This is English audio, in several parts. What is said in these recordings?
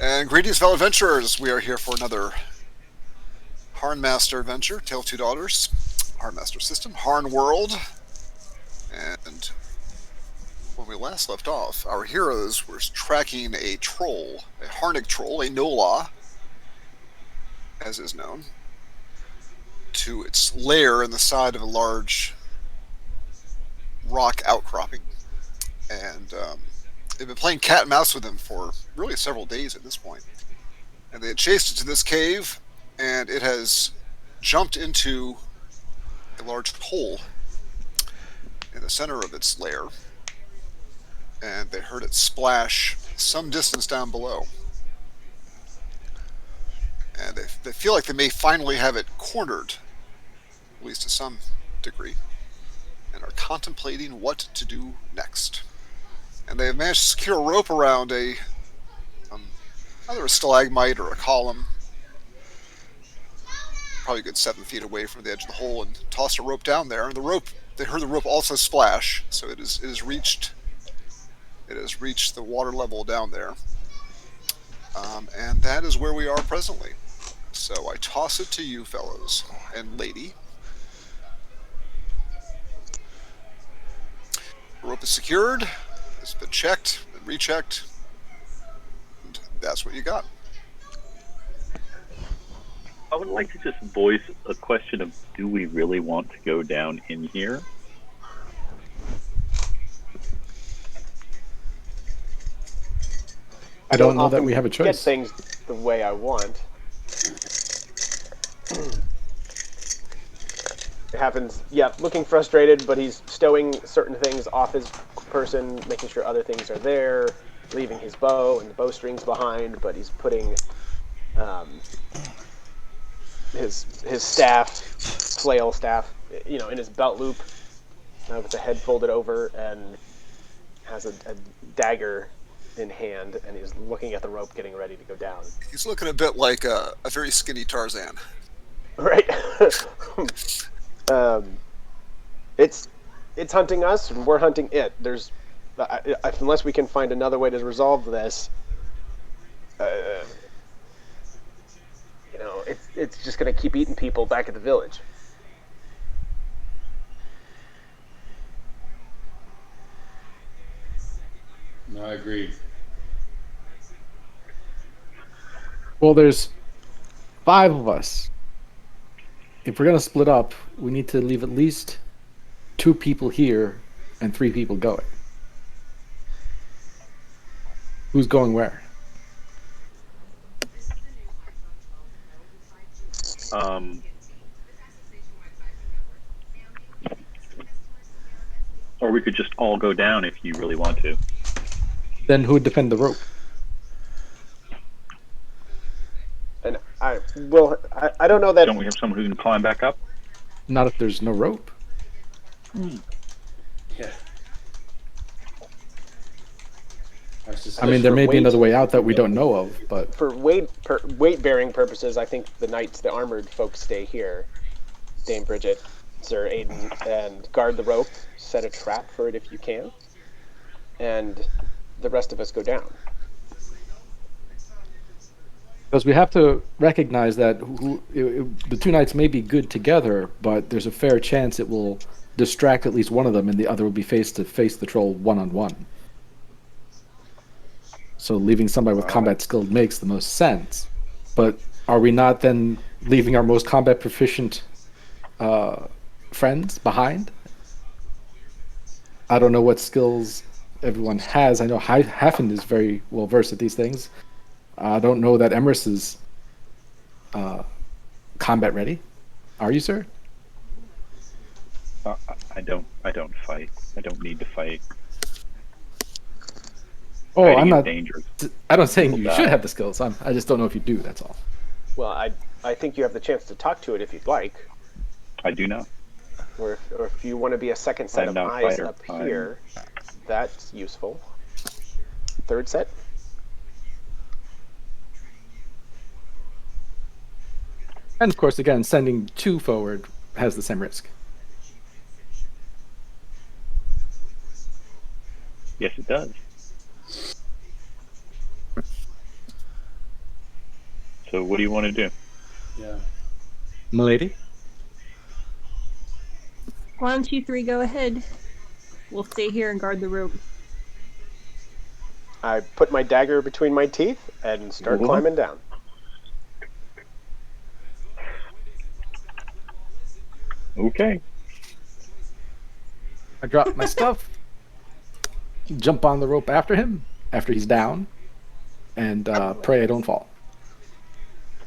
And greetings, fellow adventurers. We are here for another Harn Master adventure, Tale of Two Daughters, Harn Master system, Harn World. And when we last left off, our heroes were tracking a troll, a Harnic troll, a Nola, as is known, to its lair in the side of a large rock outcropping. And they've been playing cat and mouse with him for really several days at this point. And they had chased it to this cave, and it has jumped into a large hole in the center of its lair, and they heard it splash some distance down below. And they feel like they may finally have it cornered, at least to some degree, and are contemplating what to do next. And they have managed to secure a rope around either a stalagmite or a column, probably a good 7 feet away from the edge of the hole, and tossed a rope down there. And they heard the rope also splash, so it has reached the water level down there. And that is where we are presently. So I toss it to you, fellows and lady. The rope is secured. It's been checked, been rechecked, and that's what you got. I would like to just voice a question of, do we really want to go down in here? I don't know that we have a choice. Get things the way I want. It happens, yeah, looking frustrated, but he's stowing certain things off his person, making sure other things are there, leaving his bow and the bowstrings behind, but he's putting his staff, flail staff, in his belt loop, with the head folded over, and has a dagger in hand, and he's looking at the rope, getting ready to go down. He's looking a bit like a very skinny Tarzan. Right. It's hunting us, and we're hunting it. Unless we can find another way to resolve this, it's just going to keep eating people back at the village. No, I agree. Well, there's 5 of us. If we're going to split up, we need to leave at least 2 people here and 3 people going. Who's going where? Or we could just all go down if you really want to. Then who would defend the rope? And I don't know that. Don't we have someone who can climb back up? Not if there's no rope. Yeah. I mean, there may be another way out that we don't know of, but For weight-bearing purposes, I think the knights, the armored folks, stay here. Dame Bridget, Sir Aiden, and guard the rope, set a trap for it if you can, and the rest of us go down. because we have to recognize that the 2 knights may be good together, but there's a fair chance it will distract at least one of them, and the other will be face to face the troll one-on-one. So leaving somebody with combat skill makes the most sense. But are we not then leaving our most combat proficient friends behind? I don't know what skills everyone has. I know Haffen is very well versed at these things. I don't know that Emrys is combat ready. Are you, sir? I don't fight. I don't need to fight. Oh, Fighting I'm is not. dangerous. I'm not saying you People should die. have the skills. I just don't know if you do. That's all. Well, I think you have the chance to talk to it if you'd like, I do not. or if you want to be a second set I'm of no eyes fighter. up here, that's useful. Third set. And of course, again, sending 2 forward has the same risk. Yes, it does. So what do you want to do? Yeah. Milady? Why don't you three go ahead? We'll stay here and guard the rope. I put my dagger between my teeth and start Whoa. climbing down. Okay. I drop my stuff, jump on the rope after him, after he's down, and pray I don't fall.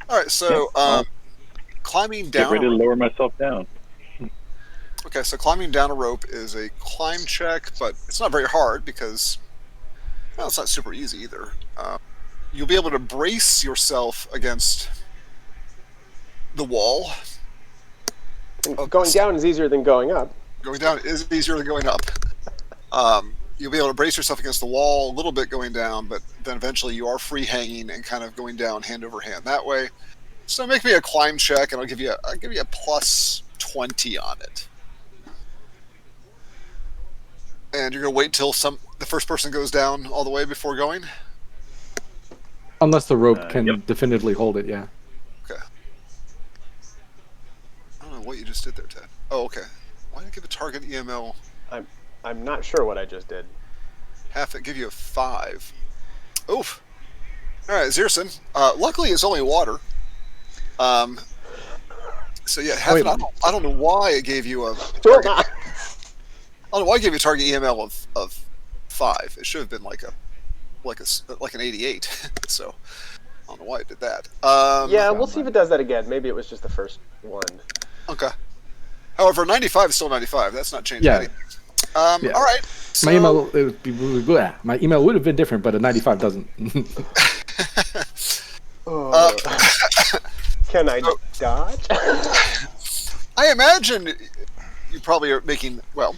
All right, so climbing Get down. ready to lower myself down. Okay, so climbing down a rope is a climb check, but it's not very hard because, well, it's not super easy either. You'll be able to brace yourself against the wall. And going down is easier than going up. Going down is easier than going up. You'll be able to brace yourself against the wall a little bit going down, but then eventually you are free hanging and kind of going down hand over hand that way. So make me a climb check, and I'll give you a plus 20 on it. And you're gonna wait till the first person goes down all the way before going. Unless the rope can Yep. definitively hold it, yeah. Okay. I don't know what you just did there, Ted. Oh, okay. Why did it give a target EML? I'm not sure what I just did. Half it give you a 5. Oof. All right, Zirson. Luckily, it's only water. So yeah, half it, I don't know why it gave you a target. I don't know why it gave you a target EML of 5. It should have been like an 88. So I don't know why it did that. Yeah, we'll see if it does that again. Maybe it was just the first one. Okay. However, 95 is still 95. That's not changing Yeah. anything. Yeah. All right. So, My email, my email would have been different, but a 95 doesn't. Can I dodge? I imagine you probably are making, well,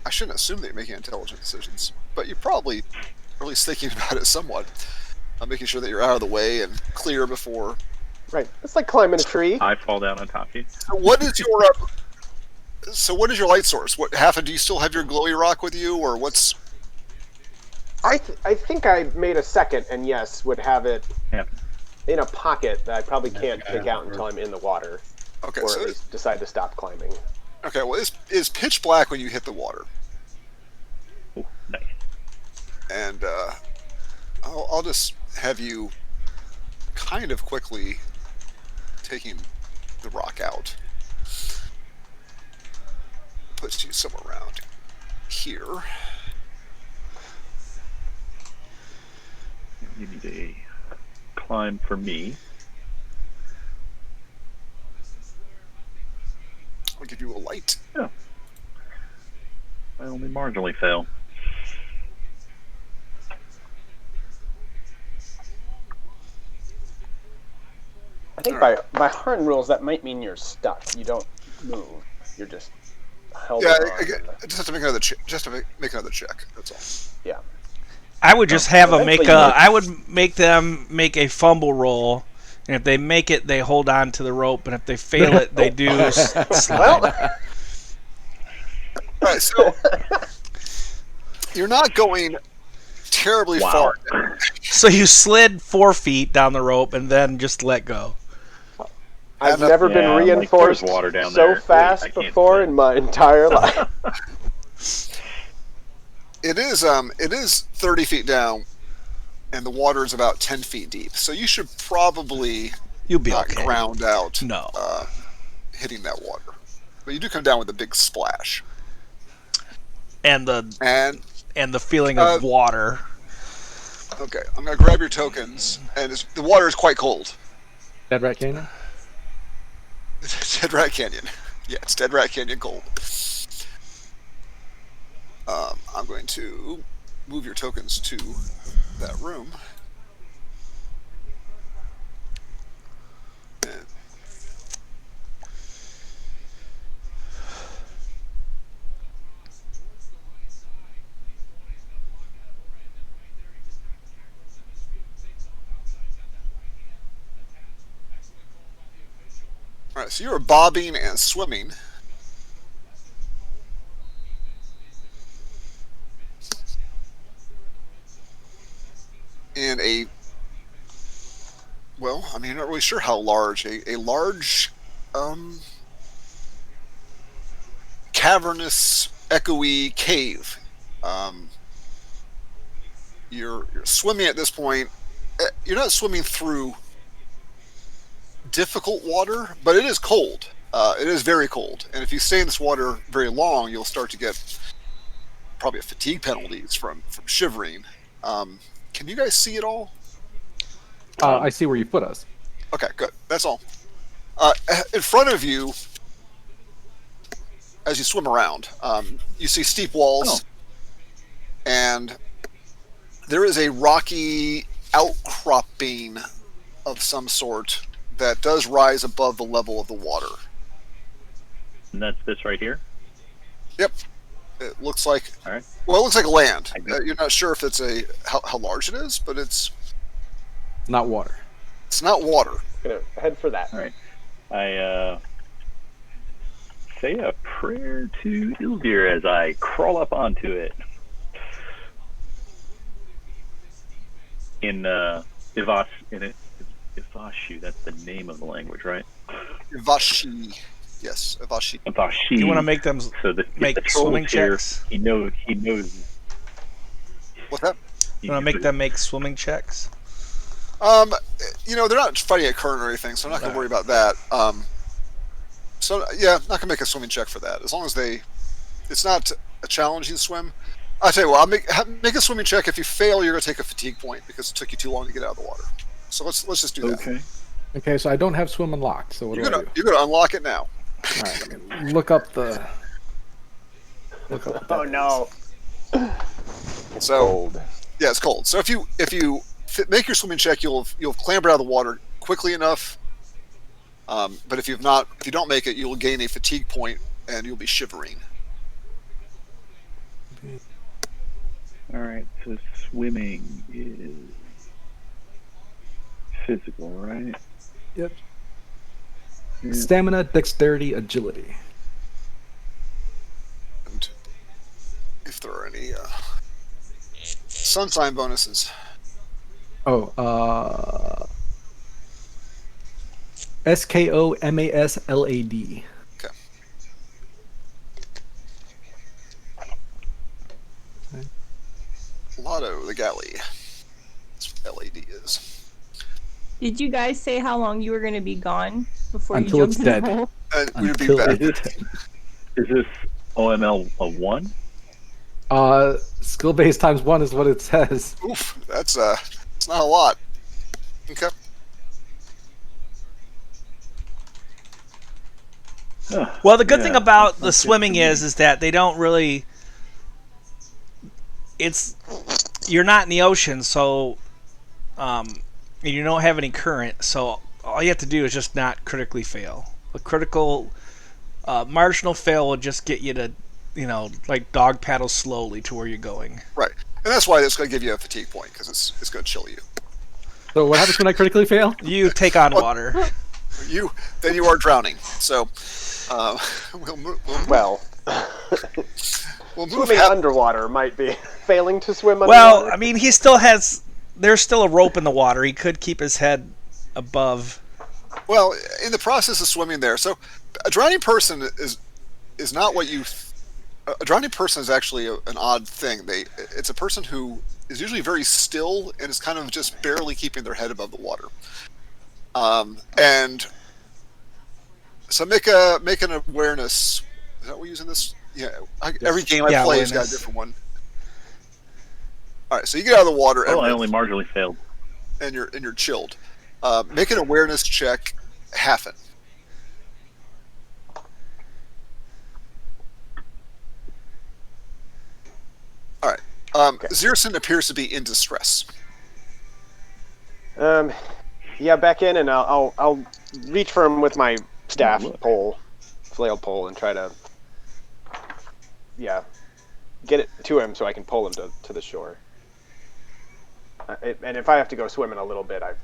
I shouldn't assume that you're making intelligent decisions, but you're probably at least thinking about it somewhat. Making sure that you're out of the way and clear before. Right. It's like climbing a tree. I fall down on top of you. So what is your light source? Do you still have your glowy rock with you, or what's? I think I made a second, and yes, would have it Yeah. in a pocket that I probably can't Okay. take out until I'm in the water, Okay, or so at least decide to stop climbing. okay, well, it's pitch black when you hit the water, Oh, nice. and I'll just have you kind of quickly taking the rock out. Puts you somewhere around here. You need a climb for me. I'll give you a light. I only marginally fail. I think by Harn rules, that might mean you're stuck. You don't move. You're just held Yeah, on. I just have to make another check. Make another check. That's all. Yeah. I would just have them make eventually I would make them make a fumble roll, and if they make it, they hold on to the rope, and if they fail it, they do slide. Well, All right, so you're not going terribly Wow. far. So you slid 4 feet down the rope and then just let go. I've never been Yeah, I'm like, reinforced there's water down so there. Wait, fast I can't before swim. in my entire life. It is 30 feet down, and the water is about 10 feet deep. So you should probably You'll be not okay. ground out No. hitting that water. But you do come down with a big splash. And the And feeling of water. okay, I'm gonna grab your tokens, and the water is quite cold. Dead Rat Canyon? It's Dead Rat Canyon. Yeah, it's Dead Rat Canyon cold. I'm going to move your tokens to that room. And all right, so you were bobbing and swimming. In well, I mean, I'm not really sure how large. A large, cavernous, echoey cave. Um, you're swimming at this point. You're not swimming through difficult water, but it is cold. It is very cold, and if you stay in this water very long, you'll start to get probably a fatigue penalties from shivering. Can you guys see it all? I see where you put us. Okay, good. That's all. In front of you, as you swim around, you see steep walls, and there is a rocky outcropping of some sort that does rise above the level of the water. And that's this right here. Yep. It looks like. All right. Well, it looks like land. I do. You're not sure if it's how large it is, but it's Not water. not water. Gonna head for that. All right. I say a prayer to Ildir as I crawl up onto it. In Ivashu, that's the name of the language, right? Ivashi. Yes, Ivashi. Ivashi. Do you want to make them So the troll swimming here, checks? He knows. What's that? You want to make them make swimming checks? They're not fighting a current or anything, so I'm not going to worry about that. So yeah, not going to make a swimming check for that. As long as it's not a challenging swim. I'll tell you what, I'll make a swimming check. If you fail, you're going to take a fatigue point because it took you too long to get out of the water. So let's just do that. Okay. Okay, so I don't have swim unlocked. So what do I do? You're going to unlock it now. All right, let me look up the. Oh no. So Cold. yeah, it's cold. So if you make your swimming check, you'll have clambered out of the water quickly enough. But if you don't make it, you'll gain a fatigue point and you'll be shivering. All right. So swimming is physical, right? Yep. Yeah. Stamina, dexterity, agility. And if there are any sun sign bonuses. Oh, SKOMASLAD. Okay. Lotto, the galley. That's what LAD is. Did you guys say how long you were going to be gone before Until you it's jumped in dead. the hole? We'd be Until back. Is this OML a 1? Skill base times 1 is what it says. Oof, that's it's not a lot. Okay. Well, the good thing Yeah, about that's the good swimming for me. is that they don't really. You're not in the ocean, so you don't have any current. So all you have to do is just not critically fail. A critical marginal fail will just get you to, like dog paddle slowly to where you're going. Right. And that's why it's going to give you a fatigue point because it's going to chill you. So what happens when I critically fail? You take on water. Then you are drowning. So we'll move. Well, We'll move swimming underwater might be failing to swim underwater. Well, I mean, he still has. There's still a rope in the water. He could keep his head above. Well, in the process of swimming there, so a drowning person is not what you. A drowning person is actually an odd thing. It's a person who is usually very still and is kind of just barely keeping their head above the water. And so make an awareness. Is that what we're using this? Yeah. Every game I play has got a awareness. different one. All right, so you get out of the water. Oh, I only marginally failed. and you're chilled. Make an awareness check, half it. All right. Okay. Zirson appears to be in distress. Yeah, back in, and I'll reach for him with my staff Look. pole, flail pole, and try to, get it to him so I can pull him to the shore. And if I have to go swimming a little bit, I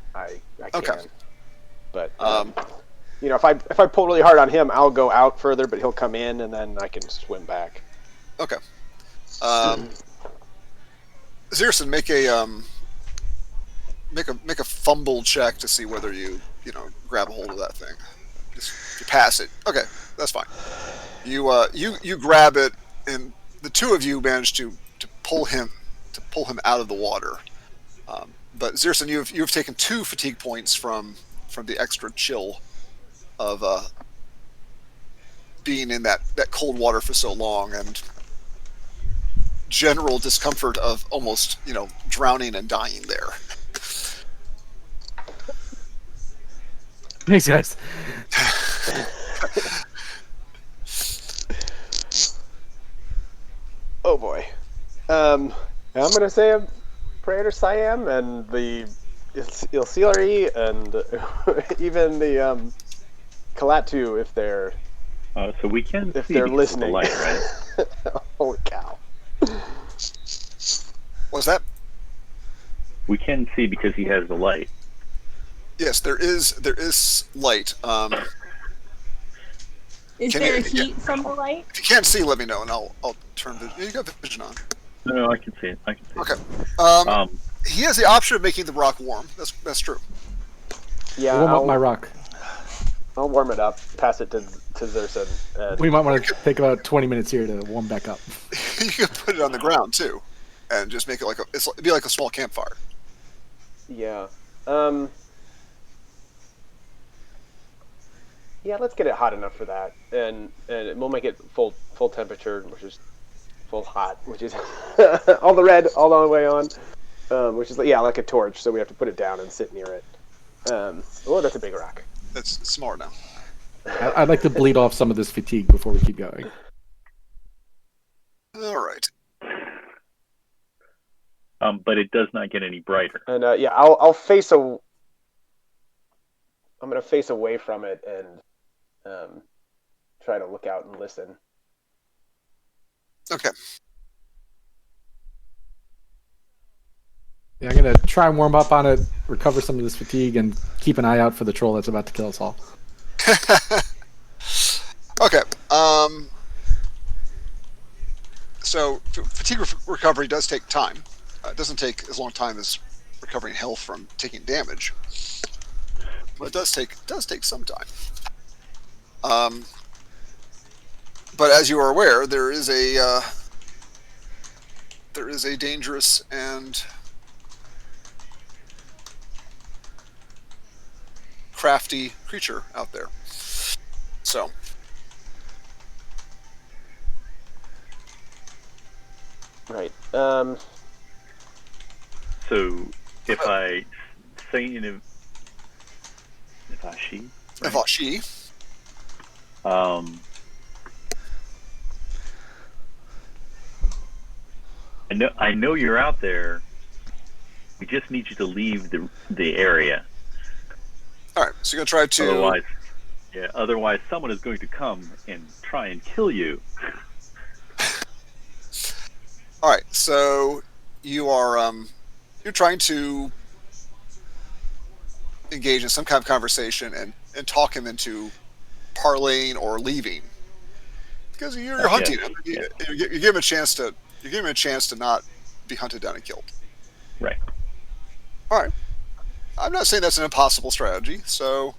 can. Okay. But if I pull really hard on him, I'll go out further, but he'll come in, and then I can swim back. Okay. Zirson, make a make a fumble check to see whether you grab a hold of that thing. Just you pass it. Okay, that's fine. You grab it, and the two of you manage to pull him out of the water. But Zirson, you've taken 2 fatigue points from the extra chill of being in that cold water for so long, and general discomfort of almost drowning and dying there. Thanks, guys. Oh boy. I'm gonna say a prayer to Siam and the Ilcilary and even the Kalatu if they're So we can if see they're because of the listening. light, right? Holy cow. What's that? We can see because he has the light. Yes, there is light. Is Can there you- heat from the light? If you can't see, let me know, and I'll turn the. You got vision on. No, I can see it. I can see Okay. it. He has the option of making the rock warm. That's true. Yeah, Warm up my rock. I'll warm it up, pass it to Zerson. And We might want to take about 20 minutes here to warm back up. You could put it on the ground too, and just make it it'd be like a small campfire. yeah. Yeah, let's get it hot enough for that, and we'll make it full temperature, which is full hot, which is all the red all the way on, which is like a torch. So we have to put it down and sit near it. That's a big rock. That's smart now. I'd like to bleed off some of this fatigue before we keep going. All right. But it does not get any brighter. And I'll face I'm gonna face away from it and try to look out and listen. Okay. Yeah, I'm gonna try and warm up on it, recover some of this fatigue, and keep an eye out for the troll that's about to kill us all. Okay. So fatigue recovery does take time. It doesn't take as long time as recovering health from taking damage, but it does take some time. But as you are aware, there is a dangerous and crafty creature out there. So. Right. So if I say if I she, Evashi. I know you're out there. We just need you to leave the area. All right, so you're gonna try to. Otherwise someone is going to come and try and kill you. All right, so you are you're trying to engage in some kind of conversation and talk him into parlaying or leaving because you're hunting him. Yes. You give him a chance to not be hunted down and killed. Right. All right. I'm not saying that's an impossible strategy, so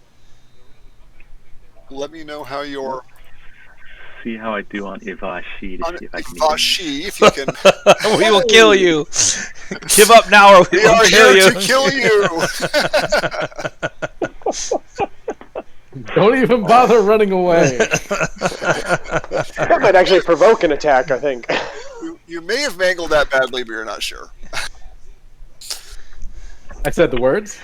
let me know how your See how I do on Ivashi to see if I can. Evashi, if you can. We will kill you. Give up now, or we We will are kill here you. to kill you. Don't even bother running away. That might actually provoke an attack, I think. You may have mangled that badly, but you're not sure. I said the words.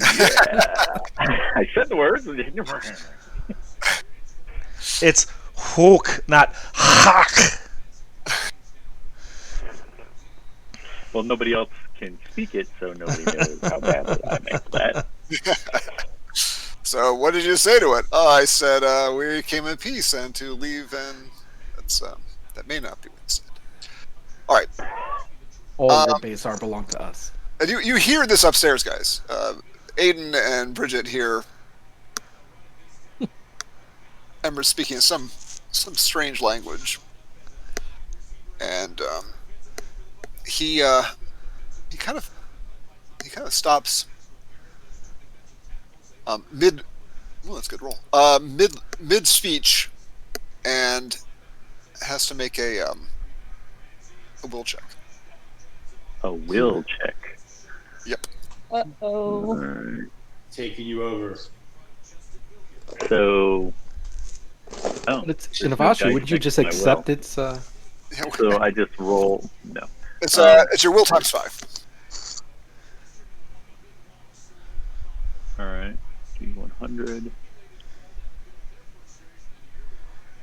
I said the words. It's hook, not hawk. Well, nobody else can speak it, so nobody knows how badly I meant that. So what did you say to it? Oh, I said we came in peace and to leave, and that may not be what you said. All right. All your base are belong to us. And you hear this upstairs, guys. Aiden and Bridget hear Ember speaking some strange language, and he kind of he kind of stops mid. Well, that's a good roll. Mid speech, and has to make a will check. A will check. Yep. Uh-oh. Alright. Taking you over. So, But it's there's no dice Inavashi. Wouldn't you next just to my will. accept its? So I just roll. No. It's your will times 5. All right. D100.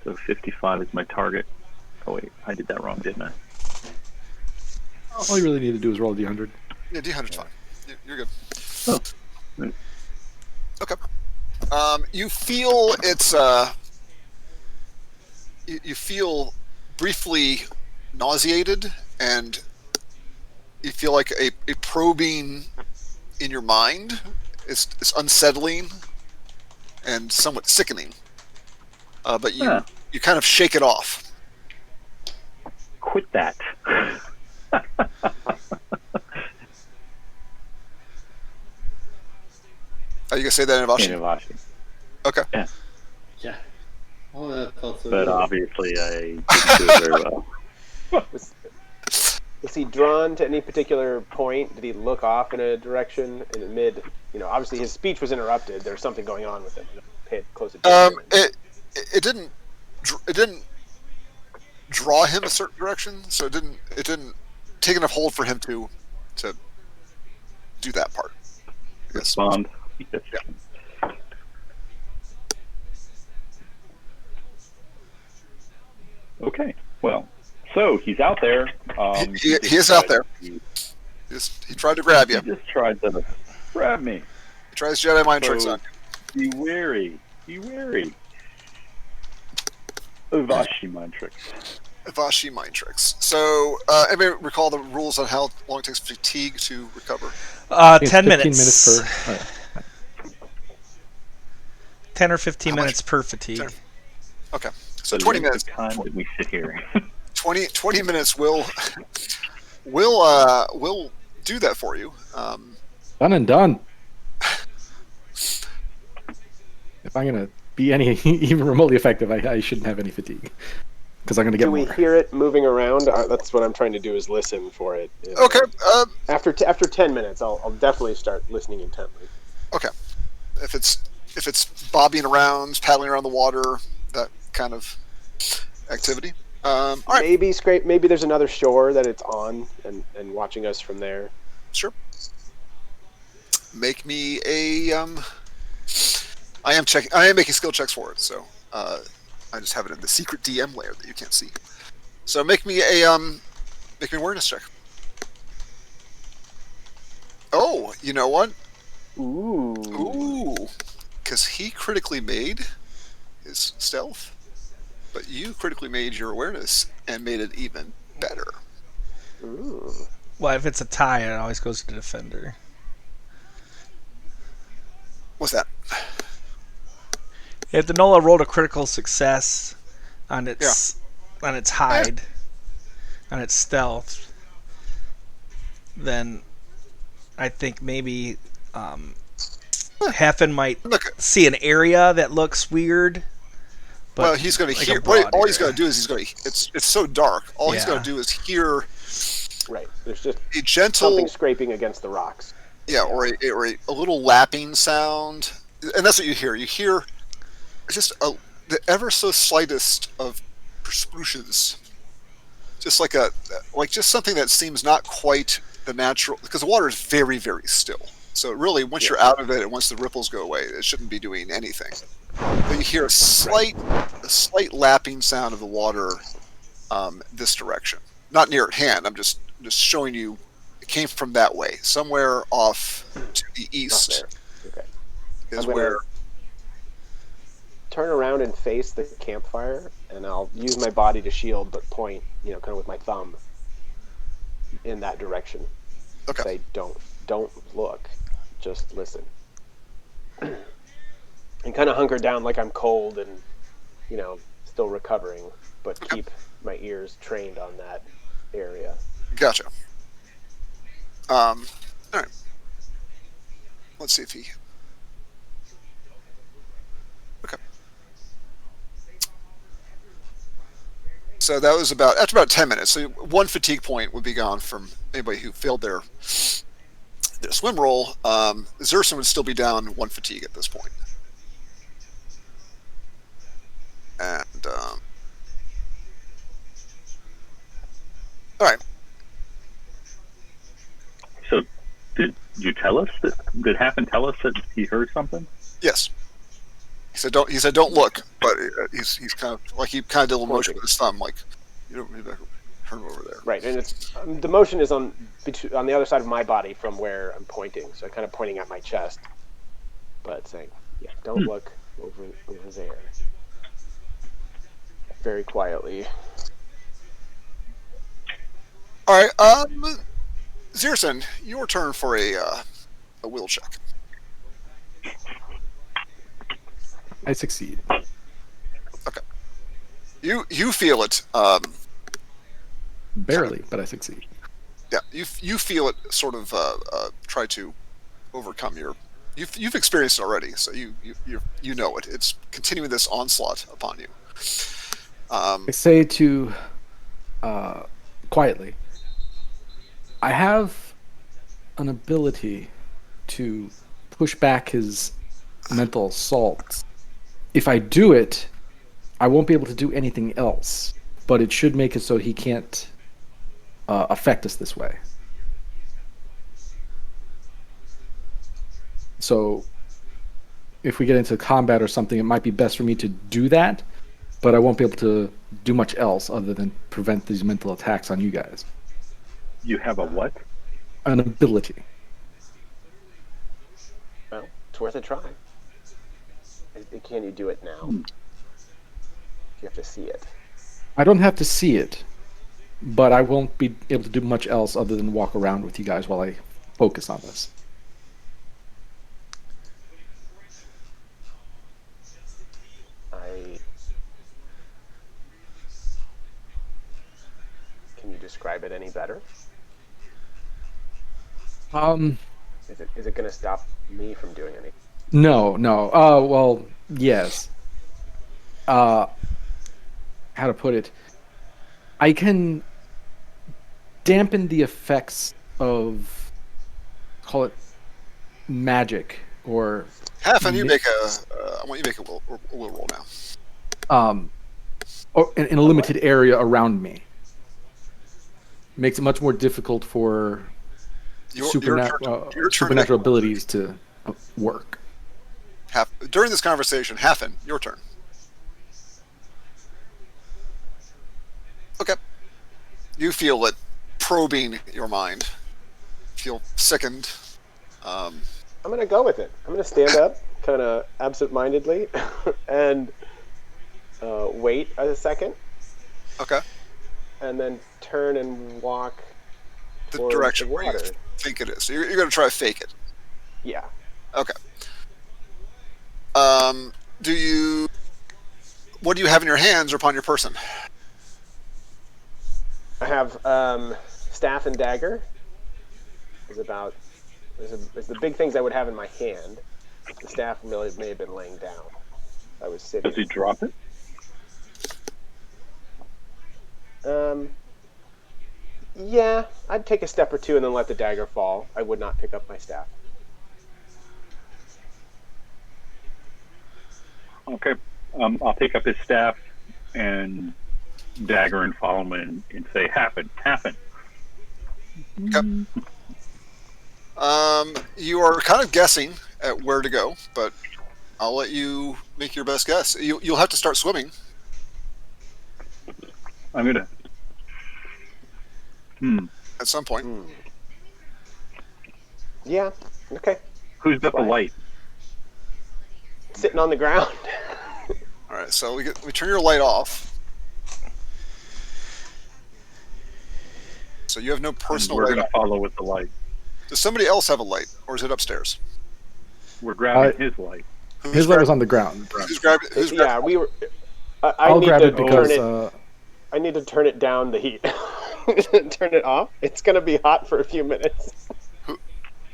So 55 is my target. Oh wait, I did that wrong, didn't I? All you really need to do is roll a d100. Yeah, D100's fine. You're good. Oh. Right. Okay. You feel it's you feel briefly nauseated, and you feel like a probing in your mind. It's unsettling and somewhat sickening. But you kind of shake it off. Quit that. Are you gonna say that in Avashi? Inavashi. Okay. Yeah. Oh, that felt so But good. obviously I didn't do it very well. Was he drawn to any particular point? Did he look off in a direction in the mid? Obviously his speech was interrupted. There's something going on with him. Pay close attention. It didn't draw him a certain direction, so it didn't take enough hold for him to do that part. Yes. Respond. Yes. Yeah. Okay. Well, so he's out there. He is out there. He tried to grab you. He just tried to grab me. He tries Jedi mind tricks So- on you. Be wary. Be wary. Avashi mind tricks. Avashi mind tricks. So, anybody recall the rules on how long it takes fatigue to recover? It's 10 15 minutes. per. 10 or 15 How much? minutes per fatigue. Okay. So The 20 length minutes. of time that we sit here. 20 minutes will do that for you. Done and done. If I'm gonna be any even remotely effective, I shouldn't have any fatigue because I'm gonna get Do we more. hear it moving around? That's what I'm trying to do is listen for it. Okay. After 10 minutes, I'll definitely start listening intently. Okay. If it's bobbing around, paddling around the water, that kind of activity. All right. Maybe there's another shore that it's on and watching us from there. Sure. Make me a I am making skill checks for it, so I just have it in the secret DM layer that you can't see. So make me an awareness check. Oh, you know what? Ooh, because he critically made his stealth, but you critically made your awareness and made it even better. Ooh. Well, if it's a tie, it always goes to the defender. What's that? If the Nola rolled a critical success on its hide, on its stealth, then I think maybe Heffen might Look, see an area that looks weird. But well, he's going to like a hear. broad All he's area. going to do is it's so dark. All he's Yeah. going to do is hear Right. There's just a gentle, something scraping against the rocks. or a little lapping sound, and that's what you hear. You hear just the ever so slightest of spruces, just like just something that seems not quite the natural, because the water is very, very still. So really, once you're out of it and once the ripples go away, it shouldn't be doing anything. But you hear a slight lapping sound of the water this direction, not near at hand. I'm just showing you. It came from that way, somewhere off to the Not east there. Okay. is I'm gonna where. turn around and face the campfire, and I'll use my body to shield, but point, kind of with my thumb in that direction. Okay. Say, don't look, just listen, and kind of hunker down like I'm cold and, still recovering, but keep my ears trained on that area. Gotcha. All right. Let's see if he. Okay. So that was after about 10 minutes. So one fatigue point would be gone from anybody who failed their swim roll. Xerxen would still be down one fatigue at this point. And all right. So, did you tell us that? Did Happen tell us that he heard something? Yes. He said don't look, but he's kind of like he kind of did a little motion with his thumb, like you don't need to turn over there. Right, and it's the motion is on the other side of my body from where I'm pointing, so I'm kind of pointing at my chest, but saying, "Yeah, don't look over there." Very quietly. All right, Xerxen, your turn for a will check. I succeed. Okay. You feel it. Barely, but I succeed. Yeah, you feel it sort of try to overcome your. You've experienced it already, so you know it. It's continuing this onslaught upon you. I say to quietly, I have an ability to push back his mental assaults. If I do it, I won't be able to do anything else, but it should make it so he can't affect us this way. So if we get into combat or something, it might be best for me to do that, but I won't be able to do much else other than prevent these mental attacks on you guys. You have a what? An ability. Well, it's worth a try. Can you do it now? You have to see it. I don't have to see it, but I won't be able to do much else other than walk around with you guys while I focus on this. Can you describe it any better? Um, Is it going to stop me from doing anything? no. Well, yes. How to put it? I can dampen the effects of, call it, magic or Haffen, you make a. I want you to make a will roll now. or in a limited area around me. Makes it much more difficult for supernatural abilities to work. During this conversation, Haffen, your turn. Okay. You feel it probing your mind. Feel sickened. I'm going to go with it. I'm going to stand up, kind of absent-mindedly, and wait a second. Okay. And then turn and walk The towards direction the where you water. think it is. So you're going to try to fake it. Yeah. Okay. What do you have in your hands or upon your person? I have staff and dagger. Is the big things I would have in my hand. The staff may have been laying down. I was sitting. Does he drop it? Yeah, I'd take a step or two and then let the dagger fall. I would not pick up my staff. Okay. I'll take up his staff and dagger and follow him and say, happen. Okay. You are kind of guessing at where to go, but I'll let you make your best guess. You'll have to start swimming. I'm gonna. At some point. Yeah. Okay. Who's got the light? Sitting on the ground. All right, so we turn your light off. So you have no personal We're light. gonna follow with the light. Does somebody else have a light, or is it upstairs? We're grabbing his light. His light was on the ground. Who's grabbed it? Yeah, we were. I I'll need grab to it because turn it. I need to turn it down the heat. Turn it off. It's gonna be hot for a few minutes.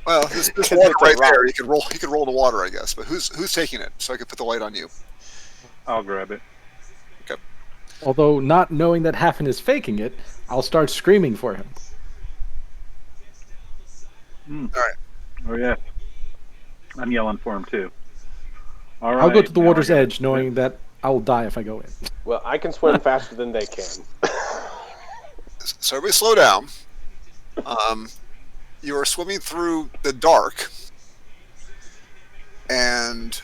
Well, there's 'Cause water it's a right there. rock. You could roll. You could roll the water, I guess. But who's taking it? So I could put the light on you. I'll grab it. Although not knowing that Hafen is faking it, I'll start screaming for him. All right. Oh yeah. I'm yelling for him too. All right. I'll go to the now I water's gotta- edge, knowing that I will die if I go in. Well, I can swim faster than they can. So everybody, slow down. You are swimming through the dark, and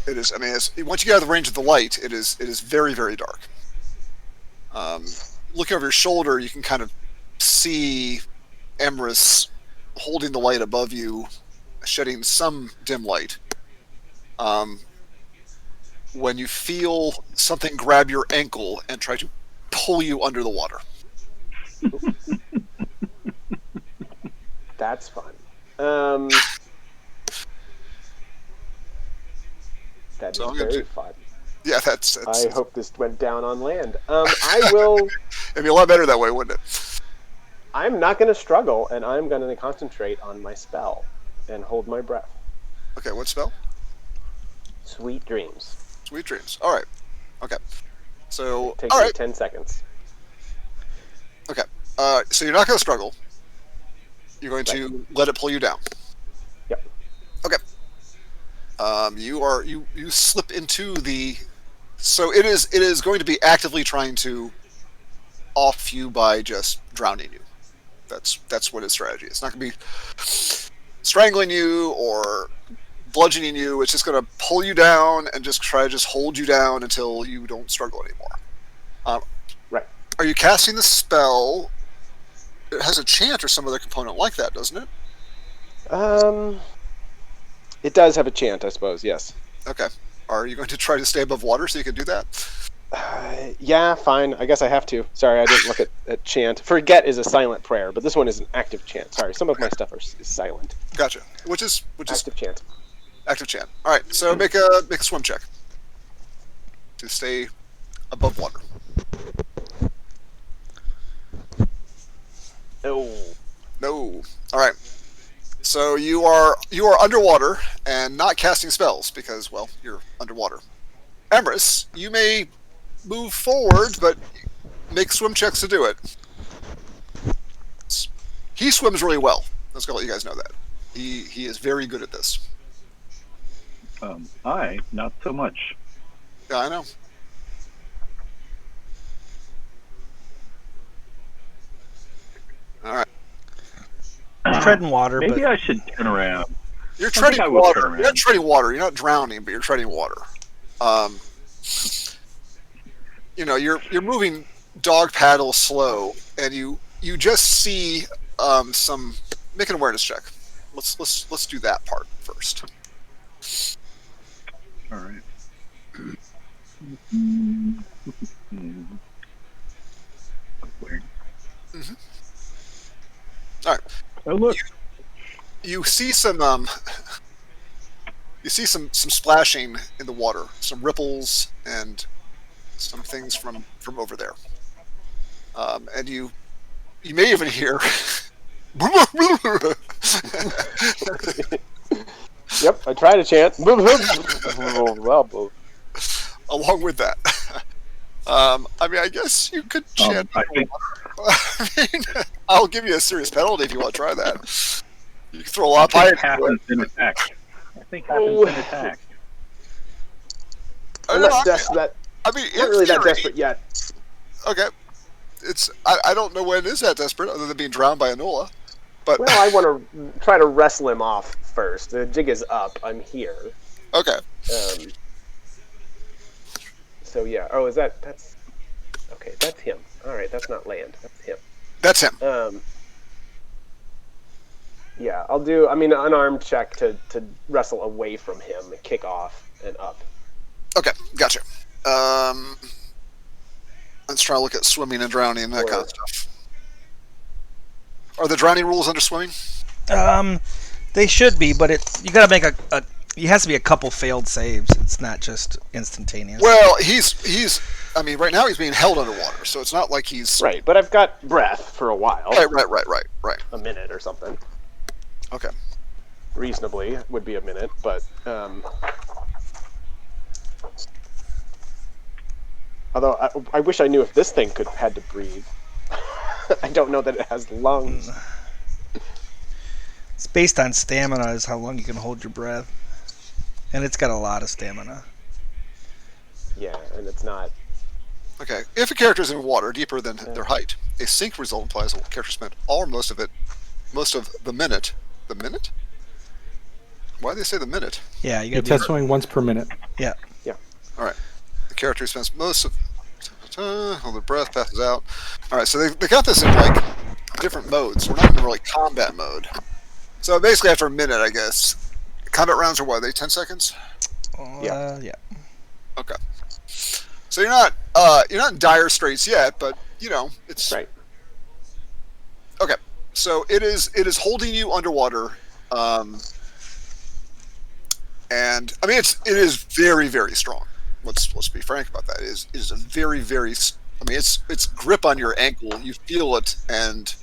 it is. I mean, once you get out of the range of the light, it is very, very dark. Looking over your shoulder, you can kind of see Emrys holding the light above you, shedding some dim light. When you feel something grab your ankle and try to pull you under the water. That's fun. That So I'm is gonna very do- fun. Yeah, that's I hope this went down on land. I will. it'd be a lot better that way, wouldn't it? I'm not going to struggle, and I'm going to concentrate on my spell and hold my breath. Okay, what spell? Sweet dreams. Sweet dreams. All right. Okay. So, Take all me right. 10 seconds. Okay. So you're not going to struggle. You're going to let it pull you down. Yep. Okay. You slip into the. So it is going to be actively trying to off you by just drowning you. That's what its strategy is. It's not going to be strangling you or bludgeoning you. It's just going to pull you down and just try to just hold you down until you don't struggle anymore. Right. Are you casting the spell? It has a chant or some other component like that, doesn't it? It does have a chant, I suppose, yes. Okay. Are you going to try to stay above water so you can do that? Yeah, fine. I guess I have to. Sorry, I didn't look at chant. Forget is a silent prayer, but this one is an active chant. Sorry, some of my stuff is silent. Gotcha. Which is Active chant. active chant. All right. So make a swim check to stay above water. Oh. No. All right. So you are underwater and not casting spells because, well, you're underwater. Emrys, you may move forward, but make swim checks to do it. He swims really well. Let's go let you guys know that. He is very good at this. I not so much. Yeah, I know. All right. Treading water, Maybe but I should turn around. You're think treading I will water. turn around. You're not treading water. You're not drowning, but you're treading water. You're moving dog paddle slow, and you just see some. Make an awareness check. Let's do that part first. All right. Where? All right. Oh look. You see some splashing in the water, some ripples and some things from over there, and you may even hear. Yep, I tried to chant. Along with that, I mean, I guess you could chant. I think I mean, I'll give you a serious penalty if you want to try that. You can throw a lot of I think fire. Haven's been attacked. I think Haven's been attacked. I I'm don't know, not desperate. I mean, Not in really that theory- desperate yet. Okay, I don't know when it is that desperate, other than being drowned by Anola. But Well, I want to try to wrestle him off first. The jig is up. I'm here. okay, So yeah. Oh, that's okay. That's him. All right, that's not land. That's him. that's him. Yeah, I'll do. I mean, an unarmed check to wrestle away from him, kick off and up. Okay, gotcha. Let's try to look at swimming and drowning and that kind of stuff. Are the drowning rules under swimming? they should be. But you got to make a He has to be a couple failed saves. It's not just instantaneous. Well, he's. I mean, right now he's being held underwater, so it's not like he's. Right, but I've got breath for a while. Right. A minute or something. Okay. Reasonably would be a minute, but although I wish I knew if this thing had to breathe. I don't know that it has lungs. It's based on stamina, is how long you can hold your breath, and it's got a lot of stamina. Yeah, and it's not. Okay. If a character is in water deeper than their height, a sink result implies the character spent all or most of the minute. The minute? Why do they say the minute? Yeah, you It's got to showing once per minute. Yeah. All right. The character spends most of hold their breath, passes out. All right. So they got this in like different modes. We're not in really combat mode. So basically, after a minute, I guess, combat rounds are what? Are they 10 seconds? Yeah. Okay. So you're not in dire straits yet, but it's Right. okay. So it is holding you underwater, and I mean it is very, very strong. Let's be frank about that. It is a very, very. I mean its grip on your ankle, you feel it, and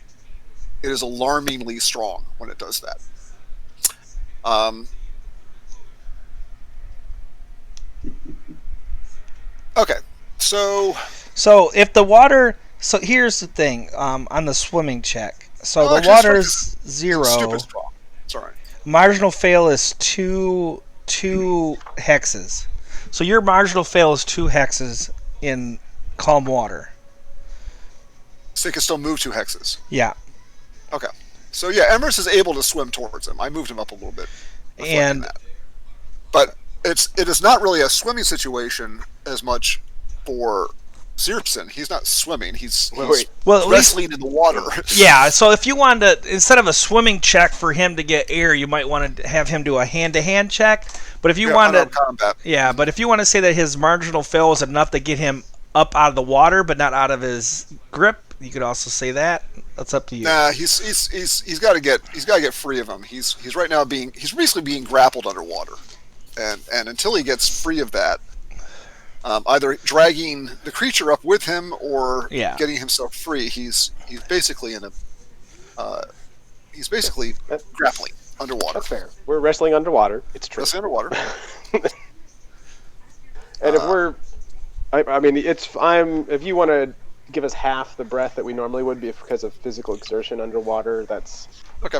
it is alarmingly strong when it does that. Okay, so if the water, so here's the thing, on the swimming check. So the actually, water it's is 0. stupid strong. It's all right. Marginal fail is two hexes. So your marginal fail is 2 hexes in calm water. So it can still move 2 hexes. Yeah. Okay. So yeah, Emrys is able to swim towards him. I moved him up a little bit. And that. But it is not really a swimming situation as much for Zirpson. He's not swimming. He's well, at least wrestling in the water. Yeah, so if you wanted to, instead of a swimming check for him to get air, you might want to have him do a hand-to-hand check. But if you wanted combat. Yeah, but if you want to say that his marginal fail is enough to get him up out of the water but not out of his grip, you could also say that. That's up to you. Nah, he's got to get free of him. He's right now he's basically being grappled underwater, and until he gets free of that, either dragging the creature up with him or getting himself free, he's basically grappling underwater. That's fair. We're wrestling underwater. It's true. Wrestling underwater. And if we're, I mean, if you want to give us half the breath that we normally would be because of physical exertion underwater, that's okay.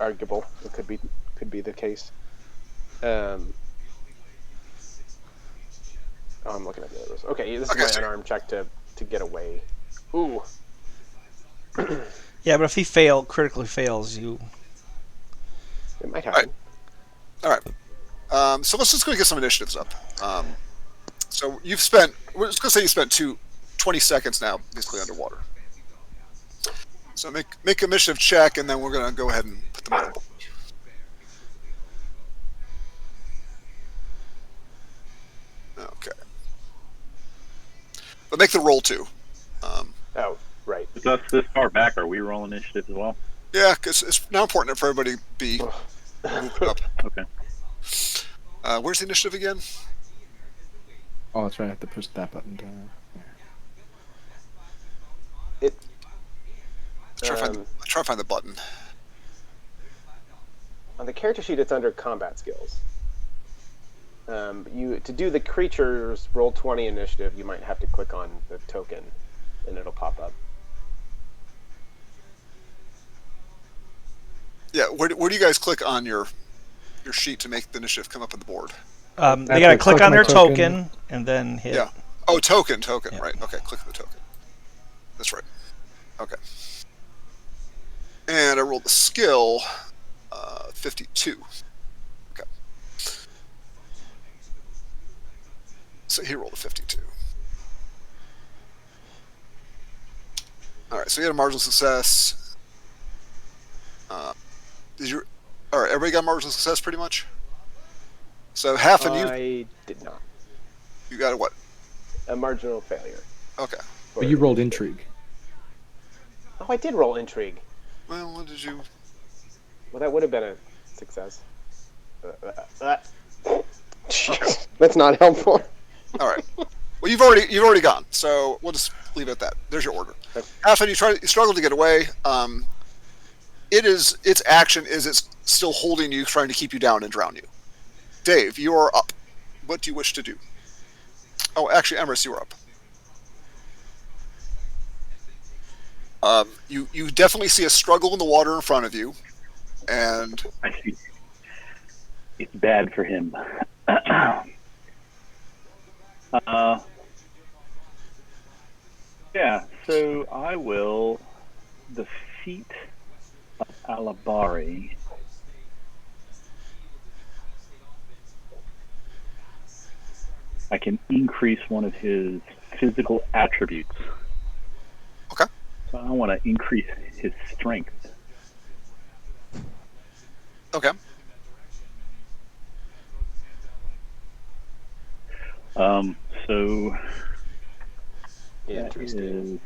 Arguable. It could be the case. Oh, I'm looking at the others. Okay, this is my unarmed check to get away. Ooh. Yeah, but if he critically fails, you... It might happen. All right. So let's just go get some initiatives up. So we're just going to say you spent 20 seconds now basically underwater. So make an initiative check, and then we're going to go ahead and put them on. Okay. But make the roll too. Oh, right. With us this far back, are we rolling initiative as well? Yeah, because it's now important for everybody to be moving up. Okay. Where's the initiative again? Oh, that's right. I have to push that button down. Try to find the button. On the character sheet, it's under combat skills. To do the creature's roll 20 initiative, you might have to click on the token, and it'll pop up. Yeah, where do you guys click on your sheet to make the initiative come up on the board? They got to click on their token and then hit. Yeah. Oh, token. Yeah. Right. Okay, click the token. That's right. Okay. And I rolled the skill, 52. Okay. So he rolled a 52. All right, so you had a marginal success. All right, everybody got marginal success pretty much? So half of you... I did not. You got a what? A marginal failure. Okay. But you rolled intrigue. Oh, I did roll intrigue. Well, what did you... Well, that would have been a success. Jeez, that's not helpful. All right. Well, you've already gone, so we'll just leave it at that. There's your order. Okay. Half you struggle to get away. Its action is it's still holding you, trying to keep you down and drown you. Dave, you are up. What do you wish to do? Oh, actually, Emrys, you are up. You definitely see a struggle in the water in front of you, and I see. It's bad for him. Yeah, so I will defeat Alabari. I can increase one of his physical attributes. Okay. So I want to increase his strength. okay. So that Interesting. is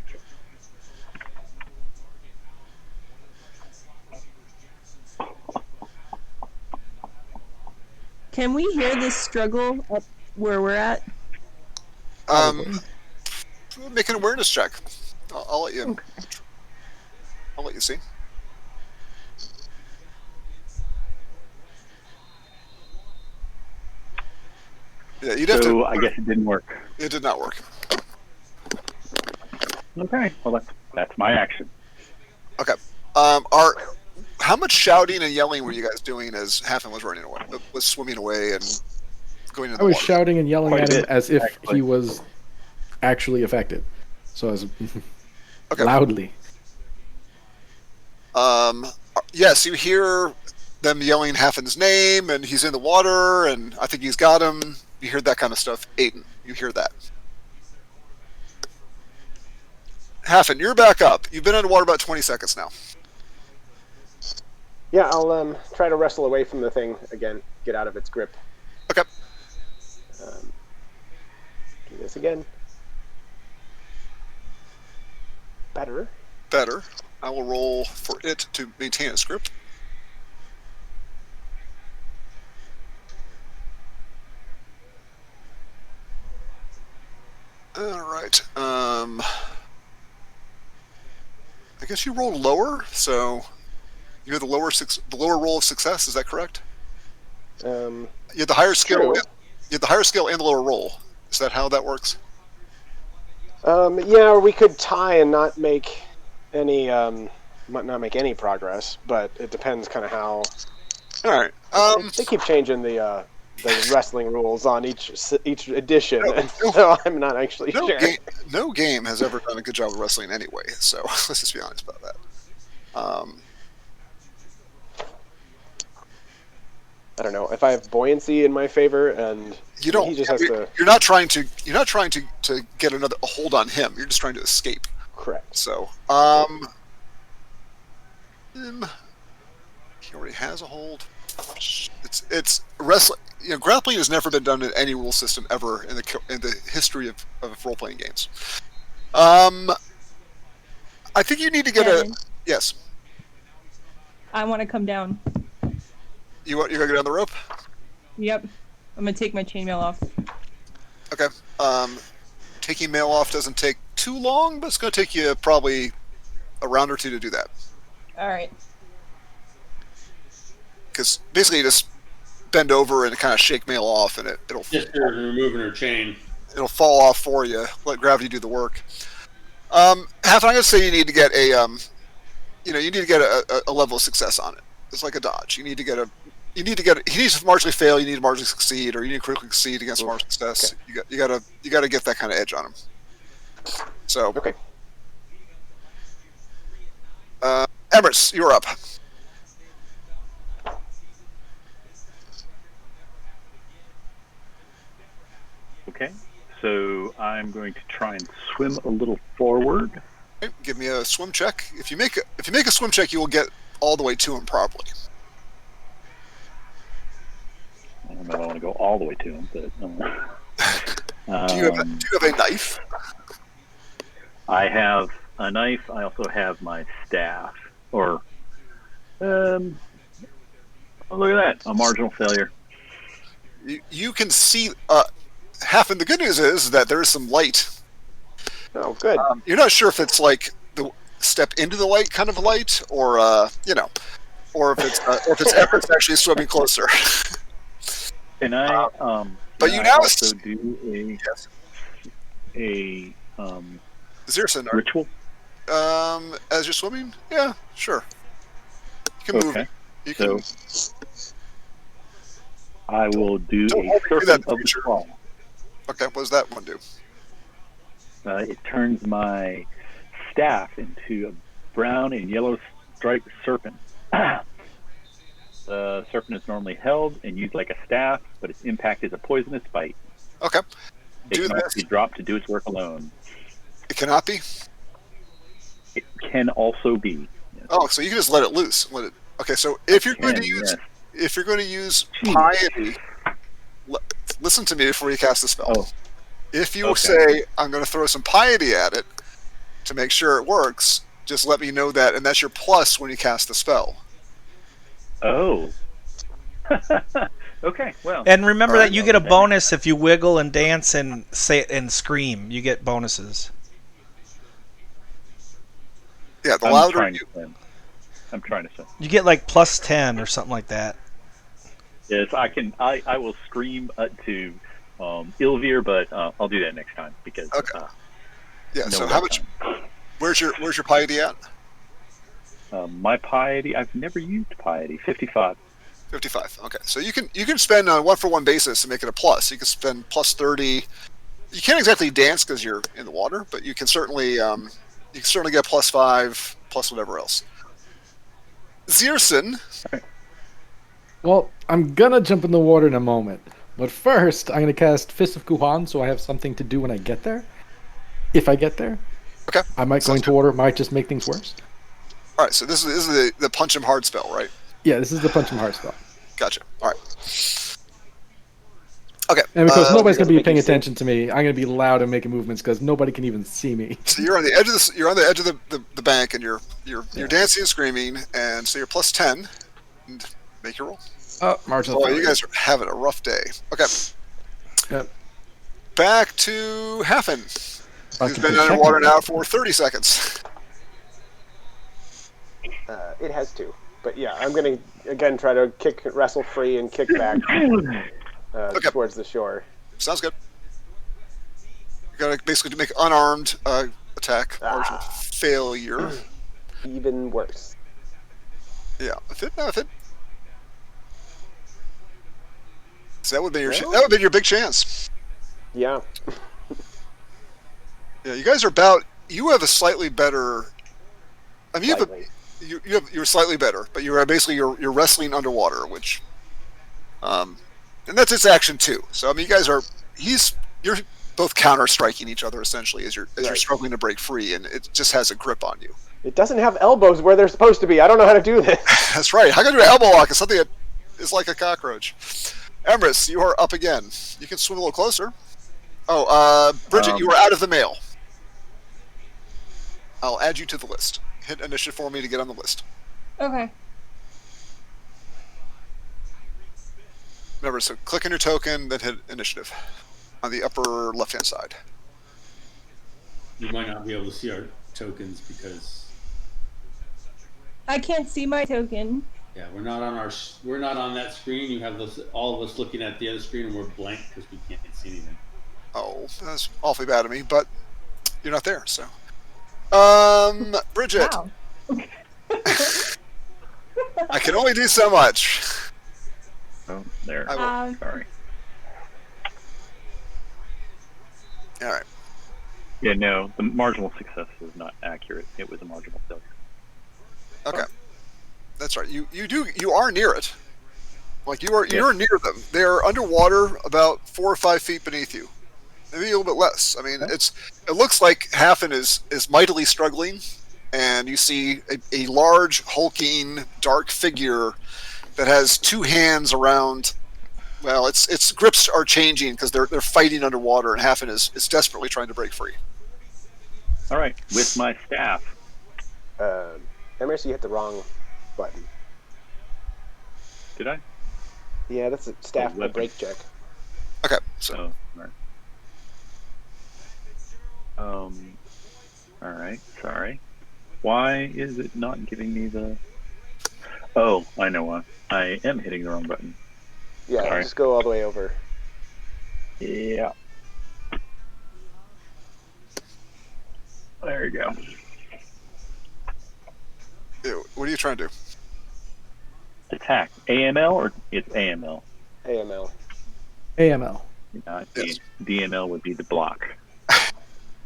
Can we hear this struggle up where we're at? Make an awareness check. I'll let you. Okay. I'll let you see. Yeah, you'd have so. to. I guess it didn't work. It did not work. Okay. Well, that's my action. Okay. How much shouting and yelling were you guys doing as Hafen was running away, was swimming away and going into I the was water? shouting and yelling Quite a at him bit, as if actually. he was actually affected. So as Okay. loudly. Yes, you hear them yelling Hafen's name, and he's in the water, and I think he's got him. You hear that kind of stuff. Aiden, you hear that. Hafen, you're back up. You've been underwater about 20 seconds now. Yeah, I'll try to wrestle away from the thing again. Get out of its grip. Okay. Do this again. Better. Better. I will roll for it to maintain its grip. All right. I guess you rolled lower, so you had the lower roll of success. Is that correct? Um, You had the higher skill. True. You had the higher skill and the lower roll. Is that how that works? yeah, or we could tie and not make any not make any progress, but it depends kind of how. All right. They keep changing the wrestling rules on each edition, No, and no. so I'm not actually sure. No game has ever done a good job of wrestling anyway. So let's just be honest about that. I don't know if I have buoyancy in my favor, and You don't. He just has to. You're not trying to. You're not trying to get a hold on him. You're just trying to escape. Correct. So, he already has a hold. It's wrestling. You know, grappling has never been done in any rule system ever in the history of role playing games. I think you need to get Kevin, a yes. I want to come down. You're gonna go down the rope. Yep. I'm gonna take my chainmail off. Okay. Taking mail off doesn't take too long, but it's gonna take you probably a round or two to do that. All right. Because basically you just bend over and kind of shake mail off, and it'll Just her removing her chain. fall off for you. Let gravity do the work. Half, I'm gonna say you need to get a level of success on it. It's like a dodge. You need to get a. He needs to marginally fail. You need to marginally succeed, or you need to critically succeed against marginal success. Okay. You gotta get that kind of edge on him. So, Okay. Emrys, you're up. Okay. So I'm going to try and swim a little forward. Okay, give me a swim check. If you make a swim check, you will get all the way to him probably. I don't know if I want to go all the way to him, but Do you have a knife? I have a knife. I also have my staff. Or, oh, look at that, a marginal failure. You can see. Half, and the good news is that there is some light. Oh, good. You're not sure if it's like the step into the light kind of light, or or if it's Everest actually swimming closer. Can I but can you I now also do yes, a Zirson, ritual? as you're swimming, yeah, sure. You can move. Okay. You can. So I will do Don't a hold me to that in serpent the of the future. fall. Okay, what does that one do? It turns my staff into a brown and yellow striped serpent. The serpent is normally held and used like a staff, but its impact is a poisonous bite. Okay, It do can also this. be dropped to do its work alone. It cannot be. It can also be. Yes. Oh, so you can just let it loose. Let it. Okay, so if you're going to use Jeez. piety, listen to me before you cast the spell. Oh, If you okay. say I'm going to throw some piety at it to make sure it works, just let me know that, and that's your plus when you cast the spell. Oh. Okay, well. And remember Alright. that you get a bonus if you wiggle and dance and say and scream. You get bonuses. Yeah, the I'm louder trying you. to swim. I'm trying to swim. You get like plus 10 or something like that. Yes, I can. I will scream to Ilvir, but I'll do that next time because. Okay. Yeah. no So more how much? time. Where's your piety at? My piety. I've never used piety. 55. 55. Okay. So you can spend on a 1-for-1 basis and make it a plus. You can spend plus 30. You can't exactly dance because you're in the water, but you can certainly get plus 5, plus whatever else. Zirson. Well, I'm gonna jump in the water in a moment, but first I'm gonna cast Fist of Kuhan so I have something to do when I get there. If I get there, Okay. I might go Sounds into water might just make things worse. All right. So this is the punch him hard spell, right? Yeah, this is the punch him hard spell. Gotcha. All right. Okay. And because nobody's does gonna it be make paying you sing? attention to me, I'm gonna be loud and making movements because nobody can even see me. So you're on the edge of the bank, and you're dancing and screaming, and so you're plus 10. And make your roll. Oh, marginal Boy, failure. you guys are having a rough day. Okay. Yep. Back to Hafen, who's to been be underwater second. now for 30 seconds. It has to. But yeah, I'm going to, again, try to wrestle free and kick back Okay. towards the shore. Sounds good. You gotta basically make unarmed attack. Marginal failure. Even worse. Yeah. If it. So that would be your big chance. Yeah. Yeah, you guys are about. You have a slightly better. I mean, Slightly. you're slightly better, but you're basically you're wrestling underwater, which, and that's its action too. So I mean, you guys are you're both counter striking each other essentially as you're Right. struggling to break free, and it just has a grip on you. It doesn't have elbows where they're supposed to be. I don't know how to do this. That's right. How can you do an elbow lock? It's something that is like a cockroach. Emrys, you are up again. You can swim a little closer. Oh, Bridget, you are out of the mail. I'll add you to the list. Hit initiative for me to get on the list. Okay. Remember, so click on your token, then hit initiative on the upper left-hand side. You might not be able to see our tokens because I can't see my token. yeah, we're not on that screen. You have all of us looking at the other screen, and we're blank because we can't see anything. Oh, that's awfully bad of me, but you're not there, so. Bridget, Wow. I can only do so much. Oh, there. I will. Sorry. All right. Yeah, no, the marginal success was not accurate. It was a marginal failure. Okay. That's right. You are near it. Like you're near them. They're underwater about 4 or 5 feet beneath you. Maybe a little bit less. I mean, it looks like Hafen is mightily struggling, and you see a large, hulking, dark figure that has 2 hands around. Well, its grips are changing because they're fighting underwater, and Hafen is desperately trying to break free. All right, with my staff. Emrys, you hit the wrong button. Did I? Yeah, that's a staff weapon. break check. Okay, so Oh, smart. All right. Sorry. Why is it not giving me the? Oh, I know why. I am hitting the wrong button. Yeah, Sorry. just go all the way over. Yeah. There you go. what are you trying to do? Attack. AML or it's AML? AML. AML. Not Yes. DML would be the block.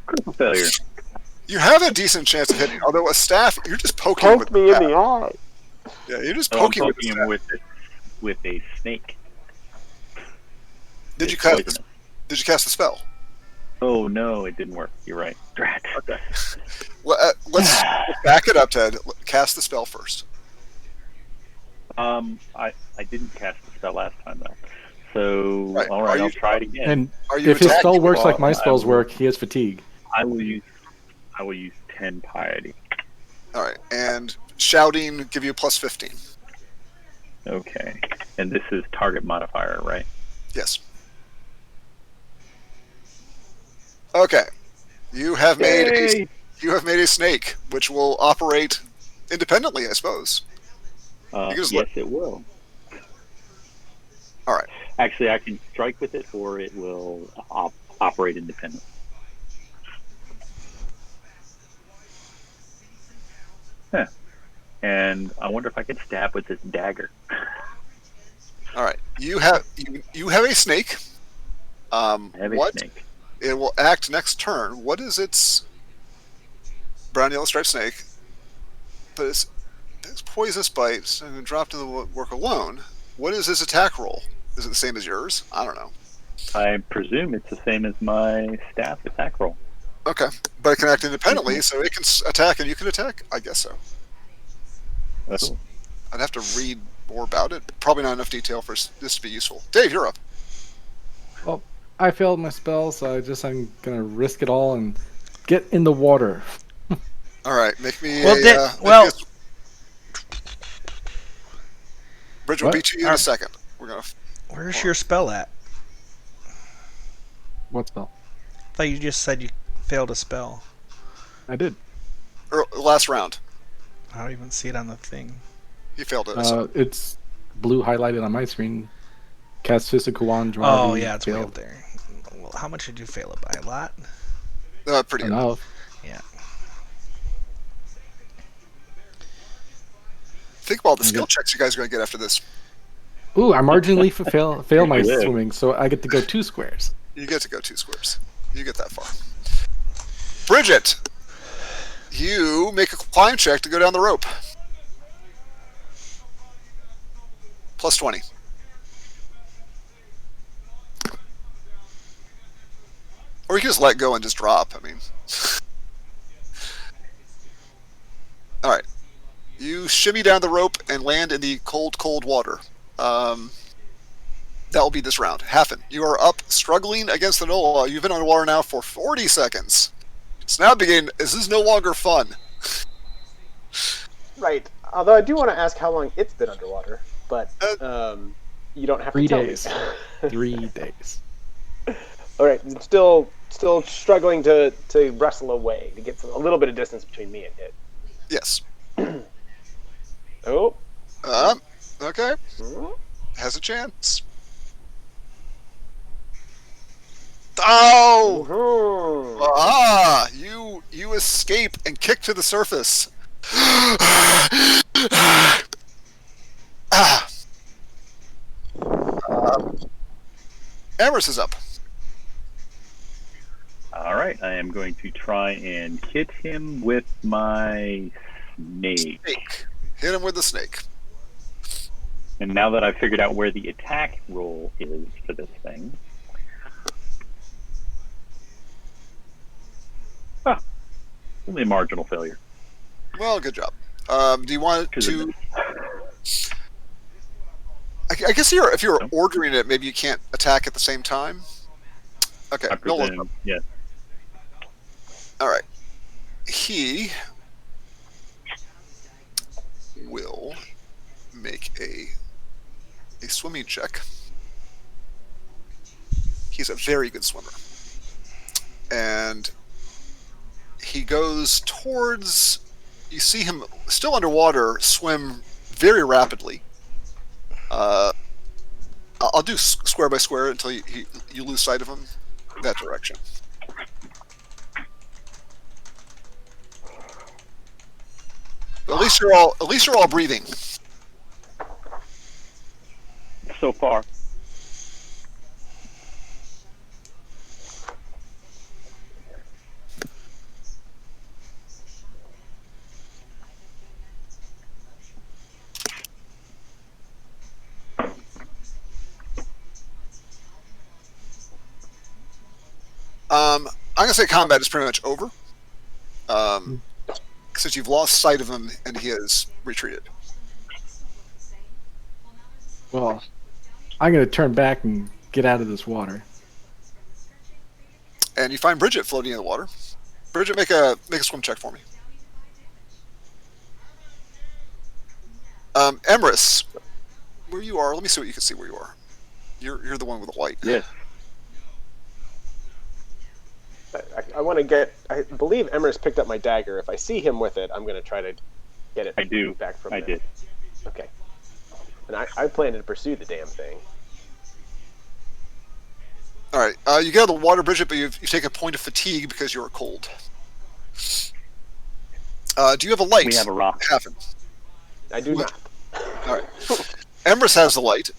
Critical failure. You have a decent chance of hitting. Although a staff, you're just poking with Poked me the in staff. the eye. Yeah, you're just Oh, I'm poking with the poking him staff. with a snake. Did It's you cast? poisonous. Did you cast the spell? Oh no, it didn't work. You're right. Drat. Okay. Well, let's back it up, Ted. Cast the spell first. I didn't cast the spell last time though. So Right. all right, I'll try it again. And Are you if his spell attacking? works like my Well, spells work, he has fatigue. I will use 10 piety. All right, and shouting give you plus 15. Okay, and this is target modifier, right? Yes. Okay. You have made a snake, which will operate independently, I suppose. You can just Yes, it will. All right. Actually, I can strike with it, or it will operate independently. Huh. And I wonder if I can stab with this dagger. All right. You have a snake. I have a What snake. it will act next turn. What is its brown yellow striped snake? But it's poisonous bite. So I'm going to drop to the work alone. What is his attack roll? Is it the same as yours? I don't know. I presume it's the same as my staff attack roll. Okay, but it can act independently, so it can attack and you can attack. I guess so. Oh. I'd have to read more about it. Probably not enough detail for this to be useful. Dave, you're up. Well, I failed my spell, so I'm gonna risk it all and get in the water. All right, make me Bridge will What? beat to you in a second. We're gonna. Where's your spell at? What spell? I thought you just said you failed a spell. I did. Last round. I don't even see it on the thing. He failed it. So. It's blue highlighted on my screen. Cast physical wand. Oh yeah, it's way up there. Well, how much did you fail it by? A lot? Pretty good. Enough. Yeah. Think about all the skill checks you guys are gonna get after this. Ooh, I marginally fail my Yeah. swimming, so I get to go 2 squares. You get to go 2 squares. You get that far. Bridget, you make a climb check to go down the rope. Plus 20. Or you can just let go and just drop. I mean. All right. You shimmy down the rope and land in the cold, cold water. That will be this round. Hafen, you are up, struggling against the Nola. You've been underwater now for 40 seconds. It's now beginning. This is no longer fun. Right. Although I do want to ask how long it's been underwater, but you don't have 3 to tell days. me. 3 days. All right. Still struggling to wrestle away to get a little bit of distance between me and it. Yes. Oh. Okay. Has a chance. Oh! You escape and kick to the surface. Amherst is up. All right, I am going to try and hit him with my snake. Hit him with the snake. And now that I've figured out where the attack roll is for this thing, only a marginal failure. Well, good job. Do you want to? I guess if you're ordering it, maybe you can't attack at the same time. Okay. I presume, yes. All right. He will make a swimming check. he's a very good swimmer. And he goes towards. You see him still underwater swim very rapidly. I'll do square by square until you lose sight of him. That direction. But at least you're all breathing. So far. I'm gonna say combat is pretty much over. Since you've lost sight of him and he has retreated. Well, I'm going to turn back and get out of this water. And you find Bridget floating in the water. Bridget, make a swim check for me. Emrys, where you are, let me see what you can see where you are. You're the one with the light. Yes. I want to get. I believe Emrys picked up my dagger. If I see him with it, I'm going to try to get it I do. back from I him. did. Okay. And I plan to pursue the damn thing. All right, you get out of the water, Bridget, but you take a point of fatigue because you're cold. Do you have a light? We have a rock. Happen. I do not. All right. Emrys has the light.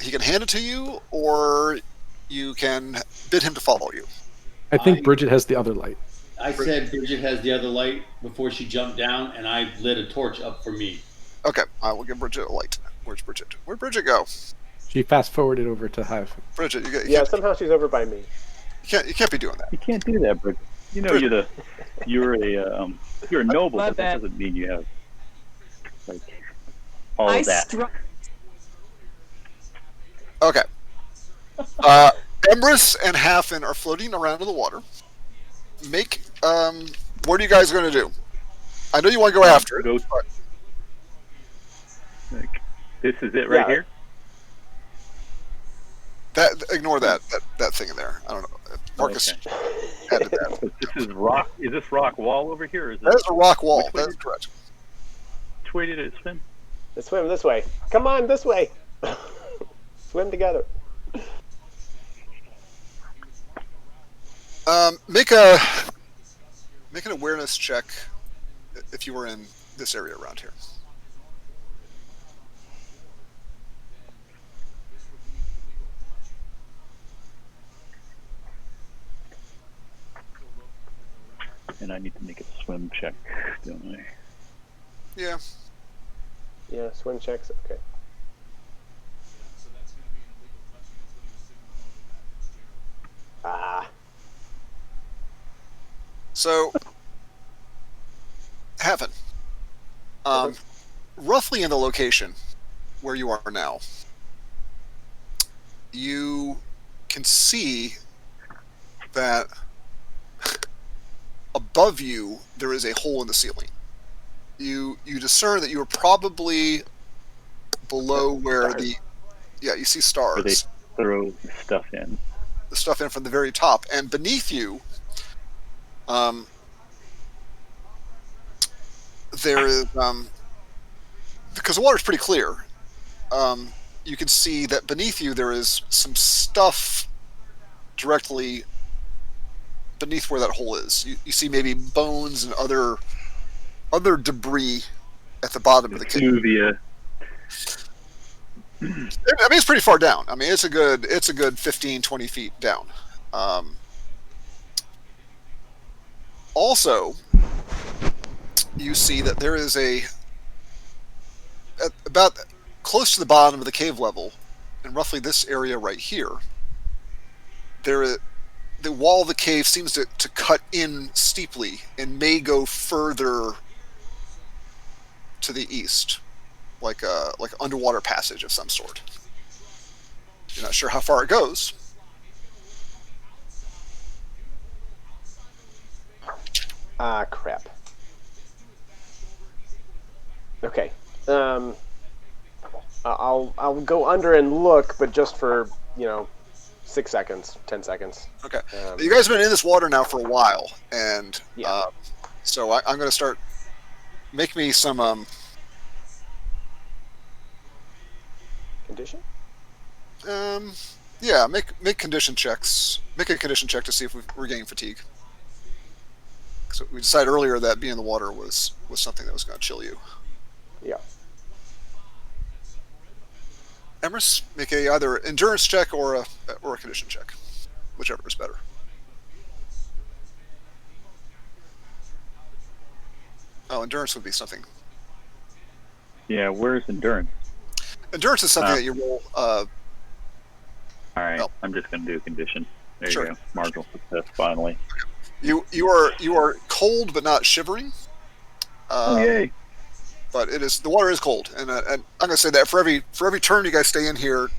He can hand it to you, or you can bid him to follow you. I think Bridget has the other light. I said Bridget has the other light before she jumped down, and I lit a torch up for me. Okay, I will give Bridget a light. Where's Bridget? Where'd Bridget go? She fast forwarded over to Hive. Bridget, you Yeah, somehow she's over by me. can't be doing that. You can't do that, Bridget. You know you're a noble, My but that bad. doesn't mean you have like all I of that. struck. Okay. Emrys and Hafen are floating around in the water. Make what are you guys going to do? I know you want to go after it. Go- but Like, this is it right Yeah. here. ignore that thing in there. I don't know. Marcus Okay. added that. This is rock. Is this rock wall over here? Or is That this is a rock wall. Which way That is correct. which way did it swim? Let's swim this way. Come on, this way. Swim together. Make an awareness check if you were in this area around here. And I need to make a swim check, don't I? Yeah. Yeah, swim checks. Okay. Ah. So, Haven, roughly in the location where you are now, you can see that above you there is a hole in the ceiling. You discern that you are probably below where you see Where they stars. throw the stuff in. The stuff in from the very top, and beneath you, there is because the water's pretty clear. You can see that beneath you there is some stuff directly beneath where that hole is. You see maybe bones and other debris at the bottom of the cave. Tuvia. I mean, it's pretty far down. I mean, it's a good 15, 20 feet down. Also, you see that there is about close to the bottom of the cave level, and roughly this area right here, the wall of the cave seems to cut in steeply and may go further to the east, like an underwater passage of some sort. You're not sure how far it goes. Ah, crap. Okay. I'll go under and look, but just for 6 seconds, 10 seconds. Okay. You guys have been in this water now for a while, and Yeah. so I'm going to start. Make me some. Condition? Yeah, make condition checks. Make a condition check to see if we're getting fatigue. So we decided earlier that being in the water was something that was going to chill you. Yeah. Emrys, make a either endurance check or a condition check, whichever is better. Oh, endurance would be something. Yeah, where's endurance? Endurance is something that you roll. All right, Oh. I'm just going to do condition. There Sure. you go. Marginal success, finally. You are cold but not shivering. Yay. But the water is cold, and I'm going to say that for every turn you guys stay in here,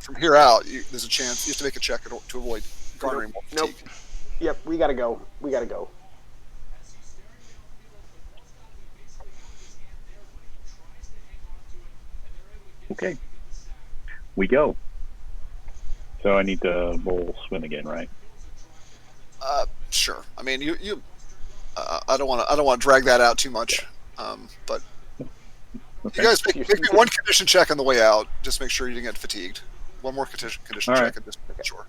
from here out, there's a chance you have to make a check to avoid garnering more fatigue. Nope. Yep, we gotta go. We gotta go. Okay. We go. So I need to roll swim again, right? Sure. I mean, you. I don't want to drag that out too much, but Okay. you guys make me one condition check on the way out. Just make sure you didn't get fatigued. One more condition All check, right. and just make sure.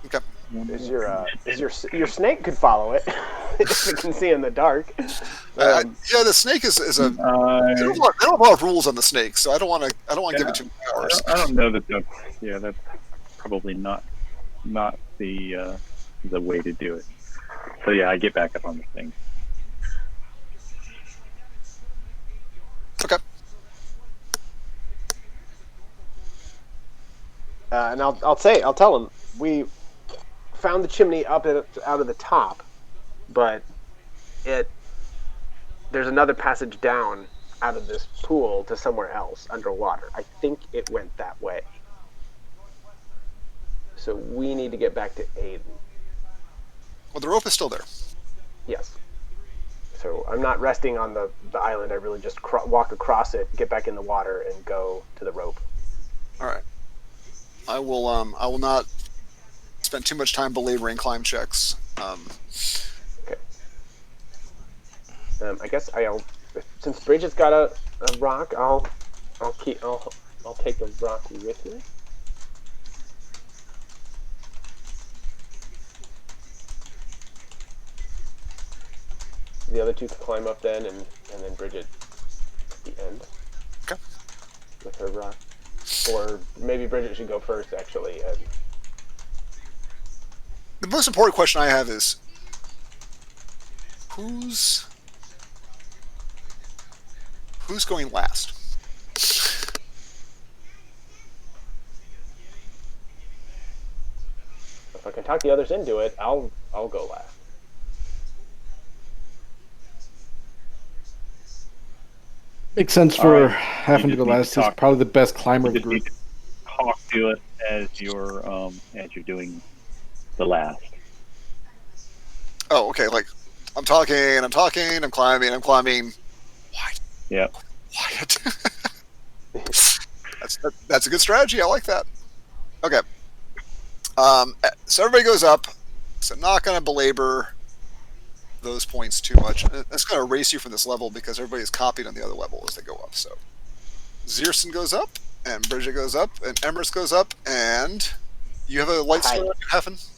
Okay. Your snake could follow it if it can see in the dark. Yeah, the snake is a. They don't have a lot of rules on the snake, so I don't want to give it too many powers. I don't know that that's probably not the way to do it. So yeah, I get back up on the thing. Okay. And I'll tell him we found the chimney out of the top, but there's another passage down out of this pool to somewhere else underwater. I think it went that way. So we need to get back to Aiden. Well, the rope is still there. Yes. So I'm not resting on the island. I really just walk across it, get back in the water, and go to the rope. All right. I will not spend too much time belaboring climb checks. Okay. I guess since Bridget's got a rock, I'll take the rock with me. The other two can climb up then, and then Bridget at the end. Okay. With her rock. Or maybe Bridget should go first, actually. The most important question I have is, who's going last? If I can talk the others into it, I'll go last. Makes sense for Alright. having You to go just need last. to He's talk. probably the best climber of You the just need group. to talk to it as you're doing the last. Oh, okay. Like, I'm talking, I'm climbing. What? Yeah. Quiet. That's a good strategy. I like that. Okay. So everybody goes up. So I'm not going to belabor those points too much. That's going to erase you from this level because everybody's copied on the other level as they go up. So Zearson goes up, and Bridget goes up, and Emrys goes up, and you have a light stone on you, Heffen?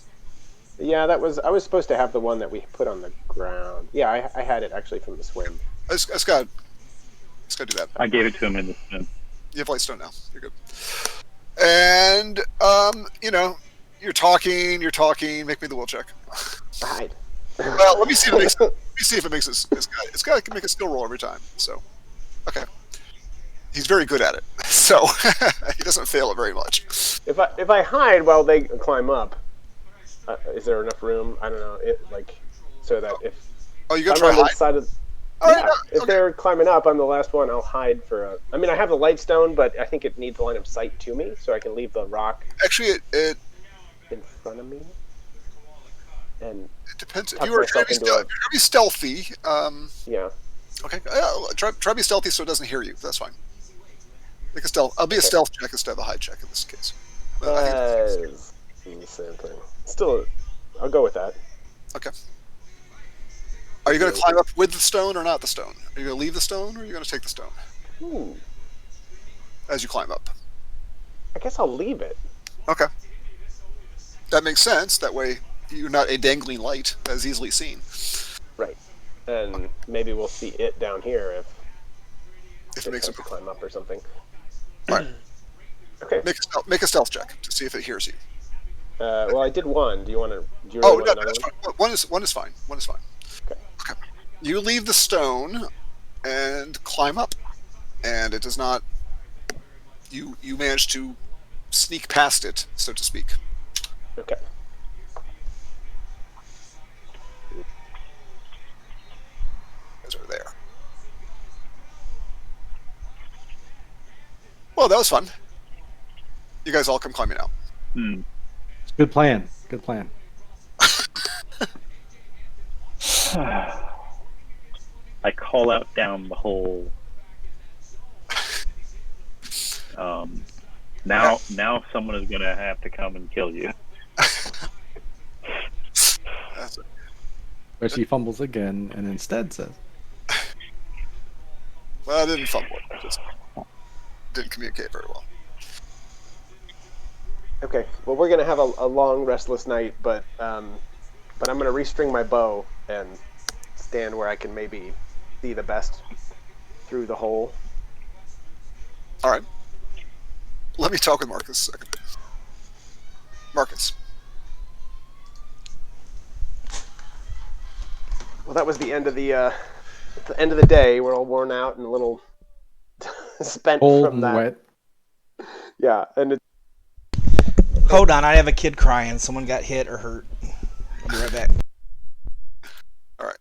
Yeah, I was supposed to have the one that we put on the ground. Yeah, I had it actually from the swim. I just got to do that. I gave it to him in the swim. You have lightstone now. You're good. And you're talking. Make me the will check. Hide. Well, let me see if it makes it's got to make a skill roll every time. So, okay. He's very good at it, so he doesn't fail it very much. If I hide while they climb up, is there enough room? I don't know. So that if You got to I'm try on the hide. side of. All right, If okay. they're climbing up, I'm the last one. I'll hide for I mean, I have the light stone, but I think it needs line of sight to me, so I can leave the rock Actually, it in front of me. And depends. If tuck you were myself trying to into be stealthy, yeah. okay. Try to be stealthy so it doesn't hear you. That's fine. Make a stealth. I'll be a Okay. stealth check instead of a high check in this case. But I think that's The same thing. Still, I'll go with that. okay. Are you going to climb up with the stone or not the stone? Are you going to leave the stone or are you going to take the stone as you climb up? I guess I'll leave it. Okay. That makes sense. That way you're not a dangling light that is easily seen. Right. And maybe we'll see it down here if If it makes starts it to climb up or something. All right. Okay. Make a stealth check to see if it hears you. Well, I did one. Do you really Oh, want no, another that's one? fine. One is fine. One is fine. Okay. Okay. You leave the stone and climb up, and it does not. You manage to sneak past it, so to speak. Okay. Guys are there. Well, that was fun. You guys all come climbing out. Good plan. Good plan. I call out down the hole. Now someone is gonna have to come and kill you. That's it. But she fumbles again and instead says, Well, I didn't fumble it. I just didn't communicate very well. Okay. Well, we're gonna have a long, restless night, but I'm gonna restring my bow and stand where I can maybe see the best through the hole. All right. Let me talk with Marcus a second. Marcus. Well, that was the end of the day. We're all worn out and a little spent cold from and that. wet. Yeah, and Hold on, I have a kid crying. Someone got hit or hurt. I'll be right back. All right.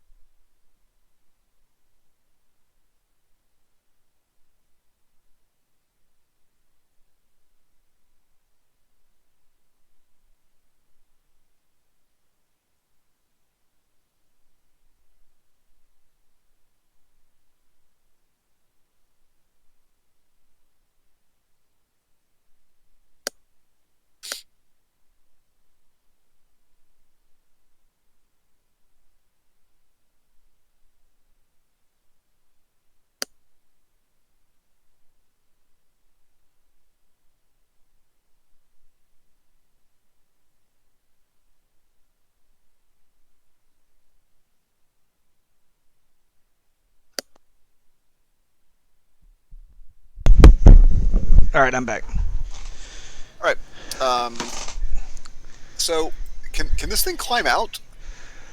All right, I'm back. All right. So, can this thing climb out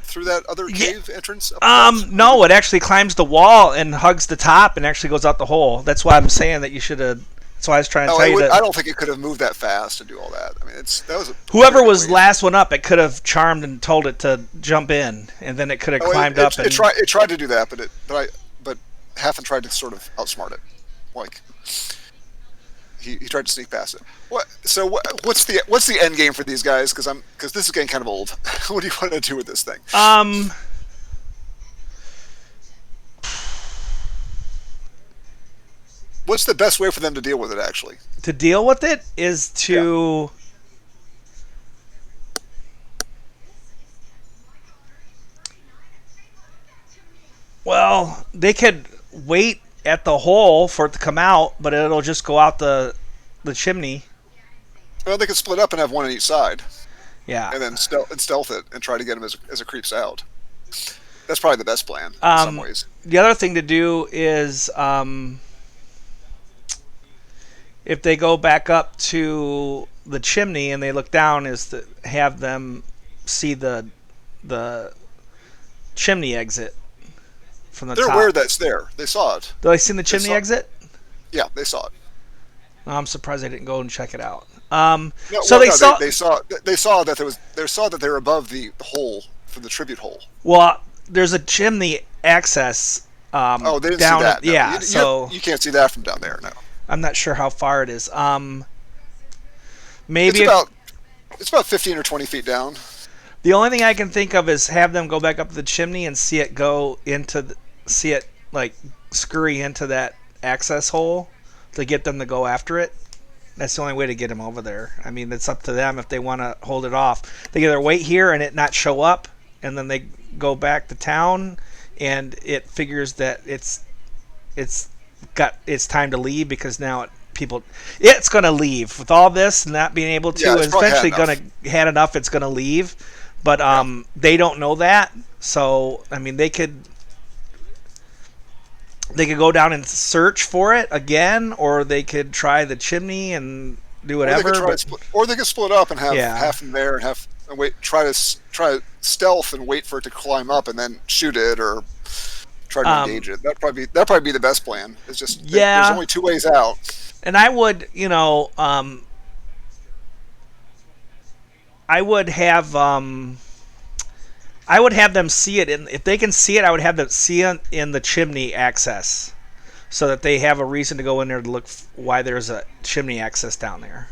through that other cave entrance? No, it actually climbs the wall and hugs the top and actually goes out the hole. That's why I'm saying that you should have. That's why I was trying to tell you that. I don't think it could have moved that fast and do all that. I mean, that was Whoever was last one up, it could have charmed and told it to jump in, and then it could have climbed up. It tried to do that, but Hafen tried to sort of outsmart it. Like he tried to sneak past it. What's the end game for these guys? Because this is getting kind of old. What do you want to do with this thing? What's the best way for them to deal with it? Actually, to deal with it is to. Well, they could wait at the hole for it to come out, but it'll just go out the chimney. Well, they could split up and have one on each side. Yeah. And then stealth it and try to get him as it creeps out. That's probably the best plan in some ways. The other thing to do is if they go back up to the chimney and they look down, is to have them see the chimney exit from the top. They're aware that's there. They saw it. Did they see the chimney exit? Yeah, they saw it. I'm surprised they didn't go and check it out. They saw that they were above the hole for the tribute hole. Well, there's a chimney access. They didn't down see that. No. Yeah, you can't see that from down there. No, I'm not sure how far it is. Maybe it's about 15 or 20 feet down. The only thing I can think of is have them go back up the chimney and see it go into, see it like scurry into that access hole to get them to go after it. That's the only way to get them over there. I mean, it's up to them if they want to hold it off. They either wait here and it not show up, and then they go back to town, and it figures that it's time to leave because now it's going to leave with all this not being able to. Yeah, it's it's probably eventually had going to had enough. It's going to leave, but they don't know that. So I mean, they could go down and search for it again, or they could try the chimney and do whatever. Or they could split up and have Yeah. half in there and wait. Try stealth and wait for it to climb up and then shoot it or try to engage it. That'd probably be the best plan. It's just Yeah. there's only two ways out. And I would, I would have them see it, and if they can see it, I would have them see it in the chimney access, so that they have a reason to go in there to look why there's a chimney access down there.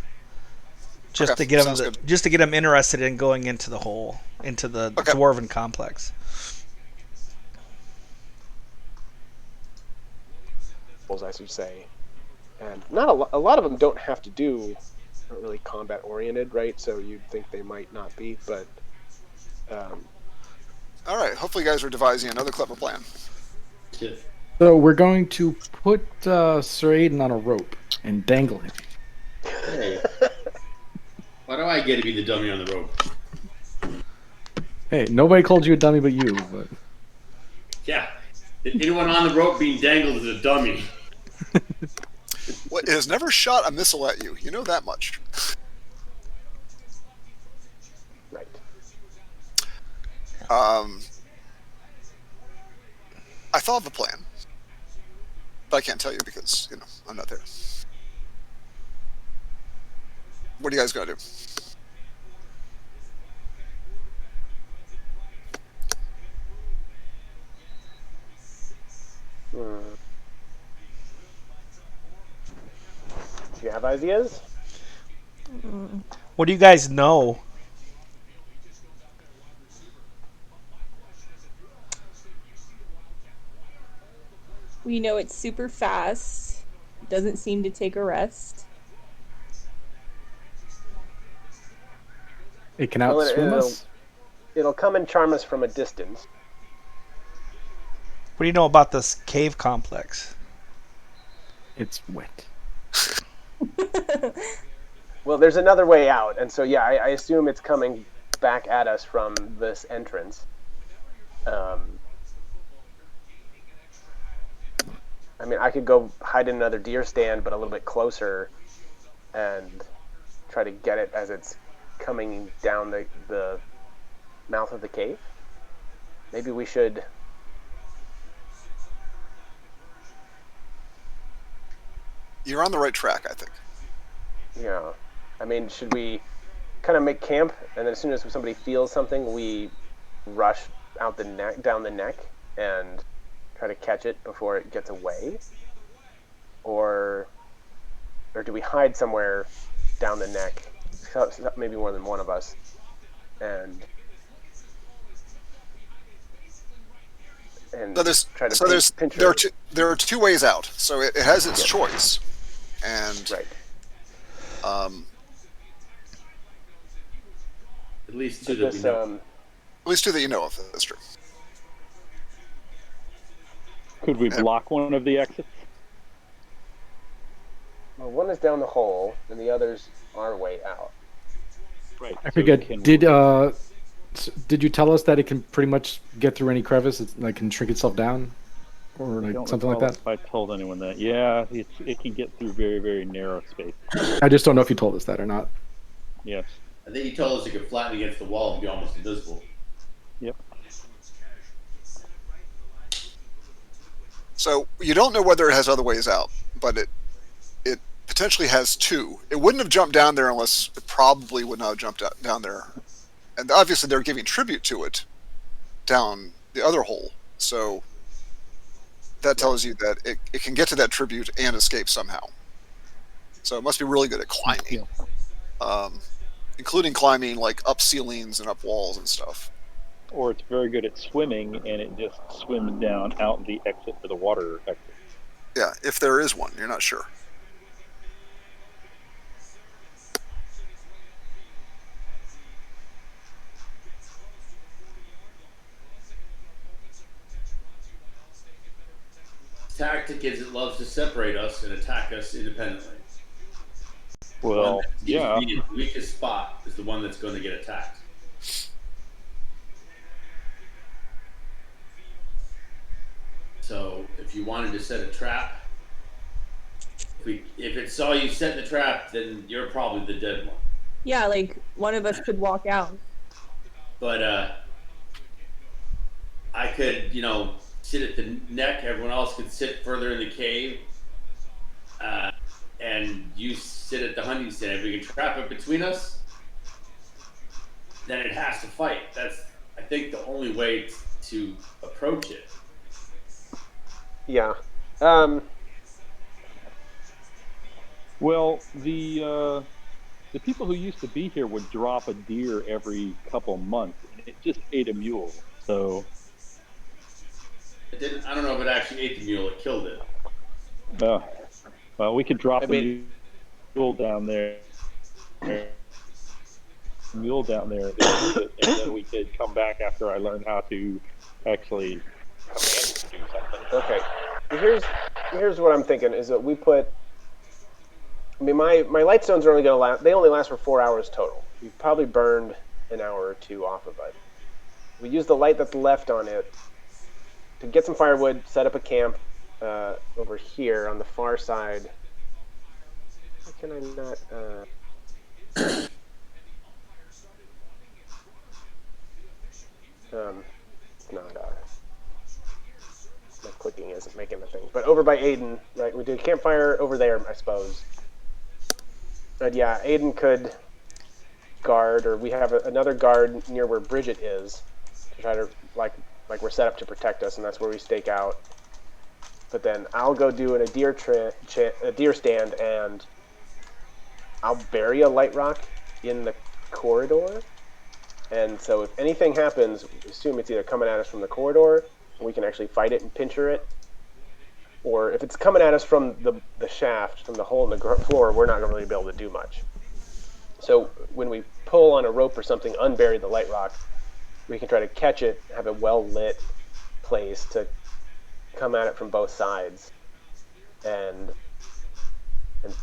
Just Okay, to get sounds them, good. just to get them interested in going into the hole, into the Okay. dwarven complex. I should say, and not a lot of them don't have to do aren't really combat oriented, right? So you'd think they might not be, but All right. Hopefully, you guys are devising another clever plan. Yeah. So we're going to put Sir Aiden on a rope and dangle him. Hey. Why do I get to be the dummy on the rope? Hey, nobody called you a dummy but you. But Yeah. Anyone on the rope being dangled is a dummy. Well, it has never shot a missile at you. You know that much. right. I thought of a plan, but I can't tell you because I'm not there. What are you guys gonna do? Do you have ideas? What do you guys know? We know it's super fast. Doesn't seem to take a rest. it can Well, outswim us. It'll come and charm us from a distance. What do you know about this cave complex? It's wet. Well, there's another way out, and so yeah, I assume it's coming back at us from this entrance. I mean, I could go hide in another deer stand, but a little bit closer, and try to get it as it's coming down the mouth of the cave. Maybe we should. You're on the right track, I think. Yeah. I mean, should we kind of make camp, and then as soon as somebody feels something, we rush out the neck, down the neck, and try to catch it before it gets away? Or do we hide somewhere down the neck, maybe more than one of us, and try to pinch her? There are two ways out. So it has its choice, and Right. At least two that we This, know. at least two that you know of. That's true. Could we block one of the exits? well, one is down the hole, and the other's our way out. Right. I so forget. can- Did you tell us that it can pretty much get through any crevice? It like can shrink itself down, or I like don't something like recall that? If I told anyone that, yeah, it can get through very, very narrow space. I just don't know if you told us that or not. Yes. I think he told us it could flatten against the wall and be almost invisible. Yep. So you don't know whether it has other ways out, but it potentially has two. It wouldn't have jumped down there unless it probably would not have jumped down there. And obviously they're giving tribute to it down the other hole. So that tells you that it can get to that tribute and escape somehow. So it must be really good at climbing, including climbing like up ceilings and up walls and stuff. Or it's very good at swimming, and it just swims down out the exit for the water exit. Yeah, if there is one, you're not sure. tactic is it loves to separate us and attack us independently. Well, yeah. The weakest spot is the one that's going to get attacked. So if you wanted to set a trap, if it saw you set the trap, then you're probably the dead one. Yeah, like one of us could walk out. But I could, sit at the neck. Everyone else could sit further in the cave, and you sit at the hunting stand. If we can trap it between us, then it has to fight. That's, I think, the only way to approach it. Yeah. Well, the people who used to be here would drop a deer every couple months, and it just ate a mule. So It didn't. I don't know if it actually ate the mule. It killed it. well, we could drop I mean- a mule down there. Mule down there, and then we could come back after I learn how to actually command it to do something. Okay. Here's what I'm thinking is that we put. I mean, my light stones are only going to last. They only last for 4 hours total. We've probably burned an hour or two off of it. We use the light that's left on it to get some firewood, set up a camp over here on the far side. How can I not? It's not. My clicking isn't making the thing. But over by Aiden, right? We did a campfire over there, I suppose. But yeah, Aiden could guard, or we have another guard near where Bridget is to try to like we're set up to protect us, and that's where we stake out. But then I'll go do a deer stand, and I'll bury a light rock in the corridor. And so if anything happens, assume it's either coming at us from the corridor, and we can actually fight it and pincher it, or if it's coming at us from the shaft, from the hole in the floor, we're not going to really be able to do much. So when we pull on a rope or something, unbury the light rock, we can try to catch it, have a well-lit place to come at it from both sides, and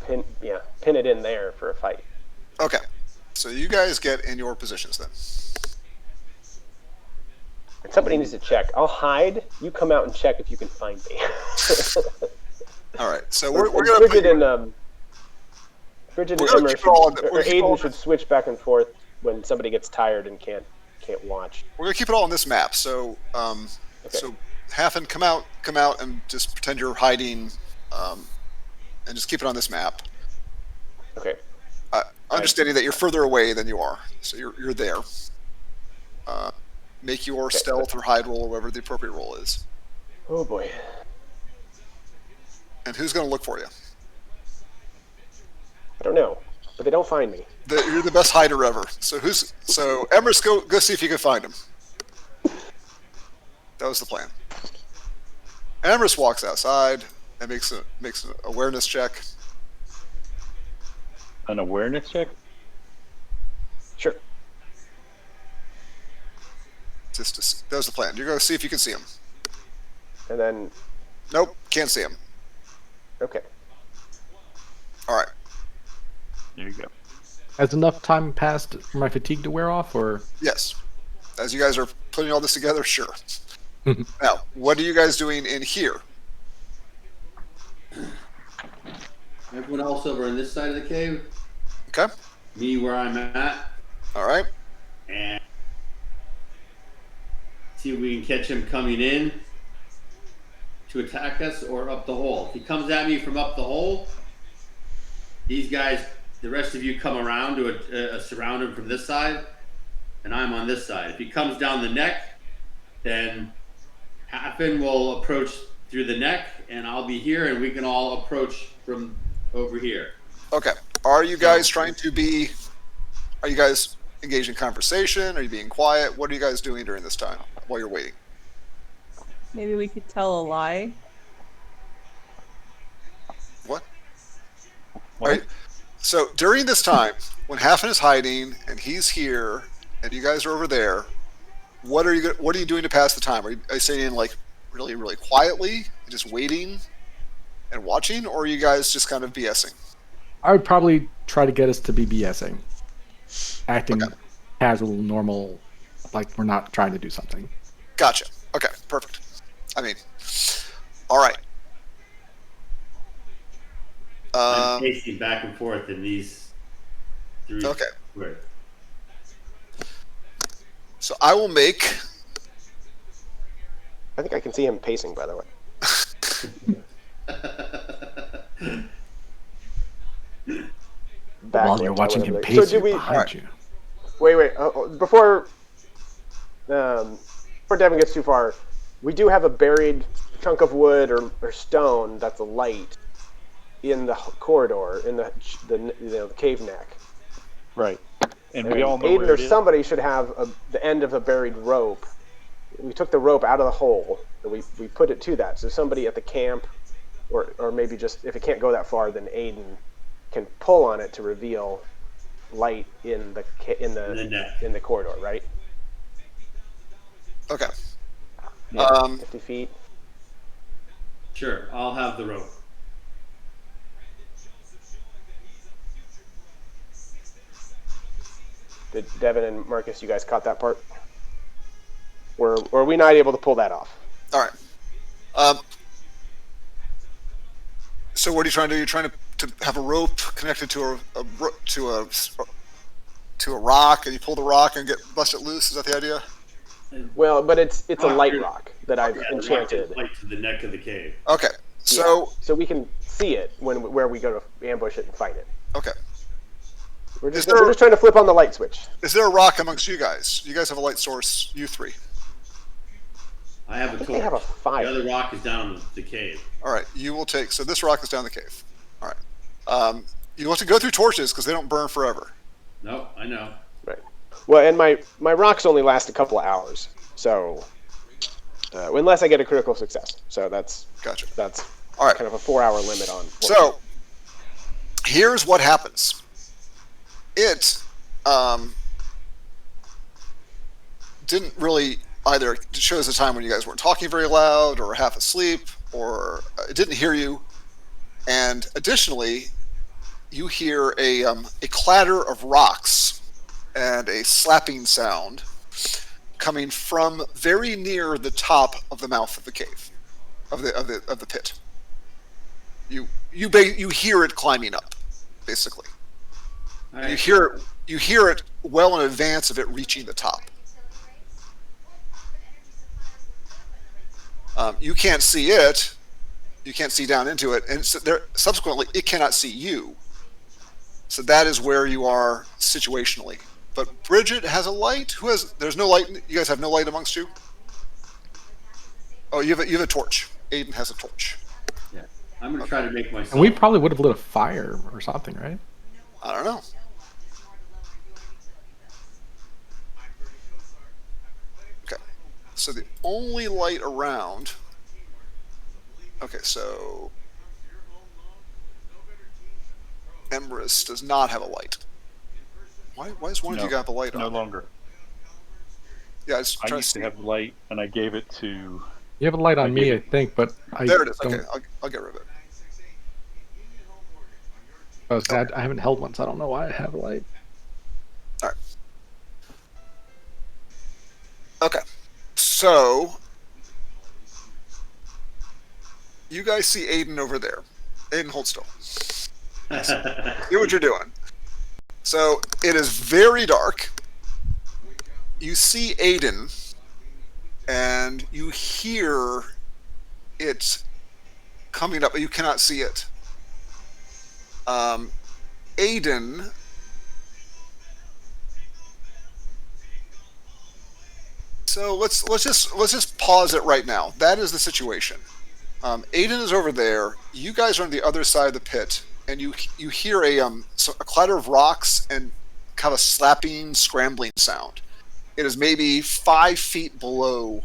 pin it in there for a fight. Okay, so you guys get in your positions then. And somebody needs to check. I'll hide. You come out and check if you can find me. All right, so we're going to Bridget and Bridget and Emmer Aiden should switch back and forth when somebody gets tired and can't watch. We're going to keep it all on this map. So so Hafen, come out and just pretend you're hiding, and just keep it on this map. Okay. Understanding that you're further away than you are, so you're there. Make your stealth or hide roll, or whatever the appropriate roll is. Oh boy. And who's going to look for you? I don't know, but they don't find me. You're the best hider ever. So Emrys, go see if you can find him. That was the plan. Emrys walks outside and makes an awareness check. An awareness check? Sure. That was the plan. You're going to see if you can see him. And then, Nope, can't see him. okay. All right. There you go. Has enough time passed for my fatigue to wear off, or? Yes. As you guys are putting all this together, sure. Now, what are you guys doing in here? Everyone else over on this side of the cave. Okay. Me where I'm at, All right. and see if we can catch him coming in to attack us or up the hole. If he comes at me from up the hole, these guys, the rest of you come around to surround him from this side, and I'm on this side. If he comes down the neck, then Hafen will approach through the neck, and I'll be here, and we can all approach from over here. Okay. Are you guys are you guys engaged in conversation? Are you being quiet? What are you guys doing during this time while you're waiting? Maybe we could tell a lie. What? Right. So during this time, when Hafen is hiding and he's here, and you guys are over there, what are you doing to pass the time? Are you saying like really, really quietly, just waiting and watching, or are you guys just kind of BSing? I would probably try to get us to be BSing, acting Okay. casual, normal, like we're not trying to do something. Gotcha. Okay, perfect. I mean, all right. I'm pacing back and forth in these three. Okay. Squares. So I will make. I think I can see him pacing, by the way. While you're Backwards, watching however him they- pace So do you we? behind you. Wait. Before Devin gets too far, we do have a buried chunk of wood or stone that's a light in the corridor in the cave neck. Right. And And we all know Aiden where or it is. somebody should have the end of a buried rope. We took the rope out of the hole and we put it to that. So somebody at the camp, or maybe just if it can't go that far, then Aiden can pull on it to reveal light in the neck. in the corridor, right? Okay. Yeah. 50 feet. Sure, I'll have the rope. Did Devin and Marcus, you guys caught that part? Or are we not able to pull that off? All right. So what are you trying to do? You're trying to have a rope connected to a rock, and you pull the rock and bust it loose. Is that the idea? Well, but it's a light Here. rock that I've Yeah, the rock enchanted. is light to the neck of the cave. Okay. So So we can see it where we go to ambush it and fight it. okay. We're just, Is there- we're just trying to flip on the light switch. Is there a rock amongst you guys? You guys have a light source. You three. I have a I think torch. they have a The fire. other rock is down the cave. All right. You will take. So this rock is down the cave. All right. You have to go through torches because they don't burn forever. No, I know. Right. Well, and my rocks only last a couple of hours, so unless I get a critical success, so that's Gotcha. kind of a 4-hour limit on. So here's what happens. It didn't really either. It shows the time when you guys weren't talking very loud, or half asleep, or it didn't hear you. And additionally, you hear a clatter of rocks and a slapping sound coming from very near the top of the mouth of the cave, of the pit. You hear it climbing up, basically. All And right. you hear it well in advance of it reaching the top. You can't see it. You can't see down into it, and so subsequently, it cannot see you. So that is where you are situationally. But Bridget has a light. Who has? There's no light. You guys have no light amongst you. Oh, you have a torch. Aiden has a torch. Yeah. I'm going to try to make myself. And we probably would have lit a fire or something, right? I don't know. Okay. So the only light around. Okay, so Emrys does not have a light. Why does one of you No, have a light on? No longer. Yeah, I was I trying to used see. to have the light, and I gave it to. You have a light on I me, gave I it- think, but I There it is. don't. Okay, I'll get rid of it. I haven't held one, so I don't know why I have a light. All right. Okay. So you guys see Aiden over there. Aiden, hold still. See what you're doing. So it is very dark. You see Aiden, and you hear it coming up, but you cannot see it. Aiden. So let's just pause it right now. That is the situation. Aiden is over there. You guys are on the other side of the pit, and you hear a clatter of rocks and kind of a slapping, scrambling sound. It is maybe 5 feet below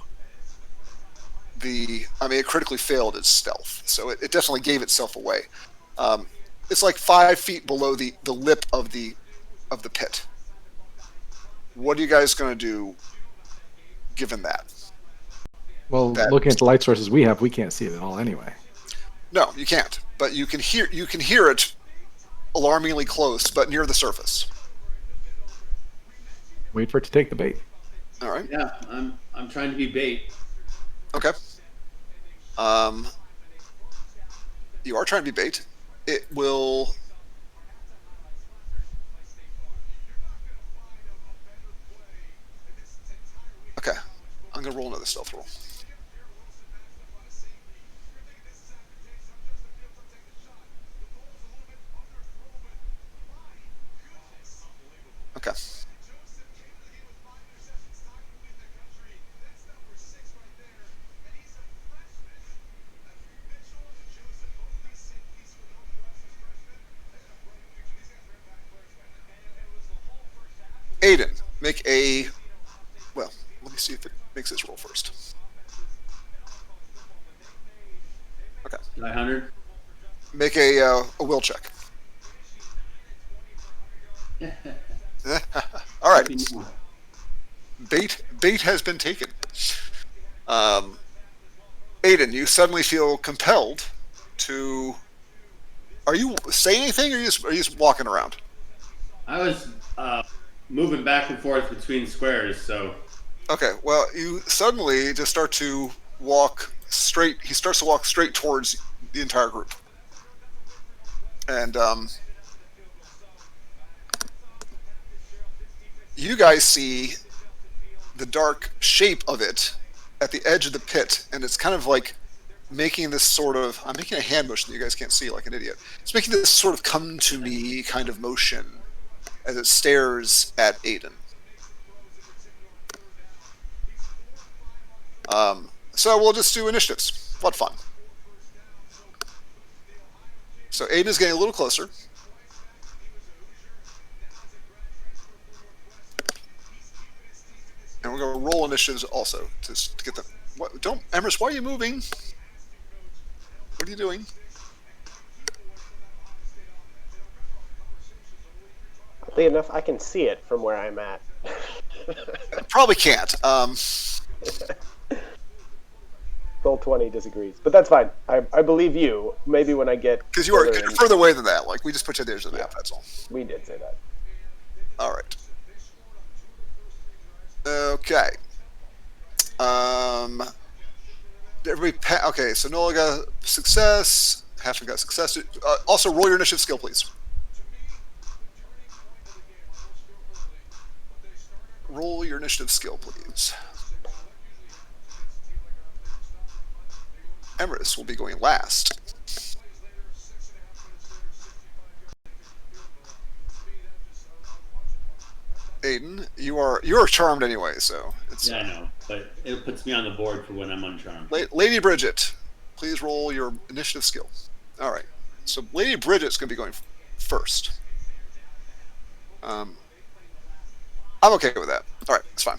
the. I mean, it critically failed its stealth, so it definitely gave itself away. It's like 5 feet below the lip of the pit. What are you guys going to do, given that? Well, looking at the light sources we have, we can't see it at all anyway. No, you can't. But you can hear it alarmingly close, but near the surface. Wait for it to take the bait. All right. Yeah, I'm trying to be bait. Okay. You are trying to be bait. It will. Okay. I'm gonna roll another stealth roll. Okay. Aiden, make a. Well, let me see if it makes its roll first. Okay. 900. Make a will check. All right. Bait has been taken. Aiden, you suddenly feel compelled to. Are you saying anything, or are you just walking around? I was moving back and forth between squares, so. Okay. Well, you suddenly just start to walk straight. He starts to walk straight towards the entire group, and you guys see the dark shape of it at the edge of the pit, and it's kind of like making this sort of. I'm making a hand motion that you guys can't see, like an idiot. It's making this sort of come to me kind of motion as it stares at Aiden. So we'll just do initiatives. What fun. So Aiden is getting a little closer. And we're going to roll initiatives also to get them. Don't, Emrys, why are you moving? What are you doing? Oddly enough, I can see it from where I'm at. Probably can't. Roll 20 disagrees, but that's fine. I believe you. Maybe when I get because you're further away than that. Like we just put you at the edge of the map. That's all. We did say that. All right. Okay. Everybody. Okay. So Nola got success. Halfling got success. Also, roll your initiative skill, please. Roll your initiative skill, please. Emrys will be going last. Aiden, you're charmed anyway, so it's. Yeah, I know, but it puts me on the board for when I'm uncharmed. Lady Bridget, please roll your initiative skill. All right, so Lady Bridget's going to be going first. I'm okay with that. All right, it's fine.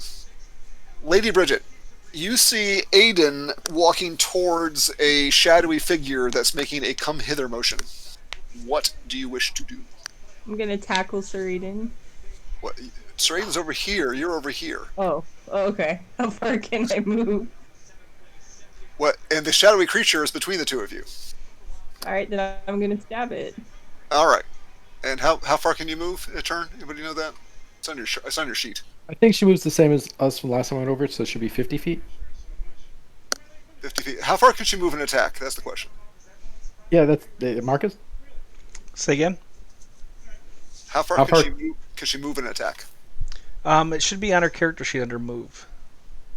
Lady Bridget, you see Aiden walking towards a shadowy figure that's making a come hither motion. What do you wish to do? I'm gonna tackle Sir Eden. What? Sir Aiden's over here. You're over here. Oh, okay. How far can I move? What? And the shadowy creature is between the two of you. All right, then I'm gonna stab it. All right. And how far can you move in a turn? Anybody know that? It's on your sheet. I think she moves the same as us from last time I went over it, so it should be 50 feet. 50 feet. How far can she move and attack? That's the question. Yeah, that's Marcus. Say again. How far can she move and attack? It should be on her character sheet under move.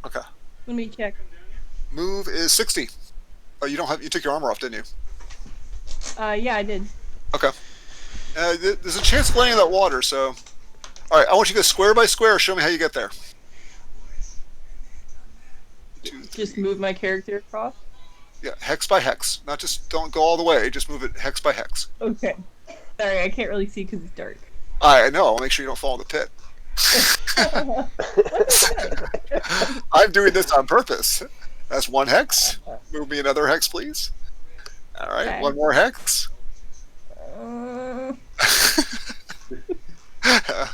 Okay. Let me check. Move is 60. Oh, you took your armor off, didn't you? Yeah, I did. Okay. There's a chance of landing in that water, so. All right, I want you to go square by square. Show me how you get there. Just move my character across? Yeah, hex by hex. Not just, don't go all the way. Just move it hex by hex. Okay. Sorry, I can't really see because it's dark. I know. I'll make sure you don't fall in the pit. I'm doing this on purpose. That's one hex. Move me another hex, please. All right, Okay. one more hex.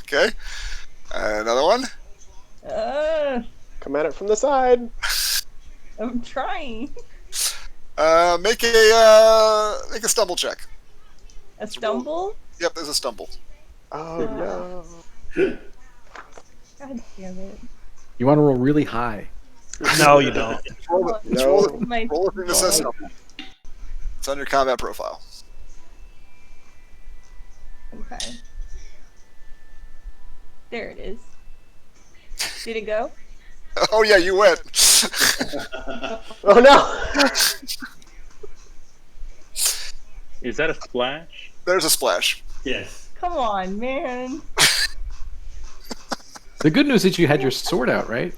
Okay. Another one. Come at it from the side. I'm trying. Make a stumble check. A stumble? Yep, there's a stumble. Oh no. God damn it. You want to roll really high. No, you don't. Roll it. No. Roll it. My Roll it through the system. It's on your combat profile. Okay. There it is. Did it go? Oh yeah, you went. Oh no. Is that a splash? There's a splash. Yes. Come on, man. The good news is you had your sword out, right?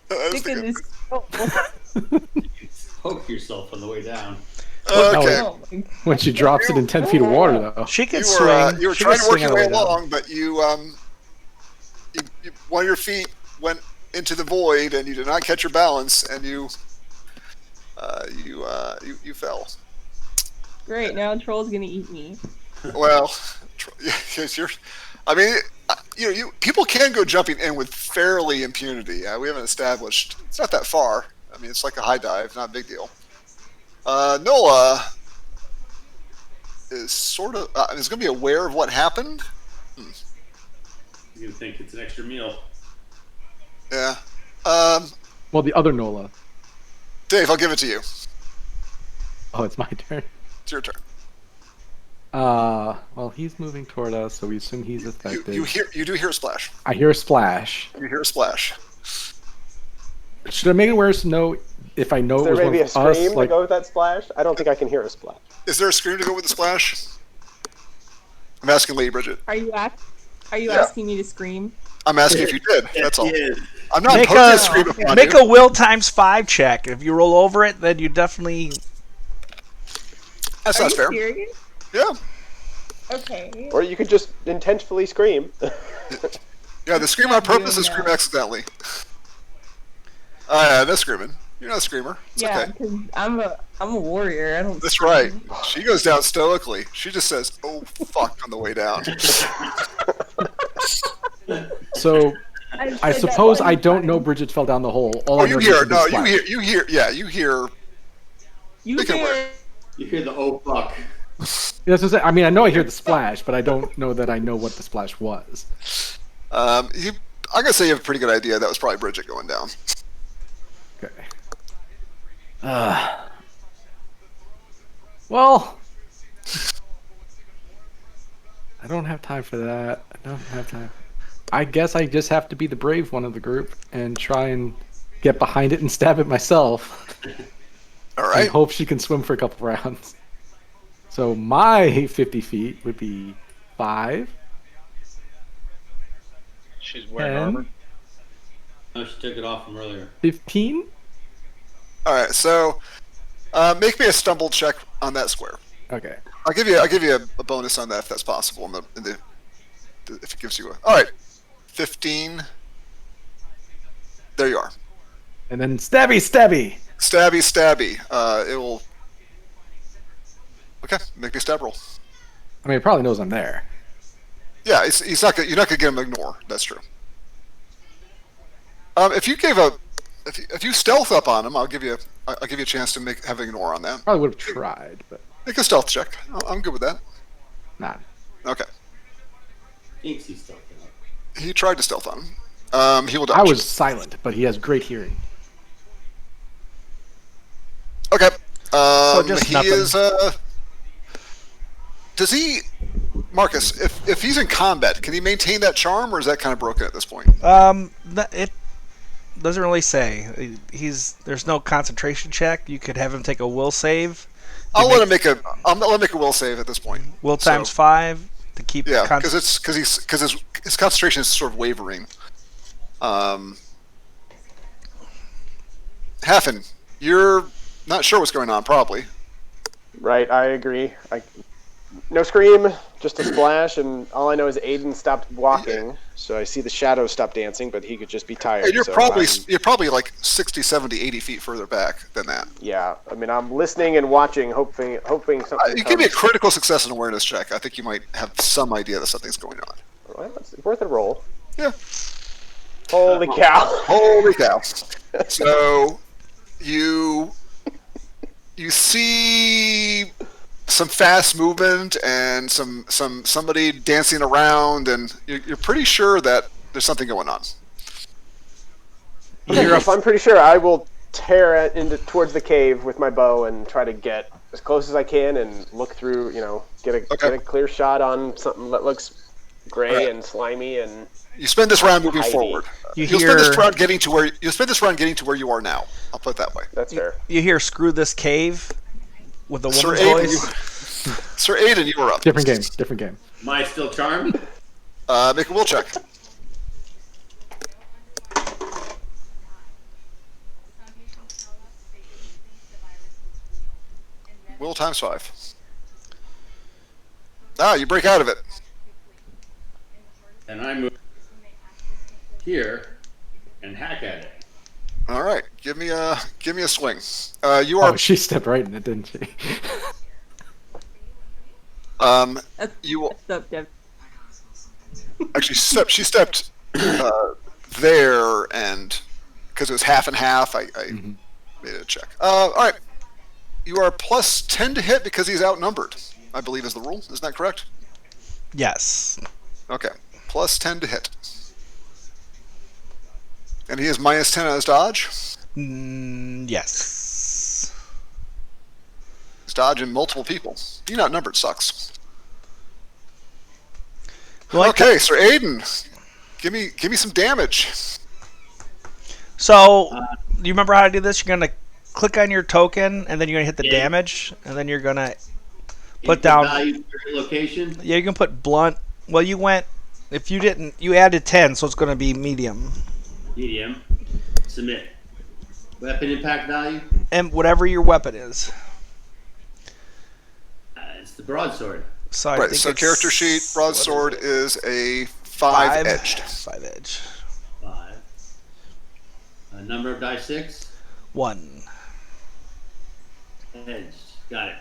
That's Stick the in good- this. Poke yourself on the way down. Okay. Oh my God. When she drops it in 10 feet of water, though. She can You swing. were She trying can to work swing your on way the down. along, but you one of your feet went into the void, and you did not catch your balance, and you fell. Great, now a troll's gonna eat me. Well, yes, you're. I mean, people can go jumping in with fairly impunity. We haven't established. It's not that far. I mean, it's like a high dive, not a big deal. Nola is sort of is going to be aware of what happened. You think it's an extra meal. Yeah. Well, the other Nola. Dave, I'll give it to you. Oh, it's my turn. It's your turn. Well, he's moving toward us, so we assume he's affected. You do hear a splash. I hear a splash. You hear a splash. Should I make it aware to know if I know Is it there was one maybe a of scream us? to Like, go with that splash? I don't think I can hear a splash. Is there a scream to go with the splash? I'm asking Lady Bridget. Are you Yeah. asking me to scream? I'm asking if you did. That's all. Yes. I'm not Make imposing a a scream upon make you. a will times 5 check. If you roll over it, then you definitely. That Are sounds you fair. serious? Yeah. Okay. Or you could just intentionally scream. Yeah, the scream on Not doing purpose is scream that. accidentally. Yeah, no screaming. You're not a screamer. It's Yeah, okay. because I'm a warrior. I don't. That's right. She goes down stoically. She just says, "Oh fuck" on the way down. so I said that suppose I one don't time. know Bridget fell down the hole. All Oh, I know you is hear? there's a No, big you splash. hear. You hear. Yeah, you hear. You Make it hear? work. You hear the oh fuck. Yeah, that's what I'm saying. I mean, I know I hear the splash, but I don't know that I know what the splash was. I'm gonna say you have a pretty good idea. That was probably Bridget going down. Okay. Well, I don't have time for that. I don't have time. I guess I just have to be the brave one of the group and try and get behind it and stab it myself. All And right. hope she can swim for a couple rounds. So my 50 feet would be 5, She's wearing 10, armor. Oh, she took it off from earlier. 15. All right. So, make me a stumble check on that square. Okay. I'll give you a bonus on that if that's possible. If it gives you a. All right. 15. There you are. And then stabby. Stabby. It will. Okay, make me a stab roll. I mean, it probably knows I'm there. Yeah, he's not. You're not gonna get him to ignore. That's true. If you stealth up on him, I'll give you a chance to have an ignore on that. Probably would have tried, but Make a stealth check. I'm good with that. not. Okay. Thinks he's stealthing up. He tried to stealth on him. He will dodge. I was silent, but he has great hearing. Okay. just He nothing. is. Does he, Marcus? If he's in combat, can he maintain that charm, or is that kind of broken at this point? It doesn't really say. There's no concentration check. You could have him take a will save. I'll let him make a. I'm not let him make a will save at this point. Will times 5 to keep. Yeah, because his concentration is sort of wavering. Haffen, you're not sure what's going on, probably. Right, I agree. No scream, just a splash, and all I know is Aiden stopped walking, so I see the shadows stop dancing, but he could just be tired. And you're so probably like 60, 70, 80 feet further back than that. yeah, I mean, I'm listening and watching, hoping something You give me a comes. critical success and awareness check. I think you might have some idea that something's going on. Well, it's worth a roll. Yeah. Holy cow. Holy cow. So, you see some fast movement and somebody dancing around, and you're pretty sure that there's something going on. You Okay, hear a if I'm pretty sure, I will tear into towards the cave with my bow and try to get as close as I can and look through. Get a clear shot on something that looks gray Alright. and slimy and You spend this round moving hidey. forward. You You'll spend this hear- round getting to where you are now. I'll put it that way. That's fair. you hear "screw this cave" with a Sir woman's Aiden, voice. Sir Aiden, you were up. Different game. Different game. Am I still charmed? Make a will check. Will times 5. You break out of it. And I move here and hack at it. All right, give me a swing. You are Oh, she stepped right in it, didn't she? That's you up, Dev. actually she stepped there, and because it was half and half, I made it a check. All right, you are plus 10 to hit because he's outnumbered, I believe is the rule. Isn't that correct? Yes. Okay, plus 10 to hit. And he is minus 10 on his dodge. Yes. He's dodging multiple people. Being outnumbered sucks. Well, Okay, Sir Aiden, give me some damage. So, do you remember how to do this? You're gonna click on your token, and then you're gonna hit the Yeah. damage, and then you're gonna Input down- value for your location. yeah, you can put blunt. Well, you went if you didn't, you added 10, so it's gonna be medium, Medium. Submit. Weapon impact value. and whatever your weapon is. It's the broadsword. So I Right, think so it's- character sheet, broadsword what is a Five 5-edged. 5 edge. 5. Number of die 6. 1. Edged. Got it.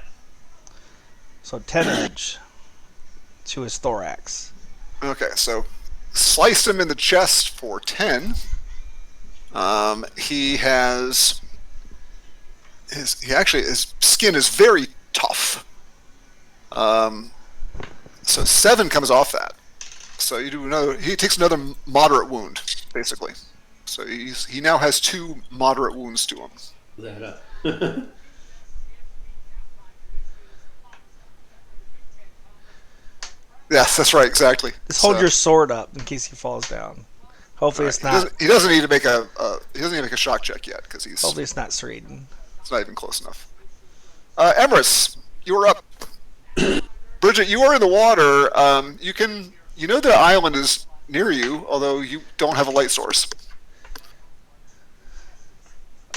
So 10 edge to his thorax. Okay, so slice him in the chest for 10. He has his skin is very tough. So 7 comes off that. So he takes another moderate wound, basically. So he now has 2 moderate wounds to him. That up. Yes, that's right, exactly. Just hold So your sword up in case he falls down. Hopefully it's he not. doesn't need to make a shock check yet because Hopefully it's not Sweden. it's not even close enough. Emrys, you are up. Bridget, you are in the water. You know the island is near you, although you don't have a light source.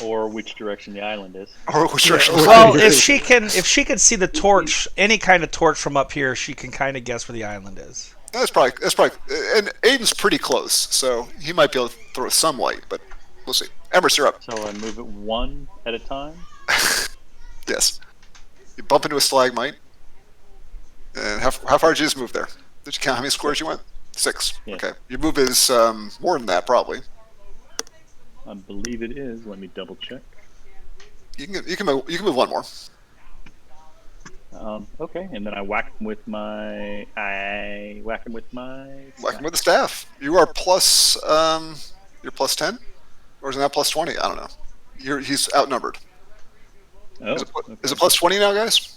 Or which direction the island is. Or which direction? Well, if she can see the torch, any kind of torch from up here, she can kind of guess where the island is. That's probably, and Aiden's pretty close, so he might be able to throw some light, but we'll see. Emrys, you're up. So I move it one at a time. Yes. You bump into a stalagmite. And how far did you just move there? Did you count how many squares you went? 6. Yeah. Okay. Your move is more than that, probably. I believe it is. Let me double check. You can move one more. Okay, and then I whack him with my. Whack him with the staff. You are plus. You're plus 10, or is it now plus 20? I don't know. He's outnumbered. Oh, Is okay. it plus 20 now, guys?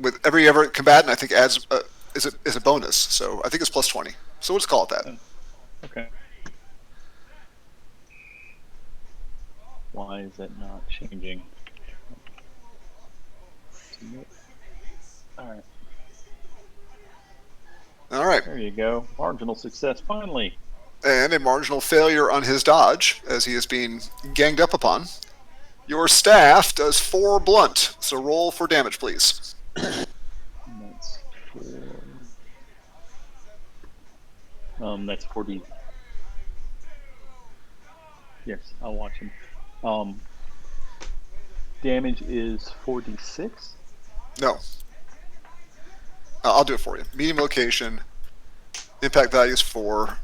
With every combatant, I think adds is a bonus. So I think it's plus 20. So we'll just call it that. Okay. Why is that not changing? Alright, All right. there you go. Marginal success, finally. And a marginal failure on his dodge as he is being ganged up upon. Your staff does 4 blunt, so roll for damage, please. And that's 4. That's 40. Yes, I'll watch him. Damage is 46. No. I'll do it for you. Medium location. Impact value is 4.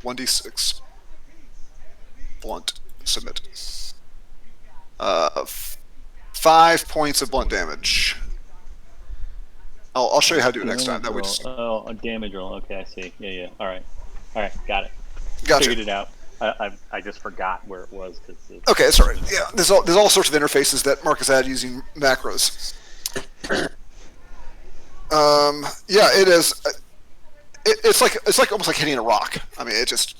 1d6. Blunt. submit. 5 points of blunt damage. I'll show you how to do it next time. That we just a damage roll. Okay, I see. Yeah. All right, got it. gotcha. Figured it out. I just forgot where it was because. Okay, that's all right. Yeah, there's all sorts of interfaces that Marcus had using macros. Yeah, it is. It's like almost like hitting a rock. I mean, this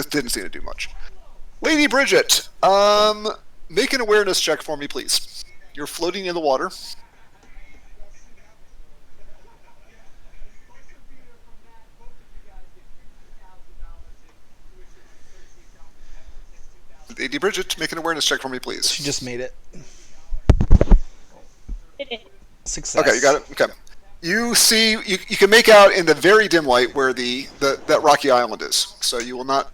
didn't seem to do much. Lady Bridget, make an awareness check for me, please. You're floating in the water. Lady Bridget, make an awareness check for me, please. She just made it. Success. Okay, you got it. Okay. You see, you can make out in the very dim light where that rocky island is. So you will not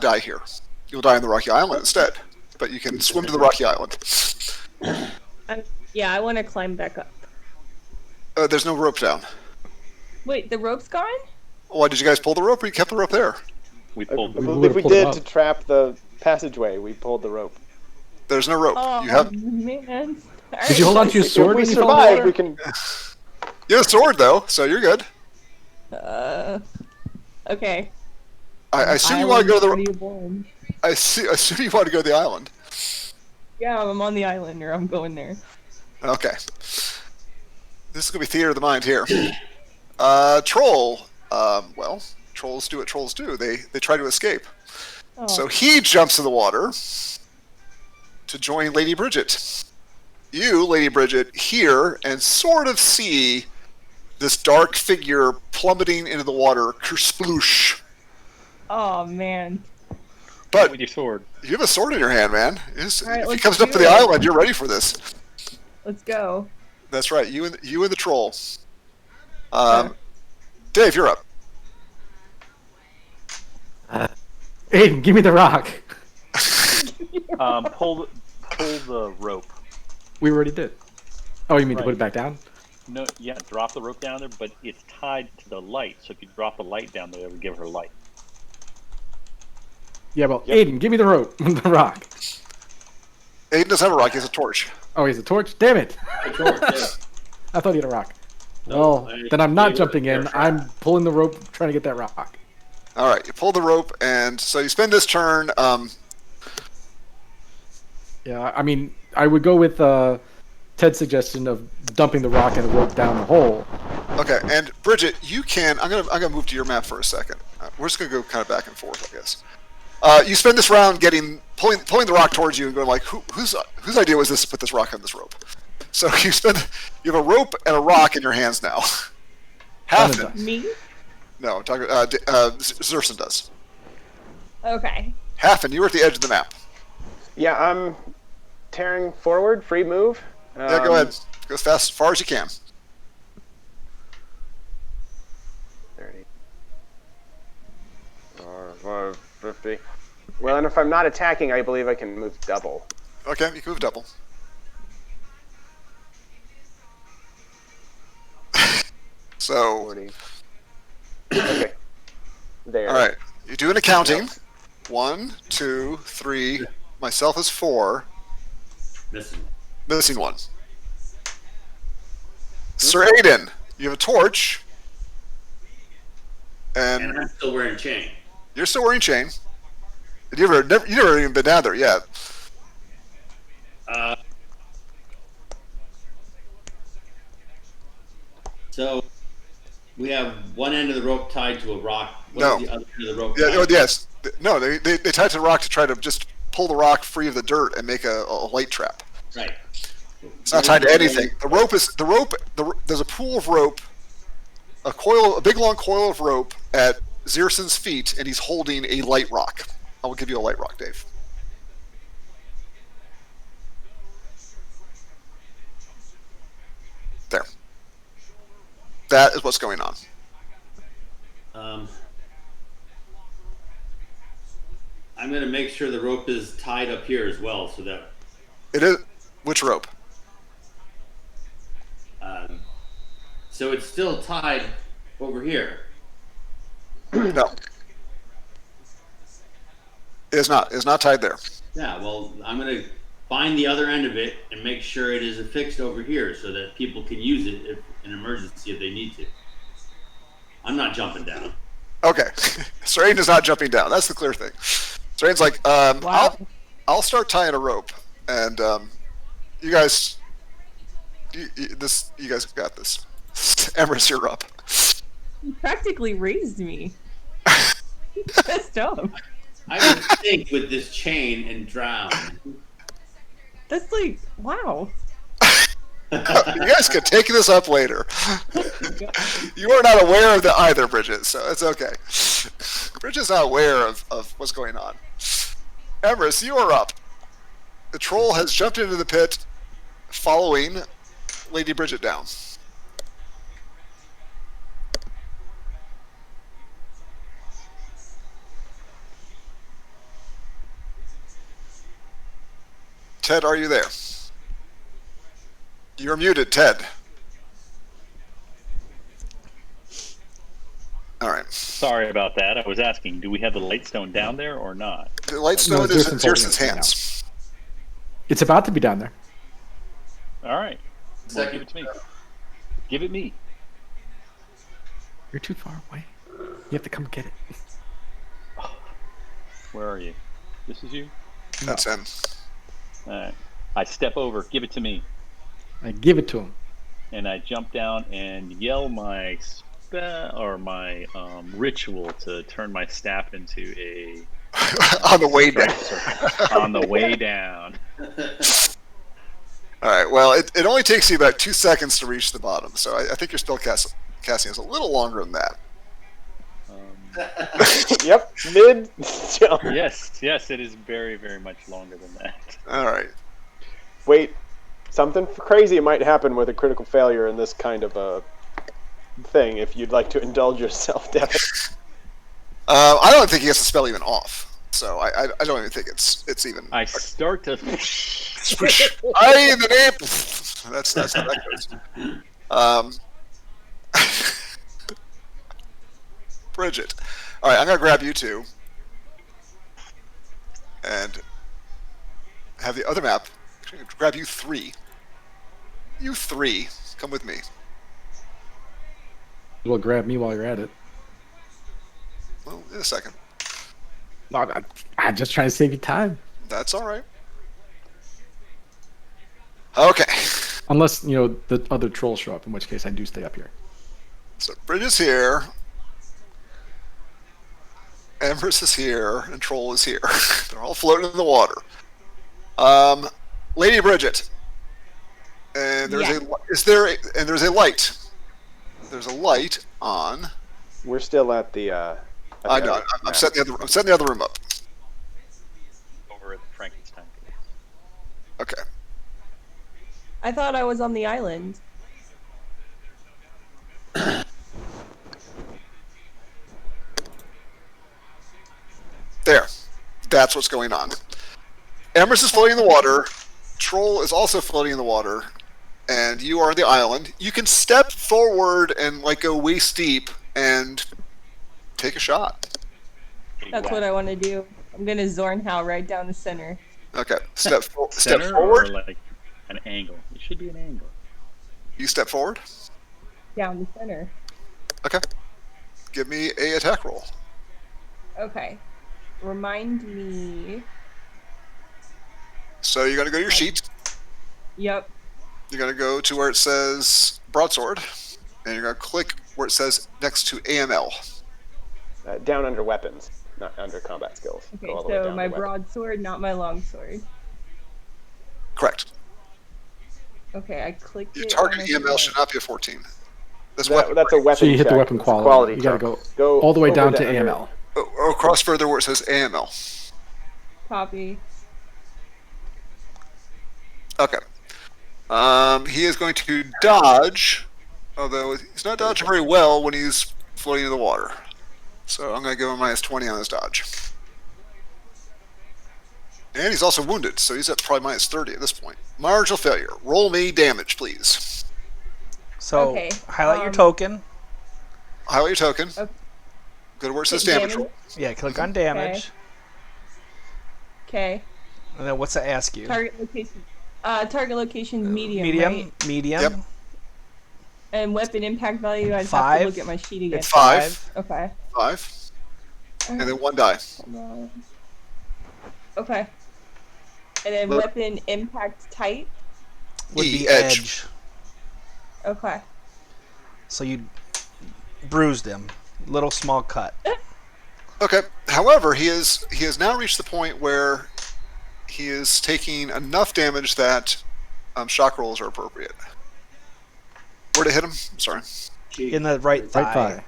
die here. You will die on the rocky island instead. But you can swim to the rocky island. Yeah, I want to climb back up. There's no rope down. Wait, the rope's gone? Why did you guys pull the rope, or you kept the rope there? We I pulled. believe we did to trap the passageway. We pulled the rope. There's no rope. Oh, You have man. Did you hold on to your sword If we when you fell in the survive, water? we can. you have a sword though, so you're good. Okay. I assume you want to go to Island's the. pretty warm. I assume you want to go to the island. Yeah, I'm on the island, or I'm going there. Okay. This is gonna be theater of the mind here. Troll. Well, trolls do what trolls do. They try to escape. Oh. So he jumps in the water to join Lady Bridget. You, Lady Bridget, hear and sort of see this dark figure plummeting into the water, kersploosh. Oh man. But with your sword. you have a sword in your hand, man. All right, If he let's comes up do to the it. island, you're ready for this. Let's go. That's right. You and the troll. Dave, you're up. Aiden, give me the rock. Pull the rope. We already did. Oh, you mean to Right. put it back down? No, yeah, drop the rope down there, but it's tied to the light. So if you drop the light down there, it would give her light. Yeah, well, Aiden, give me the rope, the rock. Aiden doesn't have a rock. He has a torch. Oh, he's a torch? Damn it! Torch, yeah. I thought he had a rock. No, Well, then I'm not yeah, jumping in. you're I'm pulling the rope, trying to get that rock. All right. You pull the rope, and so you spend this turn. Yeah, I mean, I would go with Ted's suggestion of dumping the rock and the rope down the hole. Okay, and Bridget, you can. I'm gonna move to your map for a second. We're just gonna go kind of back and forth, I guess. You spend this round pulling the rock towards you and going like, whose idea was this to put this rock on this rope? So you have a rope and a rock in your hands now. Halfton. Me? No, I'm talking. Zerson does. Okay. Halfton, you were at the edge of the map. Yeah, I'm tearing forward. Free move. Yeah, go ahead. Go as far as you can. 30. 50. Well, and if I'm not attacking, I believe I can move double. Okay, you can move double. So, 40. Okay. There. all right, you do an accounting. 1, 2, 3. Myself is 4. Missing. Missing 1. Sir Aiden, you have a torch, And and I'm still wearing chain. you're still wearing chain. You never even been down there yet. So we have one end of the rope tied to a rock. No. What's the other end of the rope? Yeah, tied oh, to? yes. No, they tied to the rock to try to just pull the rock free of the dirt and make a light trap. Right. It's not tied to anything. There's a pool of rope, a big long coil of rope at Zerson's feet, and he's holding a light rock. I will give you a light rock, Dave. There. That is what's going on. I'm going to make sure the rope is tied up here as well, so that. It is which rope? So it's still tied over here. No. It is not. It is not tied there. Yeah, well, I'm going to find the other end of it and make sure it is affixed over here so that people can use it if in emergency if they need to. I'm not jumping down. Okay. Serene is not jumping down. That's the clear thing. Serene's like, Wow. I'll start tying a rope, and you guys, you guys got this. Emrys, you're up. You practically raised me. That's dumb. I would sink with this chain and drown. That's like, wow. You guys can take this up later. You are not aware of either, Bridget, so it's okay. Bridget's not aware of what's going on. Emrys, you are up. The troll has jumped into the pit, following Lady Bridget down. Ted, are you there? You're muted, Ted. All right. Sorry about that. I was asking, do we have the lightstone down there or not? The lightstone No, is in Zeus's holding Zeus's it right hands. It's about to be down there. All right. Well, give it to me. Give it me. You're too far away. You have to come get it. Where are you? This is you? That's him. All right. I step over. Give it to me. I give it to him. And I jump down and yell my my ritual to turn my staff into a On the way down. on the way down. All right. Well, it only takes you about 2 seconds to reach the bottom, so I think you're still casting us a little longer than that. Yep, mid jump. Yes, it is very, very much longer than that. All right. Wait, something crazy might happen with a critical failure in this kind of a thing. If you'd like to indulge yourself, Devin. I don't think he has the spell even off, so I don't even think it's even. I start to. I the name. That's how that goes. Bridget. All right, I'm gonna grab you two, and have the other map. Actually, grab you three. You three, come with me. Well, grab me while you're at it. Well, in a second. No, I'm just trying to save you time. That's all right. Okay. Unless, the other trolls show up, in which case I do stay up here. So Bridget's here. Emrys is here, and Troll is here. They're all floating in the water. Lady Bridget, and there's there's a light. There's a light on. We're still at the. I know. I'm setting the other room up. Over at the Frankenstein. Okay. I thought I was on the island. There. That's what's going on. Emrys is floating in the water. Troll is also floating in the water. And you are on the island. You can step forward and go waist deep and take a shot. That's what I want to do. I'm gonna Zornhau right down the center. Okay. Step Center forward. or like an angle? It should be an angle. You step forward. Down the center. Okay. Give me a attack roll. Okay. Remind me. So you're gonna go to your sheet. Yep. You're gonna go to where it says broadsword, and you're gonna click where it says next to AML. Down under weapons, not under combat skills. Okay, Go all the way so down my to weapons. broadsword, not my longsword. Correct. Okay, I clicked Your it. target on EML my- should not be a 14. That's That's a weapon. So you hit the check. weapon It's quality. You gotta check. go all the way over down to under- AML. or across further where it says AML. Copy. Okay. He is going to dodge, although he's not dodging very well when he's floating in the water. So I'm going to give him -20 on his dodge. And he's also wounded, so he's at probably -30 at this point. Marginal failure. Roll me damage, please. So Okay, highlight your token. Highlight your token. Okay. Go to where it says Hit damage damage. roll. Yeah, click on damage. Okay. And then what's it ask you? Target location. Target location medium. Medium. Right? Medium. Yep. And weapon impact value. I'd have 5. to look at my sheet again. It's 5. Okay. 5. And Alright, then 1 die. hold on. Okay. And then Look. weapon impact type. Would E, be edge. edge. Okay. So you bruised him. Little small cut. Okay. However, he has now reached the point where he is taking enough damage that shock rolls are appropriate. Where to hit him? I'm sorry. In the right thigh. Right thigh.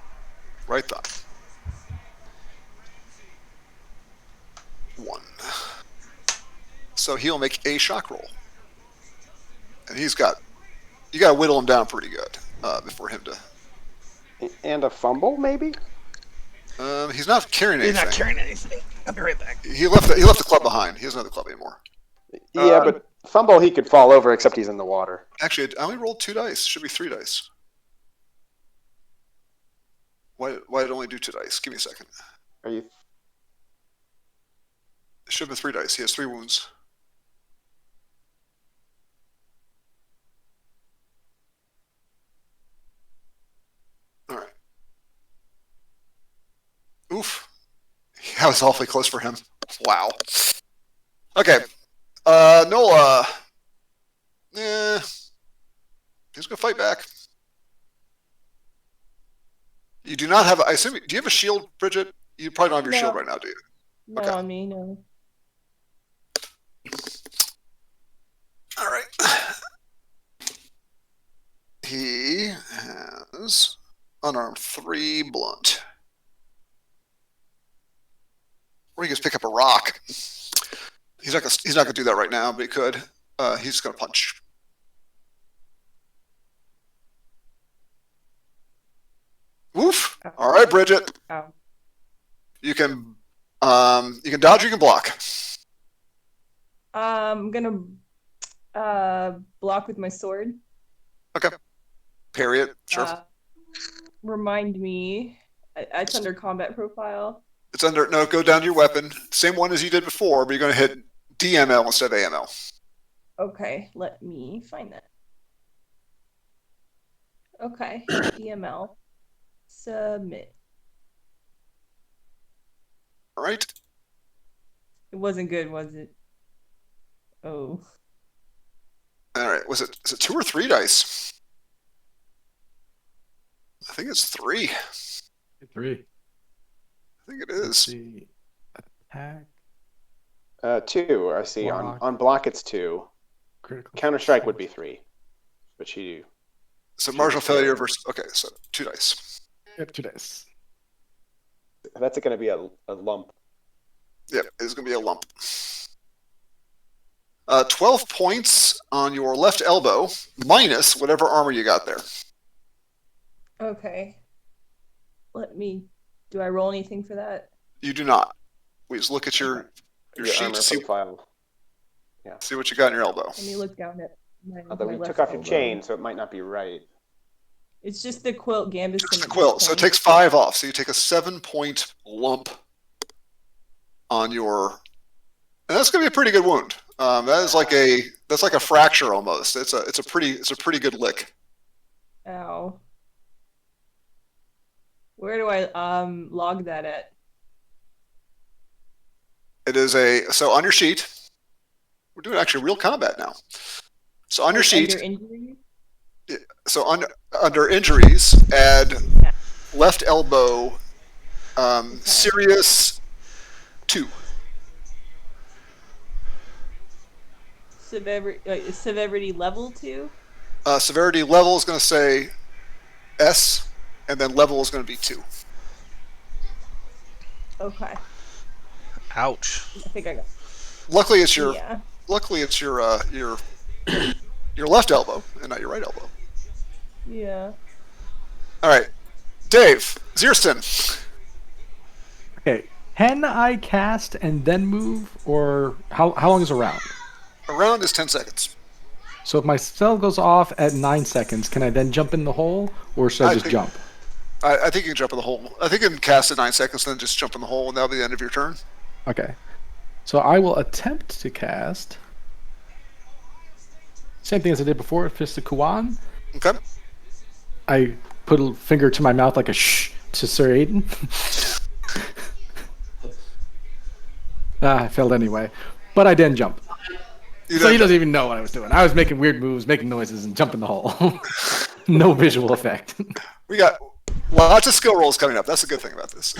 Right thigh. 1. So he'll make a shock roll. And you got to whittle him down pretty good before him to. And a fumble, maybe? He's not carrying anything. He's not carrying anything. I'll be right back. He left the club behind. He doesn't have the club anymore. Yeah, but fumble, he could fall over, except he's in the water. Actually, I only rolled 2 dice. Should be 3 dice. Why did it only do 2 dice? Give me a second. Are you? It should have been 3 dice. He has 3 wounds. All right. Oof. That was awfully close for him. Wow. Okay. Nola. He's gonna fight back. You do not have. I assume. Do you have a shield, Bridget? You probably don't have your shield right now, do you? Not Okay. on me, no. All right. He has unarmed 3 blunt. Or he can just pick up a rock. He's not gonna do that right now, but he could. He's just gonna punch. Woof. All right, Bridget. Ow. You can dodge. You can block. I'm gonna block with my sword. Okay. Parry it. Sure. Remind me. It's under combat profile. It's under. No, go down to your weapon. Same one as you did before, but you're going to hit DML instead of AML. Okay, let me find that. Okay, DML. Submit. All right. It wasn't good, was it? Oh. All right. Is it 2 or 3 dice? I think it's 3. 3. I think it Let's is. see. Attack. 2, I see. Block. On block, it's 2. Critical. Counter strike would be 3. But she. So marginal failure versus. Okay, so 2 dice. Yep, 2 dice. That's going to be a lump. Yep, it's going to be a lump. 12 points on your left elbow, minus whatever armor you got there. Okay. Do I roll anything for that? You do not. We just look at your Your sheet armor to see profile. what you got in your elbow. Let me look down at Although my you left took off your elbow. chain, so it might not be right. It's just the quilt gambus. It's a quilt, so it takes 5 off. So you take a 7-point lump on your, and that's going to be a pretty good wound. That's like a fracture almost. It's a pretty good lick. Ow. Where do I log that at? It is so on your sheet. We're doing actually real combat now. So on your sheet, Under injury? so under injuries, add left elbow, serious 2. Severity level 2? Severity level is going to say S, and then level is going to be 2. Okay. Ouch. I think I got. Luckily, it's your Yeah. your left elbow and not your right elbow. Yeah. All right, Dave Zierston. Okay. Can I cast and then move, or how long is a round? A round is 10 seconds. So if my spell goes off at 9 seconds, can I then jump in the hole, or should I just jump? I think you can jump in the hole. I think you can cast at 9 seconds, then just jump in the hole, and that'll be the end of your turn. Okay. So I will attempt to cast. Same thing as I did before, Fist of Kuan. Okay. I put a finger to my mouth like a shh to Sir Aiden. I failed anyway. But I didn't jump. So he doesn't even know what I was doing. I was making weird moves, making noises, and jumping the hole. No visual effect. We got lots of skill rolls coming up. That's the good thing about this.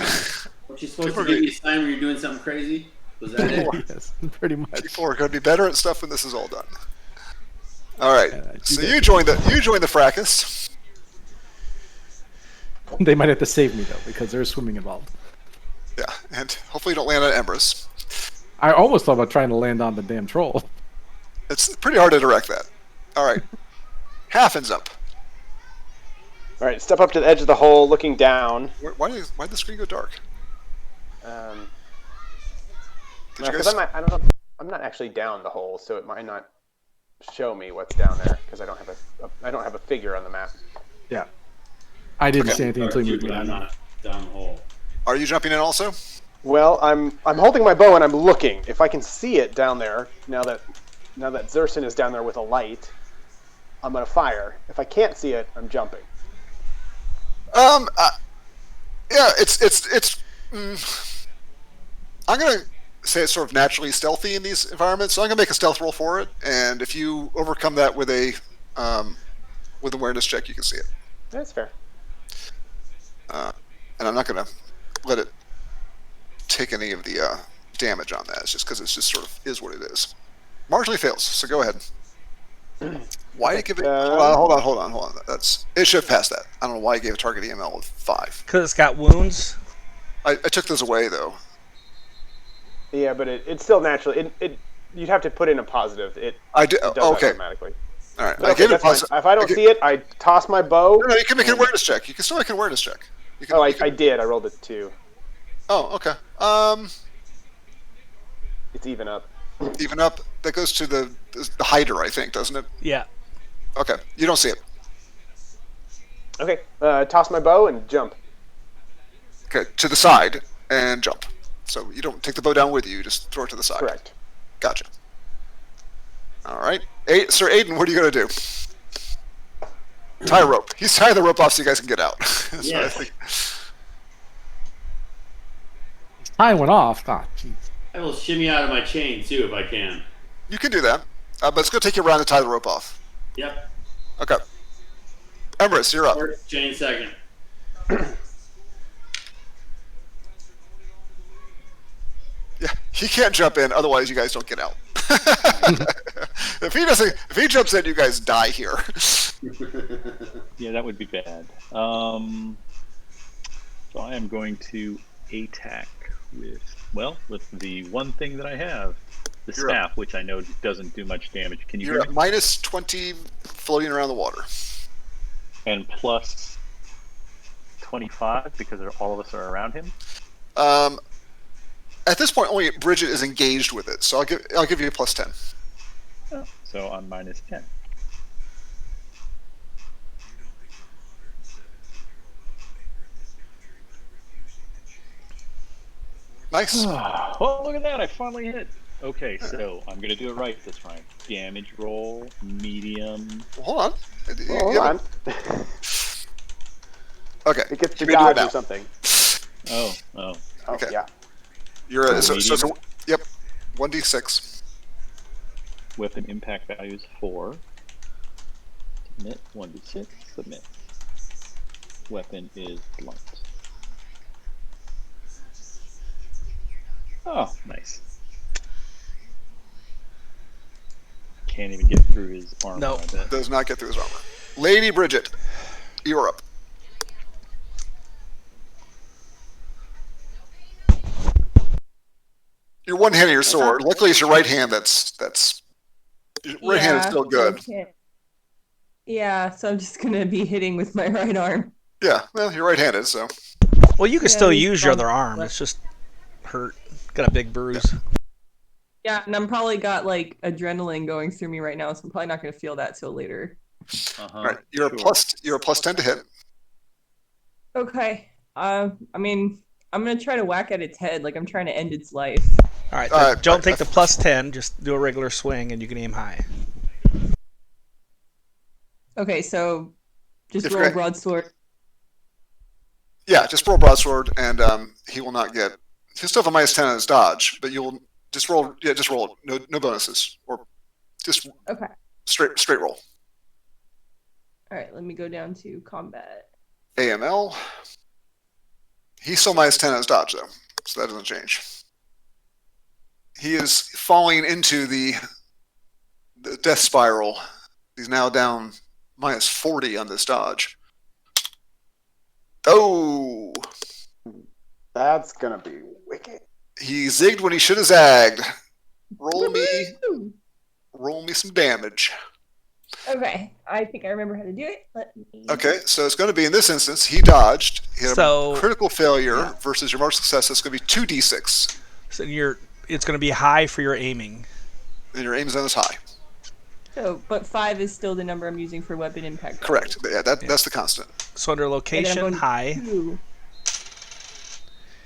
What you supposed to give me a sign when you're doing something crazy? Was that it? Yes, pretty much. People are going to be better at stuff when this is all done. All right. Yeah, So you joined the fracas. They might have to save me though because there's swimming involved. Yeah, and hopefully you don't land on Embers. I almost thought about trying to land on the damn troll. It's pretty hard to direct that. All right. Halfen's up. All right, step up to the edge of the hole, looking down. Why did the screen go dark? Did you Because guys? I'm not actually down the hole, so it might not show me what's down there because I don't have a figure on the map. Yeah. I didn't Okay. see anything until you moved But I'm me. not down the hole. Are you jumping in also? Well, I'm holding my bow and I'm looking. If I can see it down there, now that Zerson is down there with a light, I'm gonna fire. If I can't see it, I'm jumping. Yeah, it's. I'm gonna say it's sort of naturally stealthy in these environments, so I'm gonna make a stealth roll for it. And if you overcome that with a awareness check, you can see it. That's fair. And I'm not gonna let it take any of the damage on that. It's just because it's just sort of is what it is. Marginally fails, so go ahead. Why did you give it? Hold on. It should have passed that. I don't know why you gave a target EML of 5. Because it's got wounds. I took those away though. Yeah, but it's still natural. You'd have to put in a positive. It I did. does that Okay. automatically. All right. But I okay, gave it that's fine. positive. If I don't see it, I toss my bow. No, you can make an awareness check. You can still make an awareness check. You can, Oh, you can- I did. I rolled a 2. Oh, okay. It's even up. Even up. That goes to the hider, I think, doesn't it? Yeah. Okay. You don't see it. Okay. Toss my bow and jump. Okay. To the side and jump. So you don't take the bow down with you. You just throw it to the side. Correct. Gotcha. All right. Sir Aiden, what are you going to do? Tie a rope. He's tying the rope off so you guys can get out. So I Yes. think- Time went off. Ah, jeez. I will shimmy out of my chain too if I can. you can do that. But it's going to take you a round to tie the rope off. Yep. Okay. Emrys, you're up. First chain second. Yeah, he can't jump in, otherwise you guys don't get out. If he jumps in, you guys die here. Yeah, that would be bad. So I am going to attack with the one thing that I have, the You're up. staff, which I know doesn't do much damage. Can you You're hear at me? minus 20 floating around the water. And plus 25 because all of us are around him. At this point, only Bridget is engaged with it, so I'll give you a plus 10. Oh, so I'm minus 10. Nice. Oh, look at that! I finally hit. Okay, so I'm gonna do it right this time. Damage roll, medium. Hold on. Hold on. Okay. It gets to You may do it dodge now. or something. Oh. Oh, Okay. yeah. You're So medium. yep. 1d6. Weapon impact value is 4. Submit 1d6. Submit. Weapon is blunt. Oh, nice. Can't even get through his armor. No. I bet. Does not get through his armor. Lady Bridget, you're up. Your one hand of your sword. Luckily, it's your right hand. That's your right hand is still good. Okay. Yeah, so I'm just gonna be hitting with my right arm. Yeah. Well, you're right-handed, so Well, you can Yeah, still he's use your fine. other arm. It's just hurt. Got a big bruise. Yeah, and I'm probably got like adrenaline going through me right now, so I'm probably not gonna feel that till later. all right. You're a plus 10 to hit. Okay. I mean, I'm gonna try to whack at its head, like I'm trying to end its life. All right, Uh, then don't I- take the plus 10. Just do a regular swing, and you can aim high. Okay, so just If roll you're- broadsword. Yeah, just roll broadsword, and he will not get. He'll still have a minus 10 on his dodge, but you'll just roll. Yeah, just roll. No bonuses, or just Okay. straight roll. All right, let me go down to combat. AML. He's still minus 10 on his dodge, though, so that doesn't change. He is falling into the death spiral. He's now down minus 40 on this dodge. Oh! That's gonna be wicked. He zigged when he should have zagged. Roll Woo-hoo! me some damage. Okay, I think I remember how to do it. Let me. Okay, so it's going to be, in this instance, he dodged. He had So- a critical failure yeah. versus your mark success. It's going to be 2d6, So it's going to be high for your aiming. and your aim zone is high. So, but 5 is still the number I'm using for weapon impact. Correct. Yeah, that's the constant. So under And then I'm location, going high. 2.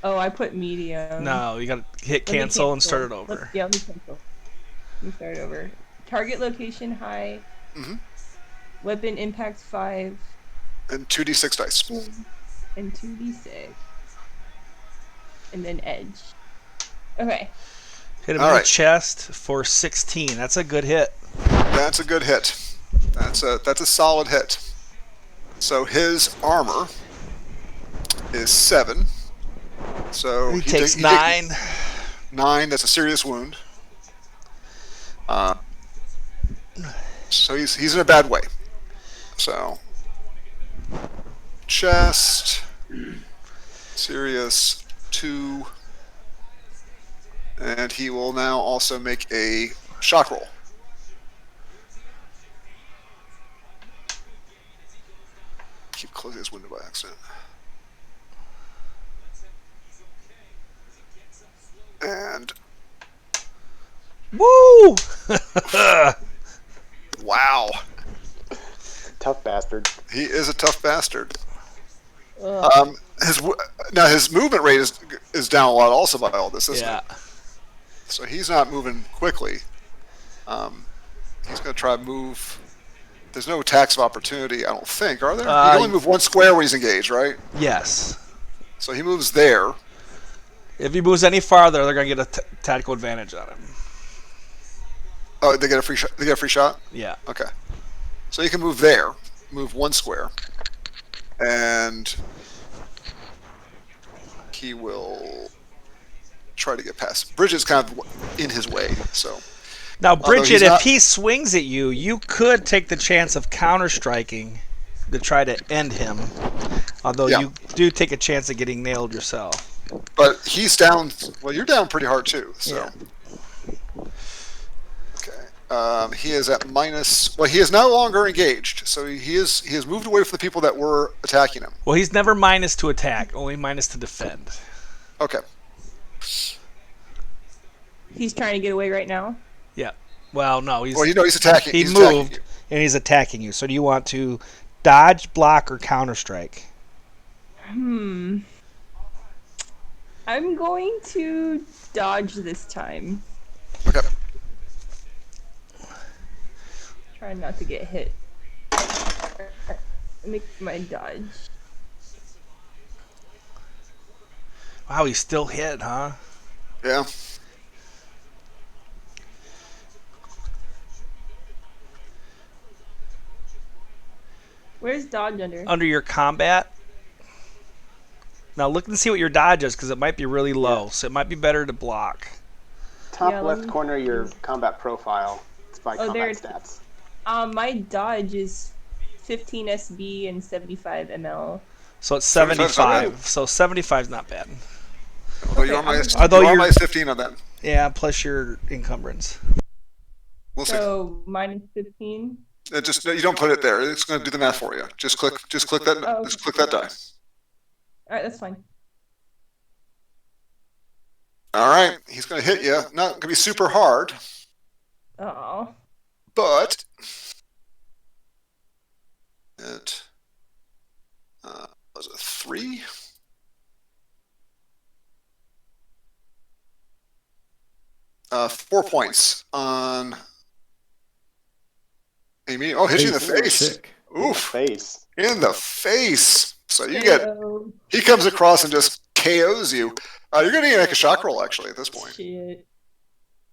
Oh, I put medium. No, you got to hit Let me cancel and start it over. Let me cancel. Let me start over. Target location high. Mhm. Weapon impact 5 And 2d6 dice. and 2d6. And then edge. Okay. Hit him All in right. the chest for 16. That's a good hit. That's a good hit. That's a solid hit. So his armor is 7. So He takes he 9. 9. That's a serious wound. So he's in a bad way. So chest, serious 2, and he will now also make a shock roll. Keep closing this window by accident. And Woo! wow, Tough bastard. he is a tough bastard. Ugh. His movement rate is down a lot also by all this, isn't Yeah. it? So he's not moving quickly. He's going to try to move. There's no attacks of opportunity, I don't think, are there? He can only move 1 square when he's engaged, right? Yes. So he moves there. If he moves any farther, they're going to get a tactical advantage on him. Oh, they get a free shot. They get a free shot. Yeah. Okay. So he can move there, move 1 square, and he will try to get past. Bridget's kind of in his way, so. Now, Bridget, if not- he swings at you, you could take the chance of counter-striking to try to end him. Although Yeah. you do take a chance of getting nailed yourself. But he's down. Well, you're down pretty hard too. So. Yeah. Okay. He is at minus. Well, he is no longer engaged, so he has moved away from the people that were attacking him. Well, he's never minus to attack, only minus to defend. Okay. He's trying to get away right now. Yeah. Well, no, he's Well, he's attacking. he he's attacking moved you. and he's attacking you. So do you want to dodge, block, or counter-strike? I'm going to dodge this time. Okay. Try not to get hit. Make my dodge. Wow, he's still hit, huh? Yeah. Where's dodge under? Under your combat. Now look and see what your dodge is, because it might be really low. So it might be better to block. Top Yeah, let left me- corner of your combat profile. It's by Oh, there combat it stats. My dodge is 15 SB and 75 ML. So it's 75 's not 75. So 75 is not bad. Although you're on minus, Although you're on you're- minus 15 on that. Yeah, plus your encumbrance. We'll see. So minus 15. Just you don't put it there. It's going to do the math for you. Just click that. Oh. Just click that die. All right, that's fine. All right. He's going to hit you. Not going to be super hard, Oh, but it was a 3. 4 points on Amy. Oh, hit you in the face. Sick. Oof. Face. In the face. So you get. Ayo. He comes across and just KOs you. You're going to make a shock roll, actually, at this point. Shit.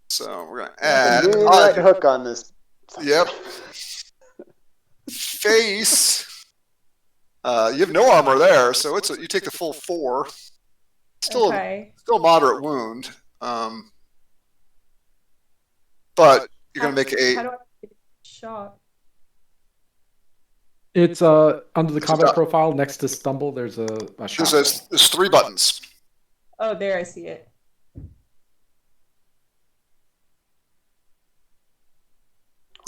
So we're going to The add. right hook on this. Yep. Face. You have no armor there, so you take the full 4. Still, Okay. still a moderate wound. But you're going to make How do a. I get a shot? It's under the combat dot. profile next to stumble. There's a shot. There's 3 buttons. Oh, there, I see it.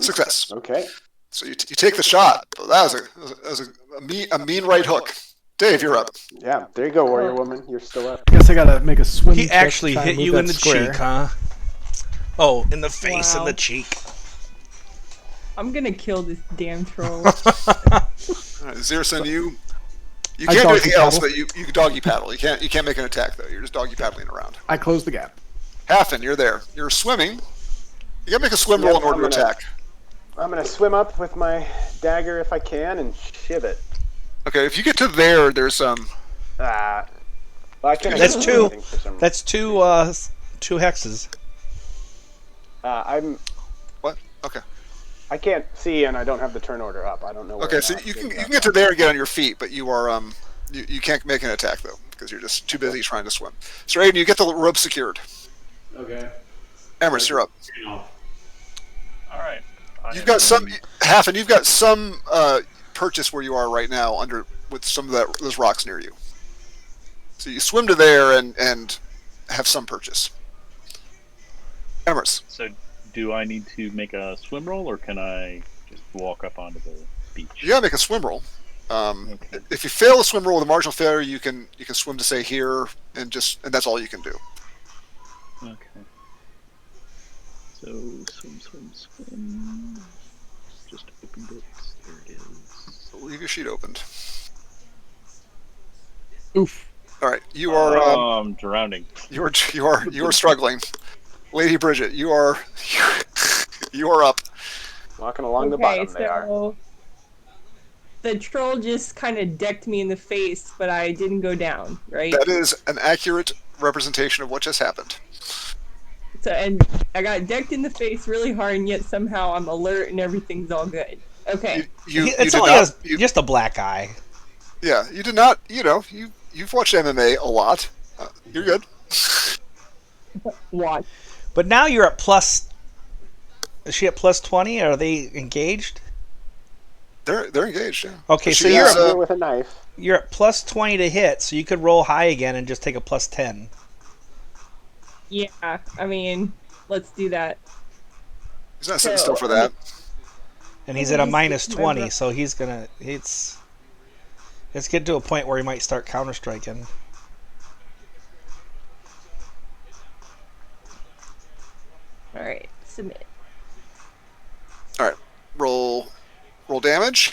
Success. Okay. So you take the shot. That was a mean right hook. Dave, you're up. Yeah, there you go, warrior woman. You're still up. I guess I gotta make a swim. He check actually to try hit and move you that in the square. cheek, huh? Oh, in the face and Wow. the cheek. I'm gonna kill this damn troll. All right, Zirson, you I can't do doggy anything else, paddle. but you can doggy paddle. You can't make an attack though. You're just doggy paddling around. I close the gap. Hafen, you're there. You're swimming. You gotta make a swim roll in order to attack. I'm gonna swim up with my dagger if I can and shiv it. Okay, if you get to there, there's Well, I can't That's do 2. anything for some That's 2 2 hexes. what? Okay. I can't see and I don't have the turn order up. I don't know. Okay, so you can get to there and get on your feet, but you are you can't make an attack though because you're just too busy trying to swim. So Aiden, you get the rope secured. Okay. Emrys, you're up. All right. You've got some Hafen. You've got some purchase where you are right now with some of those rocks near you. So you swim to there and have some purchase. Emrys. So, do I need to make a swim roll, or can I just walk up onto the beach? You gotta make a swim roll. Okay. If you fail a swim roll with a marginal failure, you can swim to say here and that's all you can do. Okay. So, swim. Just opened it. There it is. So leave your sheet opened. Oof. All right, you are I'm drowning. you are struggling. Lady Bridget, you are up. Walking along the Okay, bottom, they are. so the troll just kind of decked me in the face, but I didn't go down, right? That is an accurate representation of what just happened. So, and I got decked in the face really hard, and yet somehow I'm alert and everything's all good. Okay. It's did only not, just a black eye. yeah, you did not. You've watched MMA a lot. You're good. Watch. But now you're at plus. Is she at plus 20? Are they engaged? They're engaged. Yeah. Okay, But so she you're has, at, with a knife. you're at plus 20 to hit, so you could roll high again and just take a plus 10. Yeah, I mean, let's do that. he's not sitting still for that. And he's at a Please, minus my 20, bro- so he's gonna. Let's get to a point where he might start counter striking. All right, submit. All right, roll damage.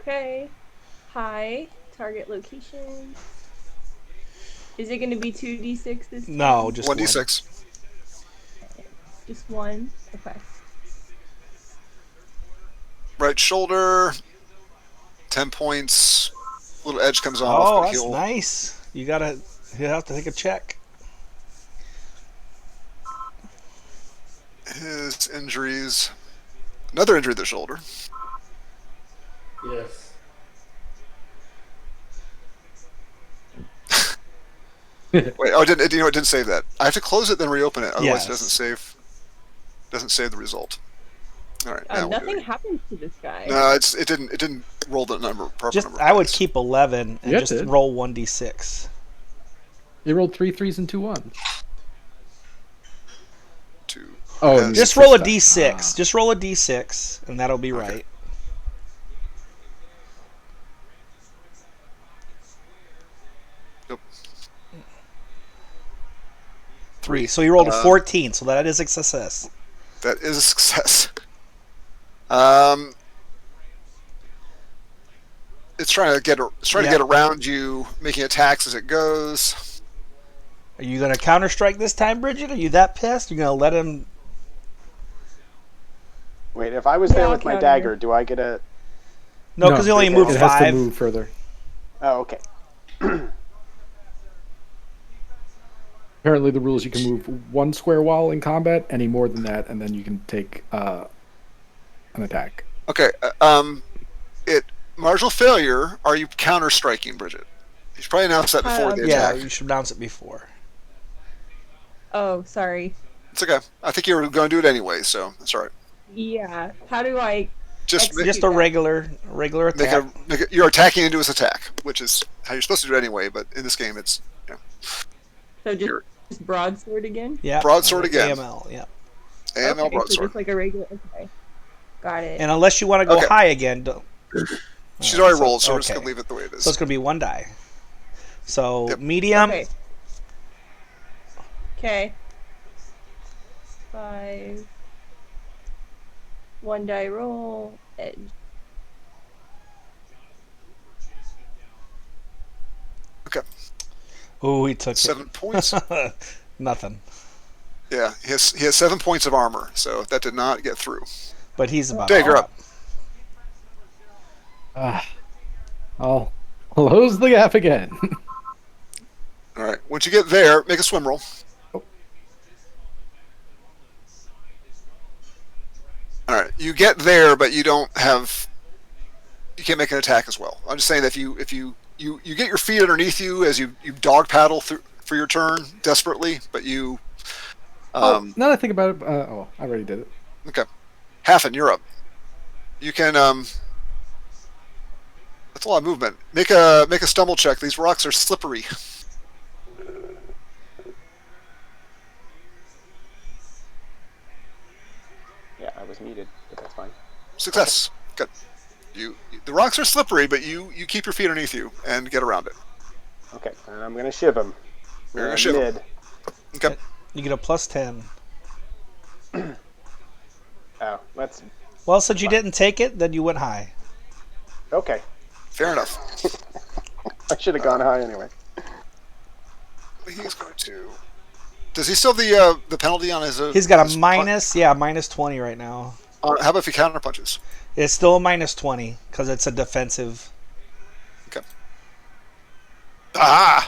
Okay. Hi. Target location. Is it going to be 2d6 this time? No, just 1d6. Just one? Okay. Right shoulder. 10 points. Little edge comes off. Oh, but that's he'll- nice. You have to take a check. His injuries. Another injury to the shoulder. Yes. Wait, oh, it didn't save that. I have to close it then reopen it. Otherwise, Yes. it doesn't save the result. All right, now we'll do Nothing it. happened to this guy. No, it didn't roll the proper Just number. I would keep 11 and Yeah, it just did. roll 1d6. You rolled 3 3s and 2 1s. Two. Oh, Yes. and Just you roll a fixed that. d6. Just roll a d6, and that'll be Okay. right. Yep. 3. So you rolled a 14, so that is a success. That is a success. It's trying to get around you, making attacks as it goes. Are you gonna counter strike this time, Bridget? Are you that pissed? You're gonna let him? Wait, if I was Yeah, there I'll with my counter. dagger, do I get a? No, because he only moved It has to 5. move further. Oh, okay. Apparently, the rule is you can move 1 square while in combat. Any more than that, and then you can take an attack. Okay. Marginal failure. Are you counter striking, Bridget? You should probably announce that before the Yeah, attack. you should announce it before. Oh, sorry. It's okay. I think you were going to do it anyway, so that's all right. Yeah. How do I Just execute Just a that? regular attack. you're attacking into his attack, which is how you're supposed to do it anyway. But in this game, it's So just broadsword again? Yeah. Broadsword again. AML. Yeah. AML Okay, so broadsword. just like a regular. Okay. Got it. And unless you want to go Okay. high again, don't. She's already so- rolled, so we're just okay. gonna leave it the way it is. So it's gonna be 1 die. So Yep. medium. Okay. Okay. 5. 1 die roll. Edge. Oh, he took 7 points. it. Nothing. Yeah, he has 7 points of armor, so that did not get through. But he's about. Dave, you're up. I'll close the gap again. All right. Once you get there, make a swim roll. Oh. All right. You get there, but you don't have. You can't make an attack as well. I'm just saying that if you get your feet underneath you as you dog paddle through for your turn desperately, but you. Now that I think about it, I already did it. Okay. Hafen, you're up. You can. That's a lot of movement. Make a stumble check. These rocks are slippery. Yeah, I was muted, but that's fine. Success. Good. The rocks are slippery, but you keep your feet underneath you and get around it. Okay, and I'm gonna shiv him. You're gonna shiv him. Mid. Okay. You get a +10. Oh, that's Well, since you didn't take it, then you went high. okay. Fair enough. I should have gone high anyway. He's going to. Does he still have the penalty on his? He's got his a -20 right now. how about if he counter punches? It's still a -20 because it's a defensive. Okay. Ah!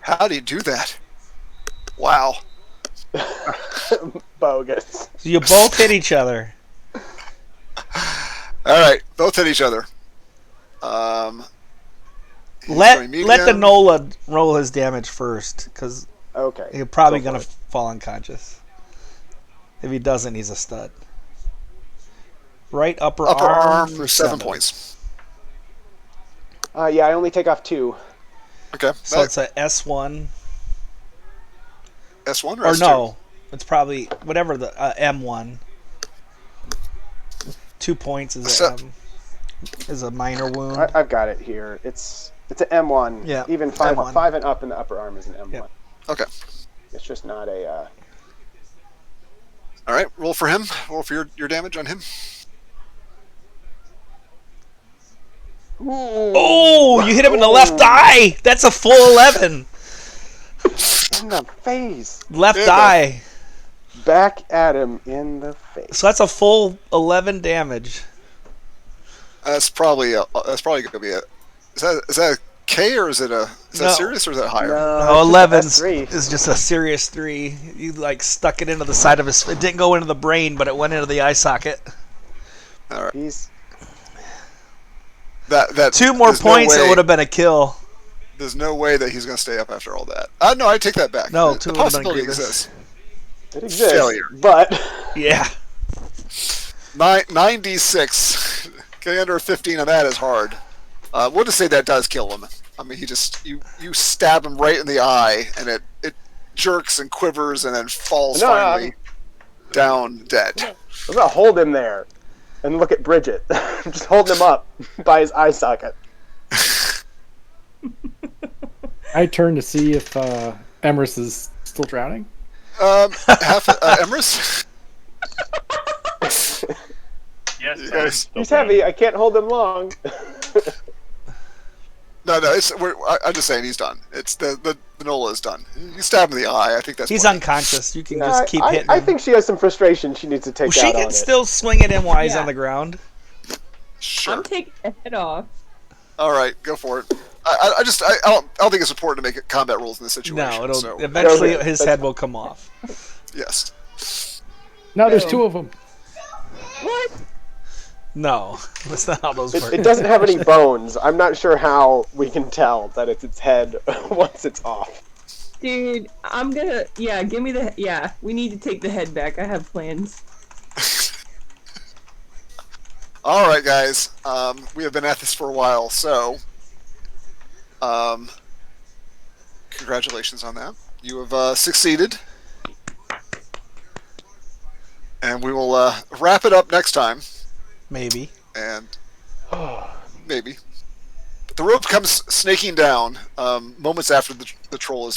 How do you do that? Wow. Bogus. So you both hit each other. All right, both hit each other. He's Let going the medium. Nola roll his damage first because Okay. he's probably go gonna for it. fall unconscious. If he doesn't, he's a stud. Right upper arm for 7 points. Yeah, I only take off 2. Okay. So it's a S1 S1 or or S2? no? It's probably whatever the M1. 2 points is a minor wound. I've got it here. It's an M1. Yeah, Even 5 M1. 5 and up in the upper arm is an M1. Yep. Okay. It's just not a. All right. Roll for him. Roll for your damage on him. Oh, you hit him in the left eye. That's a full 11. In the face. Left In the- eye. Back at him in the face. So that's a full 11 damage. That's probably going to be it. Is that a K or is that No. serious or is that higher? No, it's 11 just a S3. is just a serious 3. You like stuck it into the side of his. It didn't go into the brain, but it went into the eye socket. All right. He's 2 more there's no points, it way- would have been a kill. There's no way that he's going to stay up after all that. No, I take that back. No, the 2 would have been possibility grievous. exists. it exists, Failure. but Yeah. 9d6. Getting under a 15 on that is hard. We'll just say that does kill him. I mean, you stab him right in the eye, and it jerks and quivers, and then falls No, finally down dead. I'm gonna hold him there and look at Bridget. I'm just holding him up by his eye socket. I turn to see if Emrys is still drowning. Emrys? Yes, You guys- He's heavy. I can't hold him long. No. I'm just saying he's done. It's the Manola is done. You stab him in the eye. I think that's. He's plenty. unconscious. You can Yeah, just keep hitting I him. think she has some frustration she needs to take Well, she out on can it. still swing at him while he's Yeah. on the ground. Sure. I'm taking the head off. All right, go for it. I don't think it's important to make combat rules in this situation. No, it'll so, eventually Okay, his that's head fine. will come off. yes. Now there's No. 2 of them. What? No, that's not how those work. It doesn't have any bones. I'm not sure how we can tell that it's its head once it's off. Dude, I'm gonna. Yeah, give me the. Yeah, we need to take the head back. I have plans. All right, guys. We have been at this for a while, so congratulations on that. You have succeeded, and we will wrap it up next time. Maybe. And maybe. But the rope comes snaking down moments after the troll is